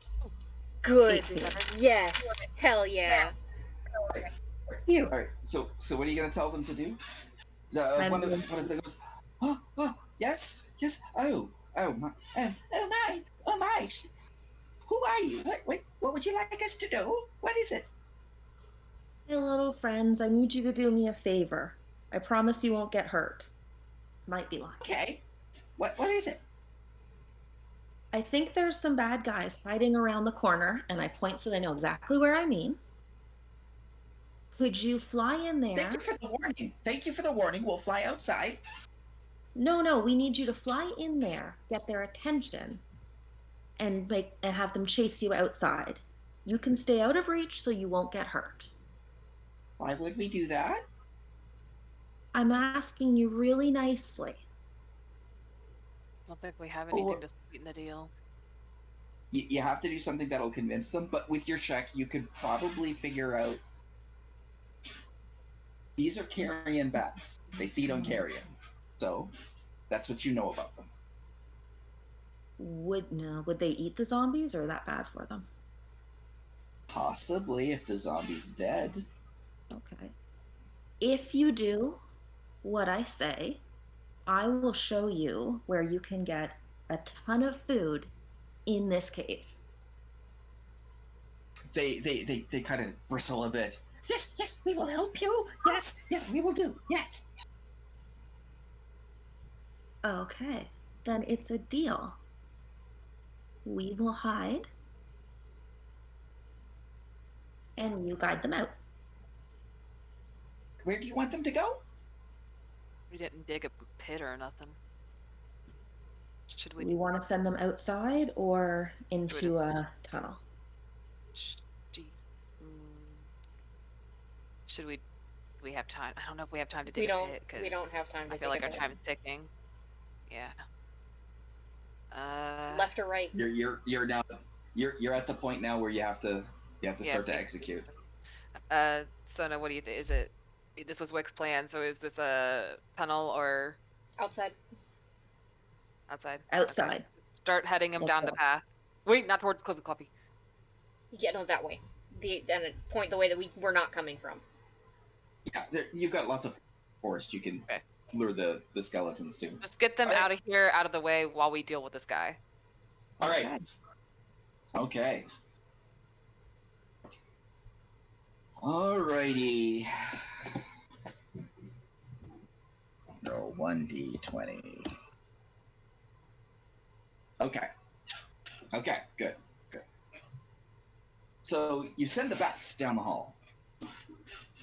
Good. 18. Yes. Hell yeah. You. All right. So what are you gonna tell them to do? One of them goes, oh, yes. Oh my. Who are you? What would you like us to do? What is it? Hey, little friends, I need you to do me a favor. I promise you won't get hurt. Might be lying. Okay. What is it? I think there's some bad guys hiding around the corner, and I point so they know exactly where I mean. Could you fly in there? Thank you for the warning. We'll fly outside. No, we need you to fly in there, get their attention, and have them chase you outside. You can stay out of reach so you won't get hurt. Why would we do that? I'm asking you really nicely. I don't think we have anything to sweeten the deal. You have to do something that'll convince them, but with your check, you could probably figure out. These are carrion bats. They feed on carrion. So, that's what you know about them. Would they eat the zombies, or is that bad for them? Possibly, if the zombie's dead. Okay. If you do what I say, I will show you where you can get a ton of food in this cave. They kind of bristle a bit. Yes, we will help you. Yes, we will do. Yes. Okay, then it's a deal. We will hide, and you guide them out. Where do you want them to go? We didn't dig a pit or nothing. Should we? We want to send them outside or into a tunnel. Should we? We have time. I don't know if we have time to We dig a don't. pit. 'Cause We don't have time to. I feel like our dig a time is ticking. Yeah. pit. Left or right? You're now you're at the point now where you have to start to execute. Sona, what do you think? Is it? This was Wick's plan, so is this a tunnel or Outside. outside? Outside. Okay. Start heading him down the go. path. Wait, not towards Clippy Cloppy. Yeah, no, that way. And point the way that we're not coming from. Yeah, you've got lots of forest. You can lure the skeletons to. Just get them out of here, out of the way, while we deal with this guy. All right. Okay. Alrighty. Roll 1d20. Okay, good. So you send the bats down the hall,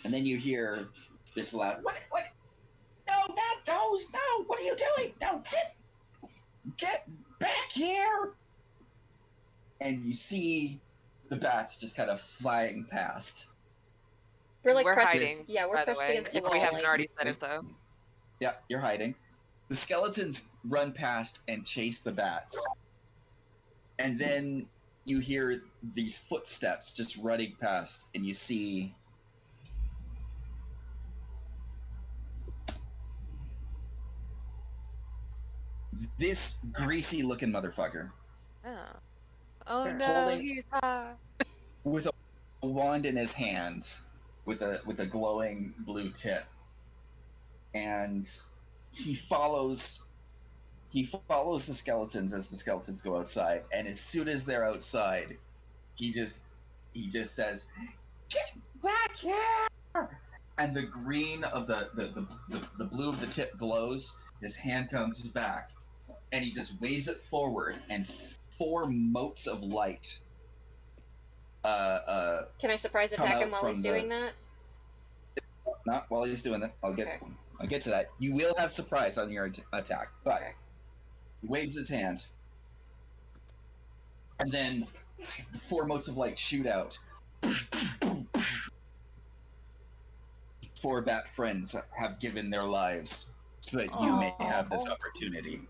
and then you hear this loud, what? No, not those! No, what are you doing? No, get back here! And you see the bats just kind of flying past. We're We're pressed, hiding. Yeah, we're by the pressed way. against the If wall. we haven't like, already said it, so. Yeah, you're hiding. The skeletons run past and chase the bats. And then you hear these footsteps just running past, and you see this greasy-looking motherfucker Oh Sure. no, Holding- he's high. with a wand in his hand, with a glowing blue tip, and he follows the skeletons as the skeletons go outside, and as soon as they're outside, he just says, "Get back here!" And the green of the blue of the tip glows. His hand comes back, and he just waves it forward, and 4 motes of light. Can I surprise attack him while he's doing that? Not while he's doing that. I'll get to that. You will have surprise on your attack, but he waves his hand, and then 4 motes of light shoot out. 4 bat friends have given their lives so that you may have this opportunity.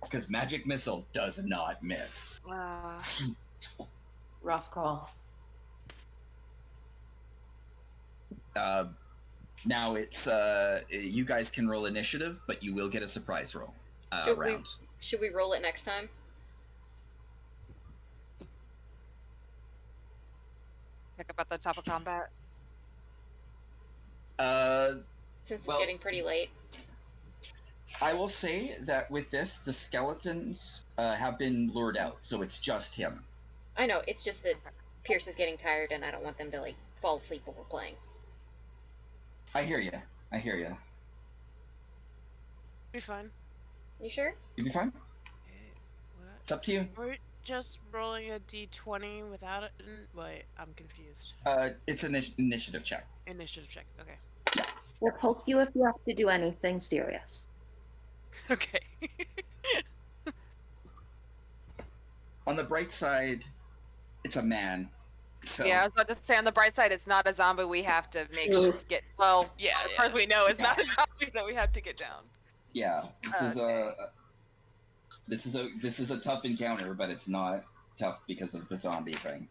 Because magic missile does not miss. Rough call. Now it's you guys can roll initiative, but you will get a surprise roll round. Should we roll it next time? Pick up at the top of combat. Since it's getting pretty late. I will say that with this, the skeletons have been lured out, so it's just him. I know, it's just that Pierce is getting tired, and I don't want them to, like, fall asleep while we're playing. I hear you. Be fine. You sure? You'll be fine. It's up to you. We're just rolling a d20 without it. Wait, I'm confused. It's an initiative check. Initiative check. Okay. Yeah. We'll poke you if you have to do anything serious. Okay. On the bright side, it's a man. So. Yeah, I was about to say on the bright side, it's not a zombie we have to make sure to get. Well, yeah, as far as we know, it's not a zombie that we have to get down. Yeah, this is a tough encounter, but it's not tough because of the zombie thing.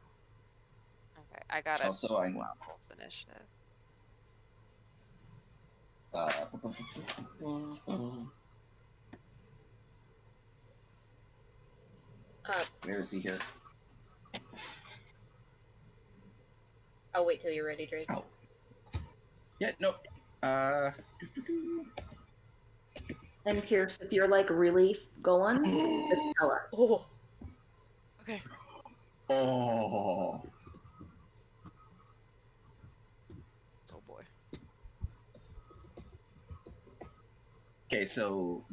Okay, I got it. Also, I initiative. Where is he here? I'll wait till you're ready, Drake. Oh. Yeah, no. And Pierce, if you're like really going, just tell us. Oh. Okay. Oh. Oh boy. Okay, so.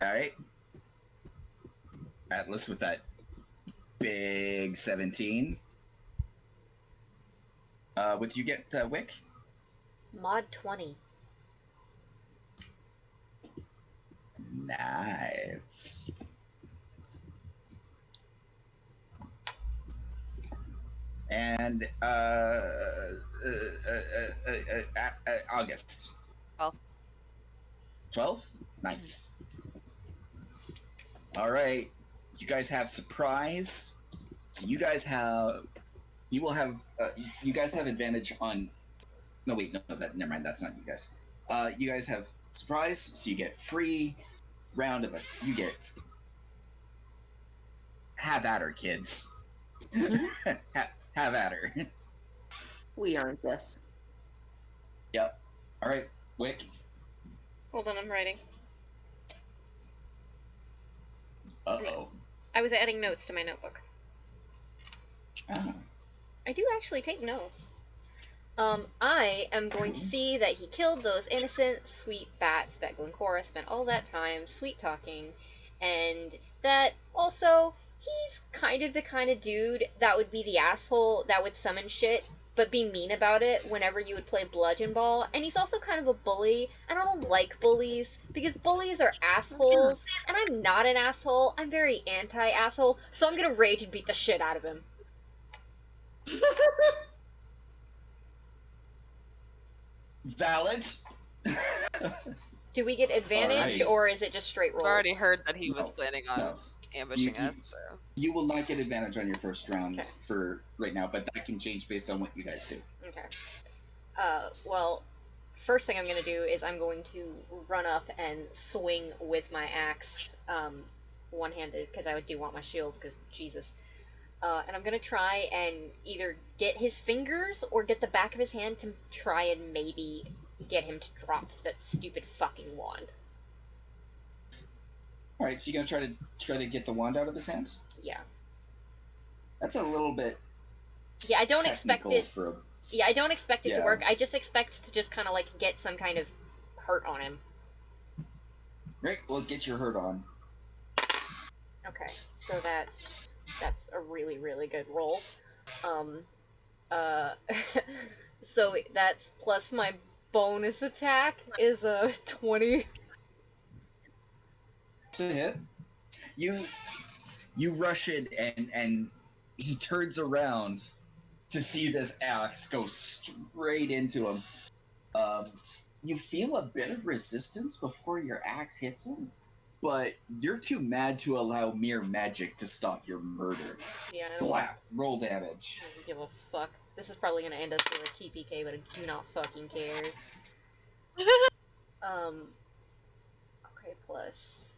All right. Atlas with that big 17. What do you get, Wick? Mod 20. Nice. And August. 12. 12? Nice. All right. You guys have surprise. So you guys have advantage on. No, wait, no, never mind. That's not you guys. You guys have surprise, so you get free round of it. You get. Have at her, kids. Have at her. We earned this. Yep. All right, Wick. Hold on, I'm writing. Uh-oh. I was adding notes to my notebook. Oh. I do actually take notes. I am going to see that he killed those innocent, sweet bats that Glencora spent all that time sweet-talking, and that also, he's kind of the kind of dude that would be the asshole that would summon shit, but be mean about it whenever you would play Bludgeon Ball, and he's also kind of a bully, and I don't like bullies, because bullies are assholes, and I'm not an asshole, I'm very anti-asshole, so I'm gonna rage and beat the shit out of him. Valid. Do we get advantage, Alright. or is it just straight rolls? I've already heard that he was planning on ambushing us. So. You will not get advantage on your first round for right now, but that can change based on what you guys do. Okay. Well, first thing I'm going to do is I'm going to run up and swing with my axe, one-handed because I do want my shield because Jesus. And I'm gonna try and either get his fingers or get the back of his hand to try and maybe get him to drop that stupid fucking wand. All right, so you're gonna try to get the wand out of his hand. Yeah. That's a little bit. Yeah, I don't expect it. For a... Yeah, I don't expect it to work. I just expect to just kind of like get some kind of hurt on him. Great, well, get your hurt on. Okay, so that's a really, really good roll. So that's plus my bonus attack is a 20. It's a hit. You rush in and he turns around to see this axe go straight into him. You feel a bit of resistance before your axe hits him, but you're too mad to allow mere magic to stop your murder. Yeah, I don't Blap! Roll damage. I don't give a fuck. This is probably gonna end us with a TPK, but I do not fucking care. Okay, plus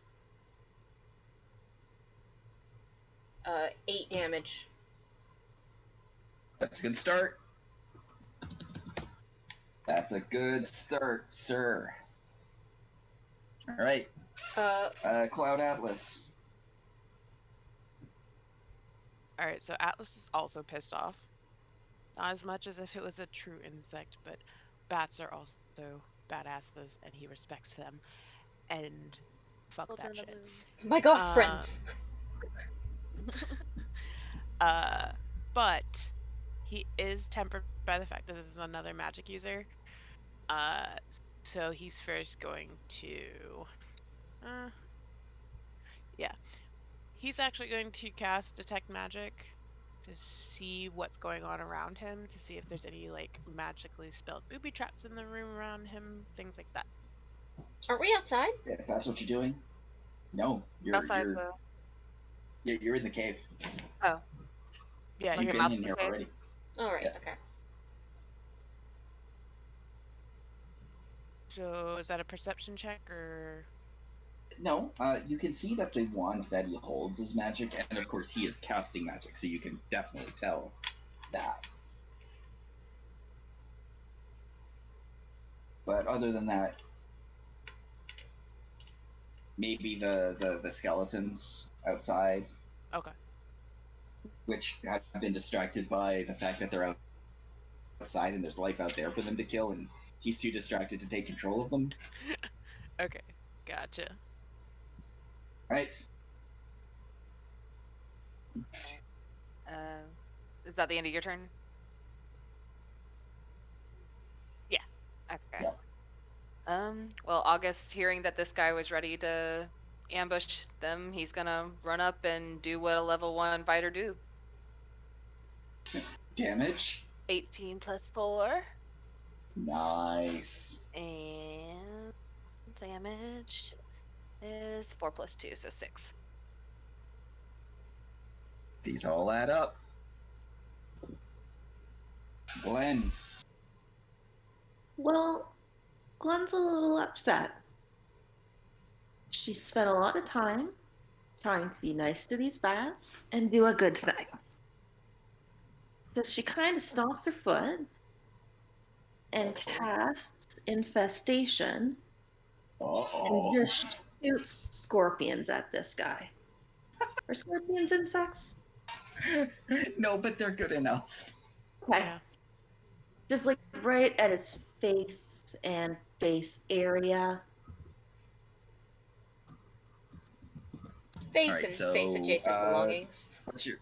8 damage. That's a good start. That's a good start, sir. All right. Cloud Atlas. Alright, so Atlas is also pissed off. Not as much as if it was a true insect, but bats are also badasses, and he respects them. And fuck that shit. My god, friends. But he is tempered by the fact that this is another magic user. So he's first going to... yeah. He's actually going to cast Detect Magic to see what's going on around him, to see if there's any, like, magically spelled booby traps in the room around him, things like that. Aren't we outside? Yeah, if that's what you're doing. No, you're you're in the cave. Oh. Yeah, You've been in here already. Alright, Yeah. okay. So, is that a perception check, or...? No, you can see that the wand that he holds is magic, and of course he is casting magic, so you can definitely tell that. But other than that, maybe the skeletons outside. Okay. Which have been distracted by the fact that they're outside and there's life out there for them to kill, and he's too distracted to take control of them. Okay, gotcha. Right. Is that the end of your turn? Yeah. Okay. Yep. Well, August, hearing that this guy was ready to ambush them, he's gonna run up and do what a level 1 fighter do. Damage. 18 plus 4. Nice. And damage is 4 plus 2, so 6. These all add up. Glenn. Well, Glenn's a little upset. She spent a lot of time trying to be nice to these bats and do a good thing. So she kind of stomps her foot and casts Infestation and just shoots scorpions at this guy. Are scorpions insects? No, but they're good enough. Okay. Yeah. Just like right at his face and face area. Face Alright, and so, face adjacent belongings. What's your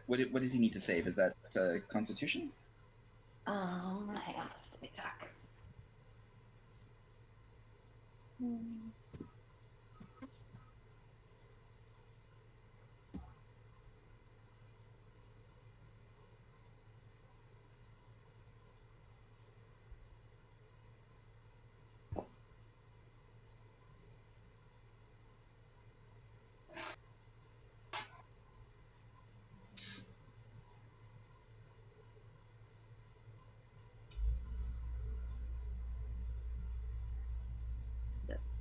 what does he need to save? Is that Constitution? Hang on, let's take a check. Let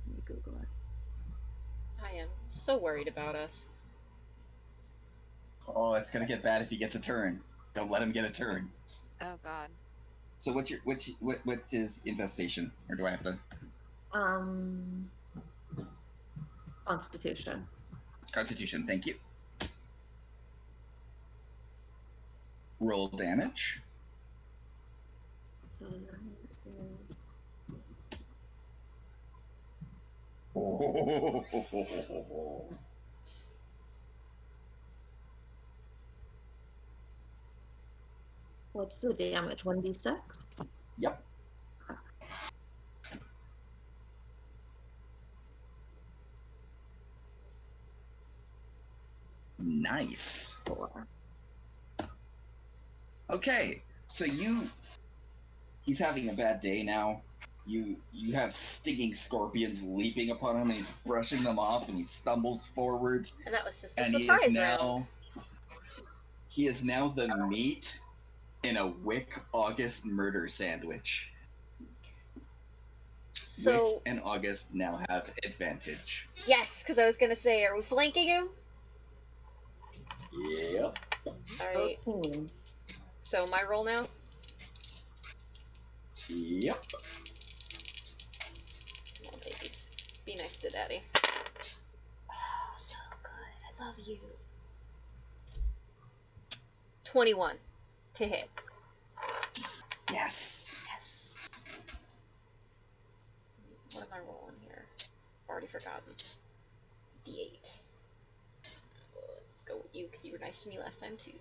me Google it. I am so worried about us. Oh, it's gonna get bad if he gets a turn. Don't let him get a turn. Oh God. So what is infestation? Or do I have to? Constitution. Constitution, thank you. Roll damage. So that is Oh. what's the damage? 1d6? Yep. Nice. 4. Okay, so he's having a bad day now. You have stinging scorpions leaping upon him, and he's brushing them off, and he stumbles forward. And that was just a And surprise round. he is now the meat in a Wick August murder sandwich. So Wick and August now have advantage. yes, because I was gonna say, are we flanking him? Yep. Alright. 13. So my roll now? Yep. Come on, babies. Be nice to daddy. Oh, so good. I love you. 21 to hit. Yes. Yes. What am I rolling here? Already forgotten. D8. Let's go with you, because you were nice to me last time, too.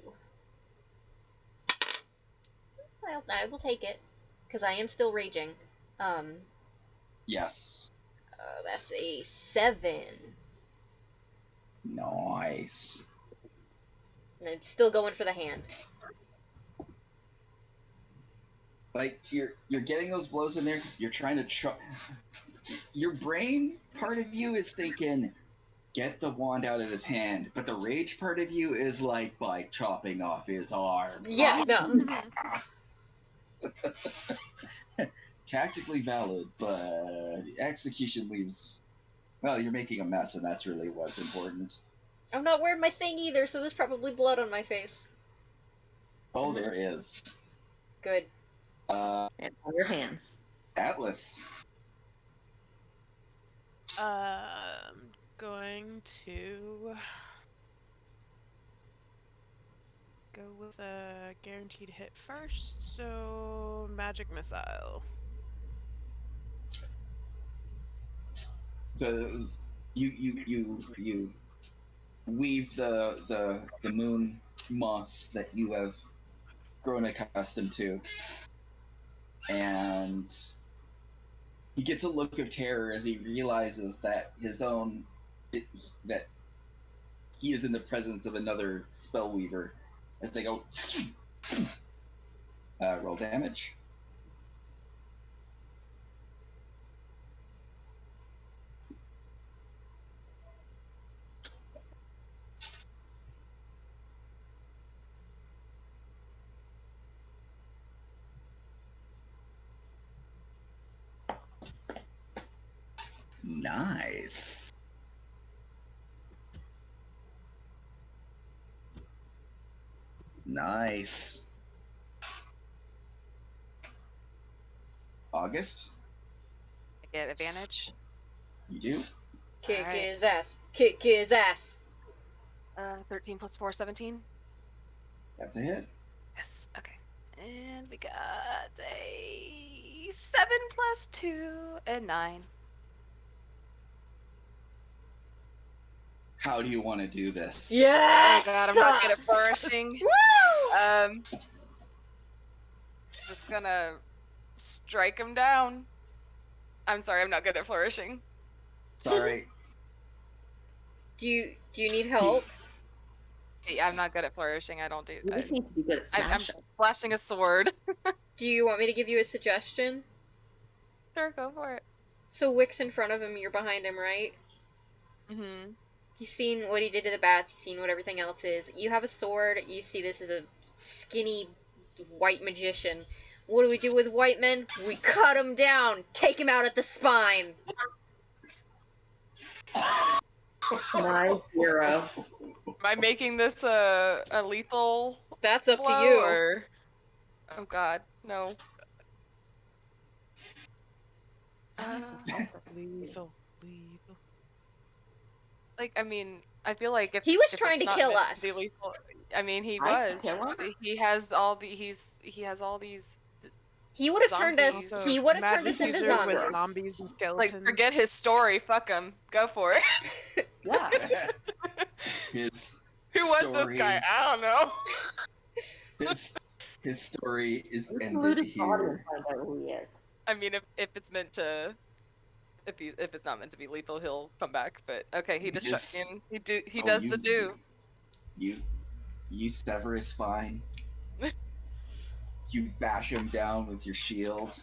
Well, I will take it, because I am still raging. Yes. That's a 7. Nice. And it's still going for the hand. Like you're getting those blows in there. You're trying to your brain part of you is thinking, get the wand out of his hand, but the rage part of you is like, by chopping off his arm. Yeah, no. Tactically valid, but execution leaves. Well, you're making a mess, and that's really what's important. I'm not wearing my thing either, so there's probably blood on my face. Oh, there is. Good. And on your hands. Atlas. Going to go with a guaranteed hit first, so magic missile. So you weave the moon moss that you have grown accustomed to, and he gets a look of terror as he realizes that that he is in the presence of another spellweaver. As they go, roll damage. Nice. Nice. August, I get advantage. you do. Kick Alright. his ass. Kick his ass. 13 plus 4, 17. That's a hit. Yes. Okay. And we got a 7 plus 2 and 9. How do you want to do this? Yes! Oh God, I'm not good at flourishing. Woo! Just gonna strike him down. I'm sorry, I'm not good at flourishing. Sorry. Do you need help? Yeah, I'm not good at flourishing. I don't do. You just need to be good at I'm smashing. slashing a sword. Do you want me to give you a suggestion? Sure, go for it. So Wick's in front of him, you're behind him, right? Mm-hmm. He's seen what he did to the bats, he's seen what everything else is. You have a sword, you see this is a skinny white magician. What do we do with white men? We cut him down, take him out at the spine. My hero. Am I making this a lethal That's up to blow, you. or oh god, no. Lethal. Lethal. Like, I mean, I feel like if He was if trying it's to not kill meant us. to be lethal, I mean, he I was. kill him? He has all the he has all these He would have turned us. Zombies. He would have turned Magic us into user with zombies. zombies and like skeletons. forget his story. Fuck him. Go for it. Yeah. His Who was story, this guy? I don't know. his story is We can ended loot his body and here. find out who he is. I mean, if it's meant to, if it's not meant to be lethal, he'll come back. But okay, he just This- he Oh, does the do. You sever his spine. You bash him down with your shield.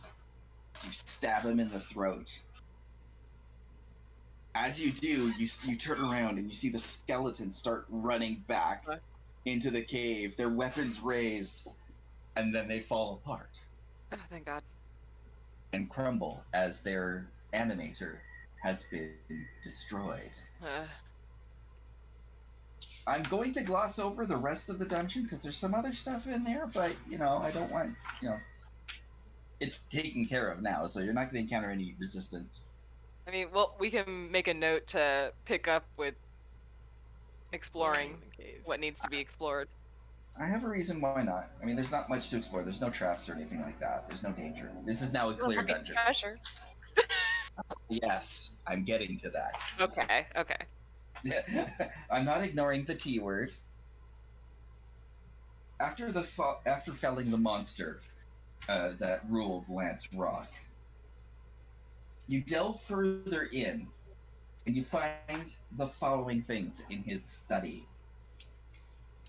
You stab him in the throat. As you do, you turn around and you see the skeletons start running back into the cave, their weapons raised, and then they fall apart Oh, thank God. and crumble as their animator has been destroyed. I'm going to gloss over the rest of the dungeon because there's some other stuff in there, but I don't want it's taken care of now, so you're not going to encounter any resistance. I mean, well, we can make a note to pick up with exploring what needs to be explored. I have a reason why not. I mean, there's not much to explore. There's no traps or anything like that. There's no danger. This is now a clear dungeon. Treasure. Yes, I'm getting to that. Okay. I'm not ignoring the T word. After felling the monster that ruled Lance Rock, you delve further in, and you find the following things in his study.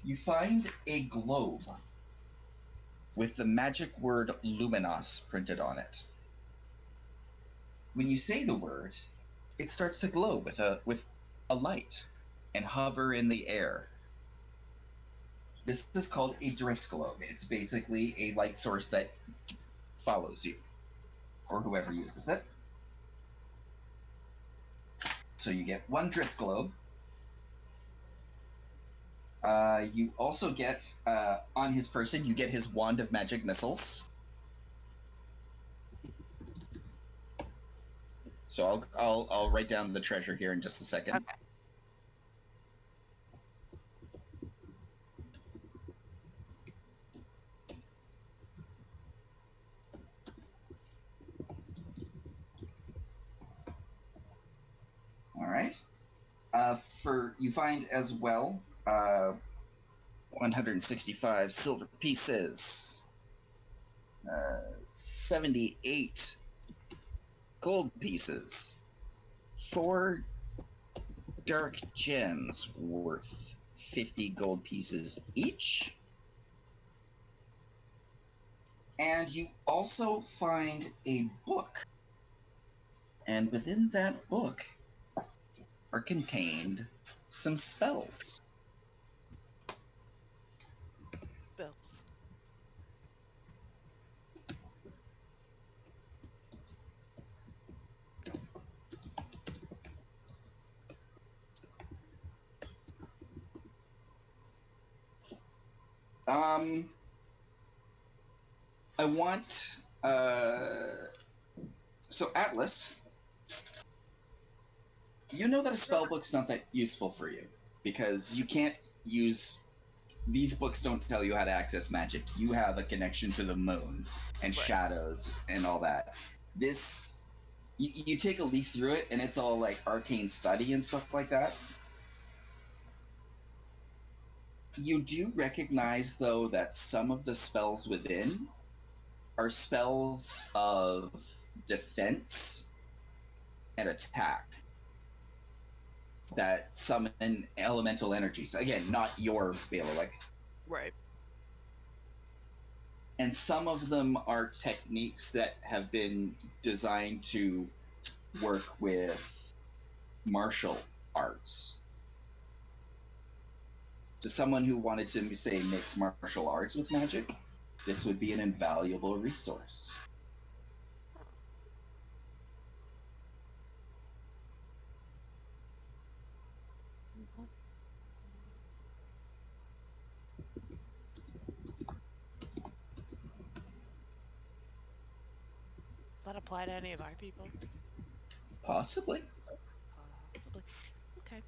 You find a globe with the magic word Luminos printed on it. When you say the word, it starts to glow with a light and hover in the air. This is called a drift globe. It's basically a light source that follows you, or whoever uses it. So you get one drift globe. You also get, on his person, you get his wand of magic missiles. So I'll write down the treasure here in just a second. Okay. All right. You find as well 165 silver pieces, 78 gold pieces, 4 dark gems worth 50 gold pieces each. And you also find a book. And within that book are contained some spells. Bills. I want so Atlas, you know that a spell book's not that useful for you because you can't use these books. Don't tell you how to access magic. You have a connection to the moon and shadows and all that. This you take a leaf through it and it's all like arcane study and stuff like that. You do recognize though that some of the spells within are spells of defense and attack that summon elemental energies. Again, not your bailiwick. Right. And some of them are techniques that have been designed to work with martial arts. To someone who wanted to, say, mix martial arts with magic, this would be an invaluable resource. that apply to any of our people? Possibly. Possibly. Okay.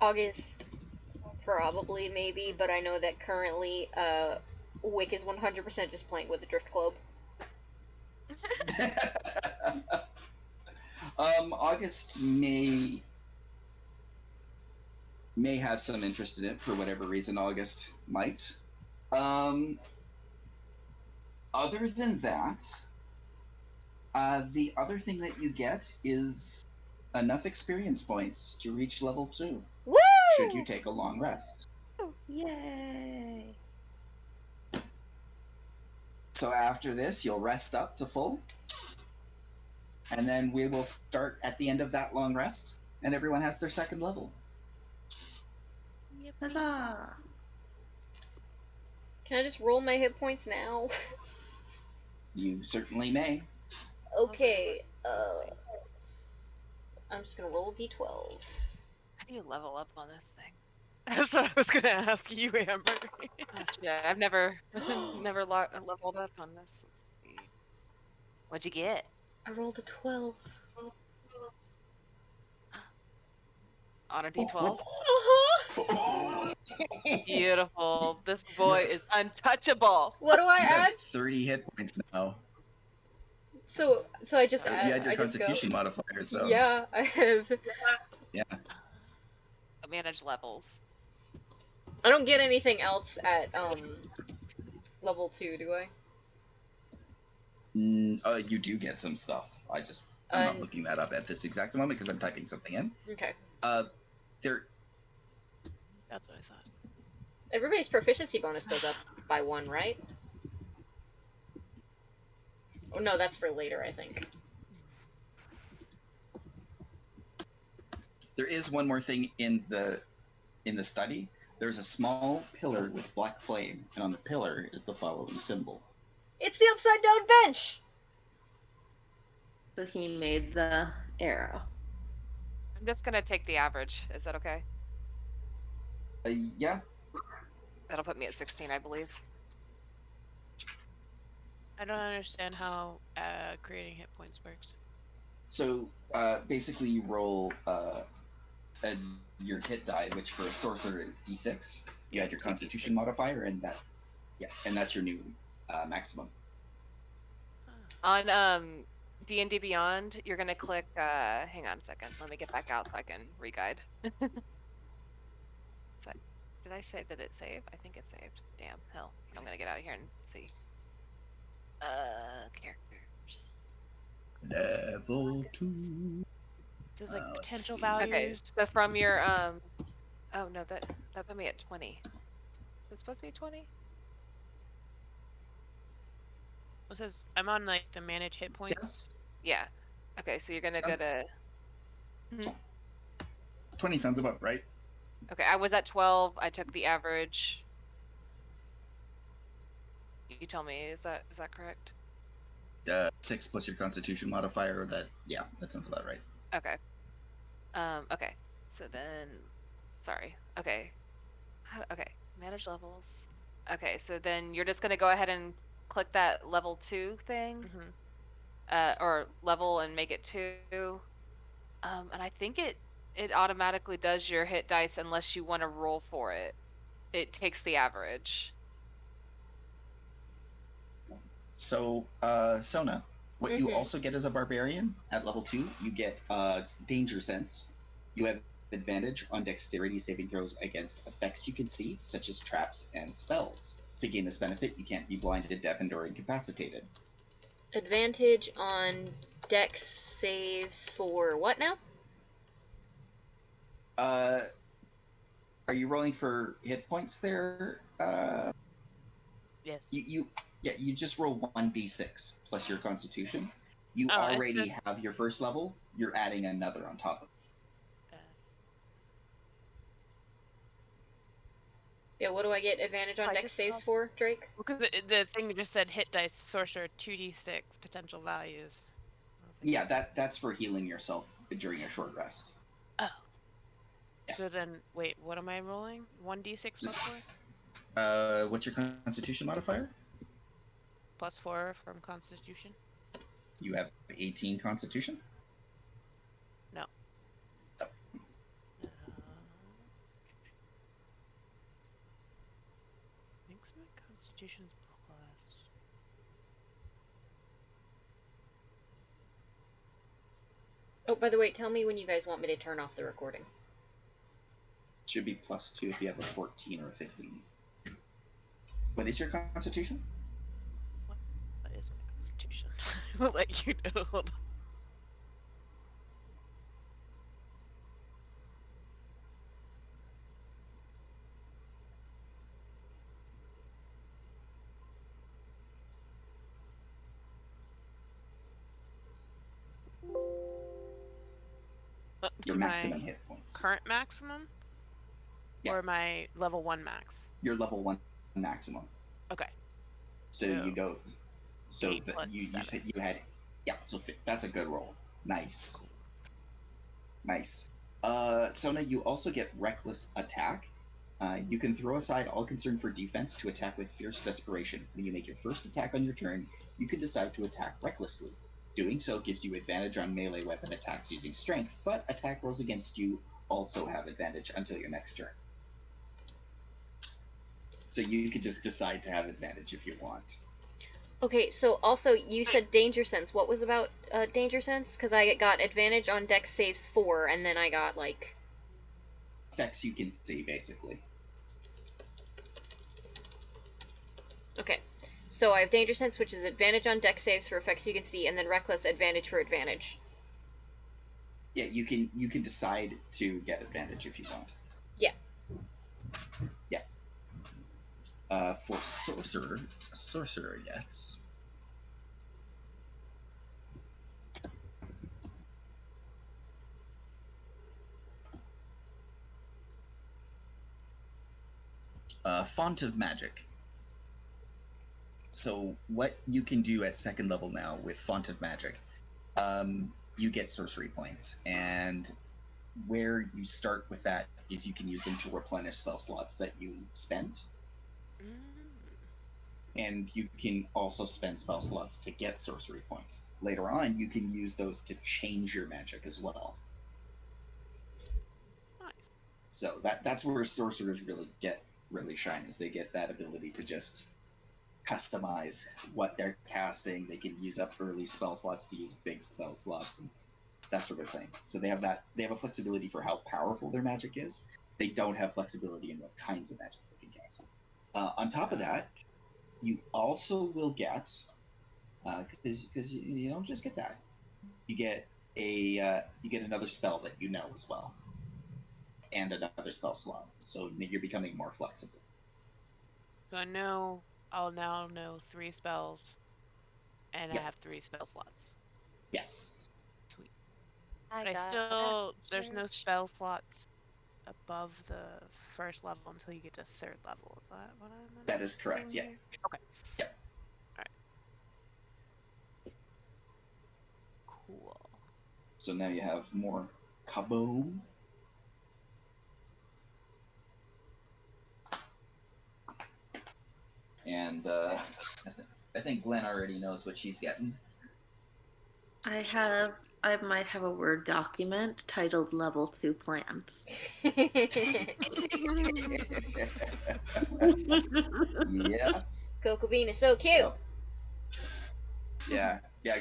August, probably, maybe, but I know that currently, Wick is 100% just playing with the Drift Globe. August may have some interest in it for whatever reason. August might. Other than that, the other thing that you get is enough experience points to reach level 2. Woo! Should you take a long rest. Yay! So after this, you'll rest up to full. And then we will start at the end of that long rest, and everyone has their second level. Huzzah! Can I just roll my hit points now? You certainly may. Okay, I'm just gonna roll a d12. How do you level up on this thing? That's what I was gonna ask you, Amber. Oh, shit, I've never leveled up on this. Let's see. What'd you get? I rolled a 12. On a d12? Uh-huh! Beautiful. This boy is untouchable. What do I You add? have 30 hit points now. So I just You add. had your I just constitution go. modifier, so. Yeah, I have. Yeah. Manage levels. I don't get anything else at level 2, do I? You do get some stuff. I'm not looking that up at this exact moment because I'm typing something in. Okay. There. That's what I thought. Everybody's proficiency bonus goes up by 1, right? Oh no, that's for later, I think. There is one more thing in the study. There's a small pillar with black flame, and on the pillar is the following symbol. It's the upside down bench! So he made the arrow. I'm just gonna take the average. Is that okay? Yeah. That'll put me at 16, I believe. I don't understand how creating hit points works. So basically, you roll your hit die, which for a sorcerer is d6. You add your Constitution modifier, and that's your new maximum. On D&D Beyond, you're gonna click. Hang on a second. Let me get back out so I can re-guide. So, did I say that it saved? I think it saved. Damn hell! I'm gonna get out of here and see. Characters. Level 2. There's like let's potential see. values. Okay, so from your oh no, that put me at 20. Is it supposed to be 20? It says I'm on like the manage hit points. Yeah. Okay, so you're gonna go to. 20 sounds about right. Okay, I was at 12. I took the average. You tell me, is that correct? 6 plus your Constitution modifier. That sounds about right. Okay. Okay. So then, sorry. Okay. Okay. Manage levels. Okay. So then you're just gonna go ahead and click that level 2 thing, or level and make it 2. And I think it automatically does your hit dice unless you want to roll for it. It takes the average. So, Sona, what you also get as a barbarian at level 2, you get danger sense. You have advantage on dexterity saving throws against effects you can see, such as traps and spells. To gain this benefit, you can't be blinded, deafened, or incapacitated. Advantage on dex saves for what now? Are you rolling for hit points there? Yes. You just roll 1d6 plus your Constitution. You Oh, it's already just- have your first level. You're adding another on top of it. Yeah, what do I get advantage on I dex just saves saw- for, Drake? Because the thing just said hit dice sorcerer 2d6 potential values. I was like, Yeah, that's for healing yourself during a short rest. Oh. Yeah. So then, wait, what am I rolling? 1d6 plus 4? What's your Constitution modifier? +4 from Constitution. You have 18 Constitution? No. Oh. Thinks my Constitution's plus. Oh, by the way, tell me when you guys want me to turn off the recording. Should be +2 if you have a 14 or a 15. What is your Constitution? What is my Constitution? I will let you know. Hold on. Your My maximum hit points. current maximum? Yeah. Or my level 1 max? Your level 1 maximum. Okay. So you go. So 8 that plus you 7. said you had. Yeah. So that's a good roll. Nice. Nice. Sona, you also get reckless attack. You can throw aside all concern for defense to attack with fierce desperation. When you make your first attack on your turn, you can decide to attack recklessly. Doing so gives you advantage on melee weapon attacks using strength, but attack rolls against you also have advantage until your next turn. So you could just decide to have advantage if you want. Okay, so also you said danger sense. What was about danger sense? Because I got advantage on dex saves 4, and then I got like Effects you can see basically. okay. So I have danger sense, which is advantage on dex saves for effects you can see, and then reckless advantage for advantage. Yeah, you can decide to get advantage if you want. Yeah. Yeah. For sorcerer, a sorcerer gets Font of Magic. So what you can do at second level now with Font of Magic, you get sorcery points, and where you start with that is you can use them to replenish spell slots that you spent, and you can also spend spell slots to get sorcery points. Later on, you can use those to change your magic as well. Nice. So that's where sorcerers really shine, is they get that ability to just customize what they're casting. They can use up early spell slots to use big spell slots and that sort of thing. So they have a flexibility for how powerful their magic is. They don't have flexibility in what kinds of magic they can cast. On top of that, you also will get, because you don't just get that, you get another spell that you know as well, and another spell slot. So you're becoming more flexible. So I'll now know 3 spells, and I have 3 spell slots. Yes. Sweet. But there's no spell slots above the first level until you get to 3rd level. Is that what I'm? That is correct. Yeah. Okay. Yep. All right. Cool. So now you have more kaboom. And I think Glenn already knows what she's getting. I might have a Word document titled Level 2 Plans. Yes. Cocoa Bean is so cute. Yep. Yeah.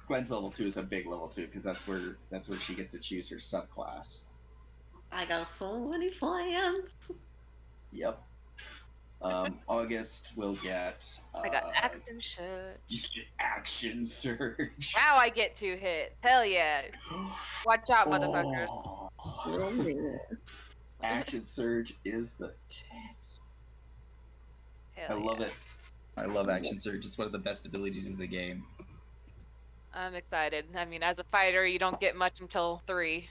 Gwen's level 2 is a big level 2 because that's where she gets to choose her subclass. I got so many plans. Yep. August will get. I got Action Surge. You get Action Surge. Now I get 2 hits. Hell yeah. Watch out, motherfuckers. Oh. Action Surge is the tits. Hell I love it. I love Action Surge. It's one of the best abilities in the game. I'm excited. I mean, as a fighter, you don't get much until 3.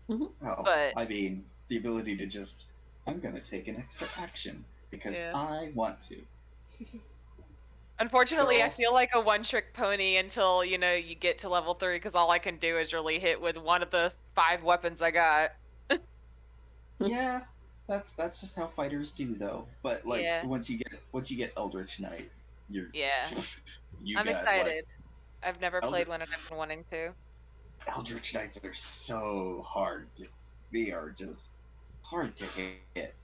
Oh, But I mean, the ability to just, I'm going to take an extra action because I want to. unfortunately, I feel like a one-trick pony until, you get to level 3, because all I can do is really hit with one of the 5 weapons I got. Yeah, That's just how fighters do, though. But like Yeah. once you get Eldritch Knight, you're Yeah. you I'm got excited. I've never Elder- played one and I've been wanting to. Eldritch Knights are so hard. They are just hard to hit.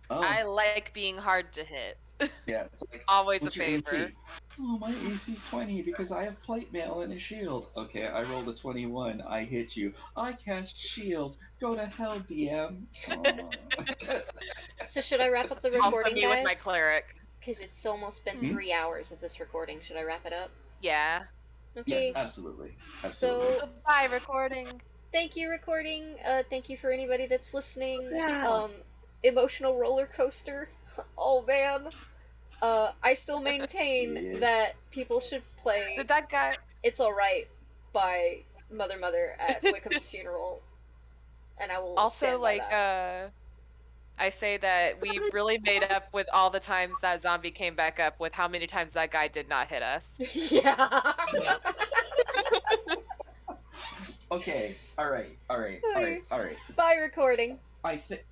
Oh, I like being hard to hit. yeah. It's like, Always what's a your favor. AC? Oh, my AC's 20 because I have plate mail and a shield. Okay, I rolled a 21. I hit you. I cast shield. Go to hell, DM. So should I wrap up the Also recording, me with my guys? cleric. Because it's almost been Hmm? 3 hours of this recording. Should I wrap it up? Yeah. Okay. Yes, absolutely. Absolutely. So Goodbye, recording. thank you, recording. Thank you for anybody that's listening. Yeah. Emotional roller coaster. Oh man. I still maintain Yeah. that people should play Did that guy? It's Alright by Mother at Wickham's funeral. And I will Also, stand by like, that. I say that we really made up with all the times that zombie came back up with how many times that guy did not hit us. Yeah. Okay. All right. Okay. All right. Bye, recording. I think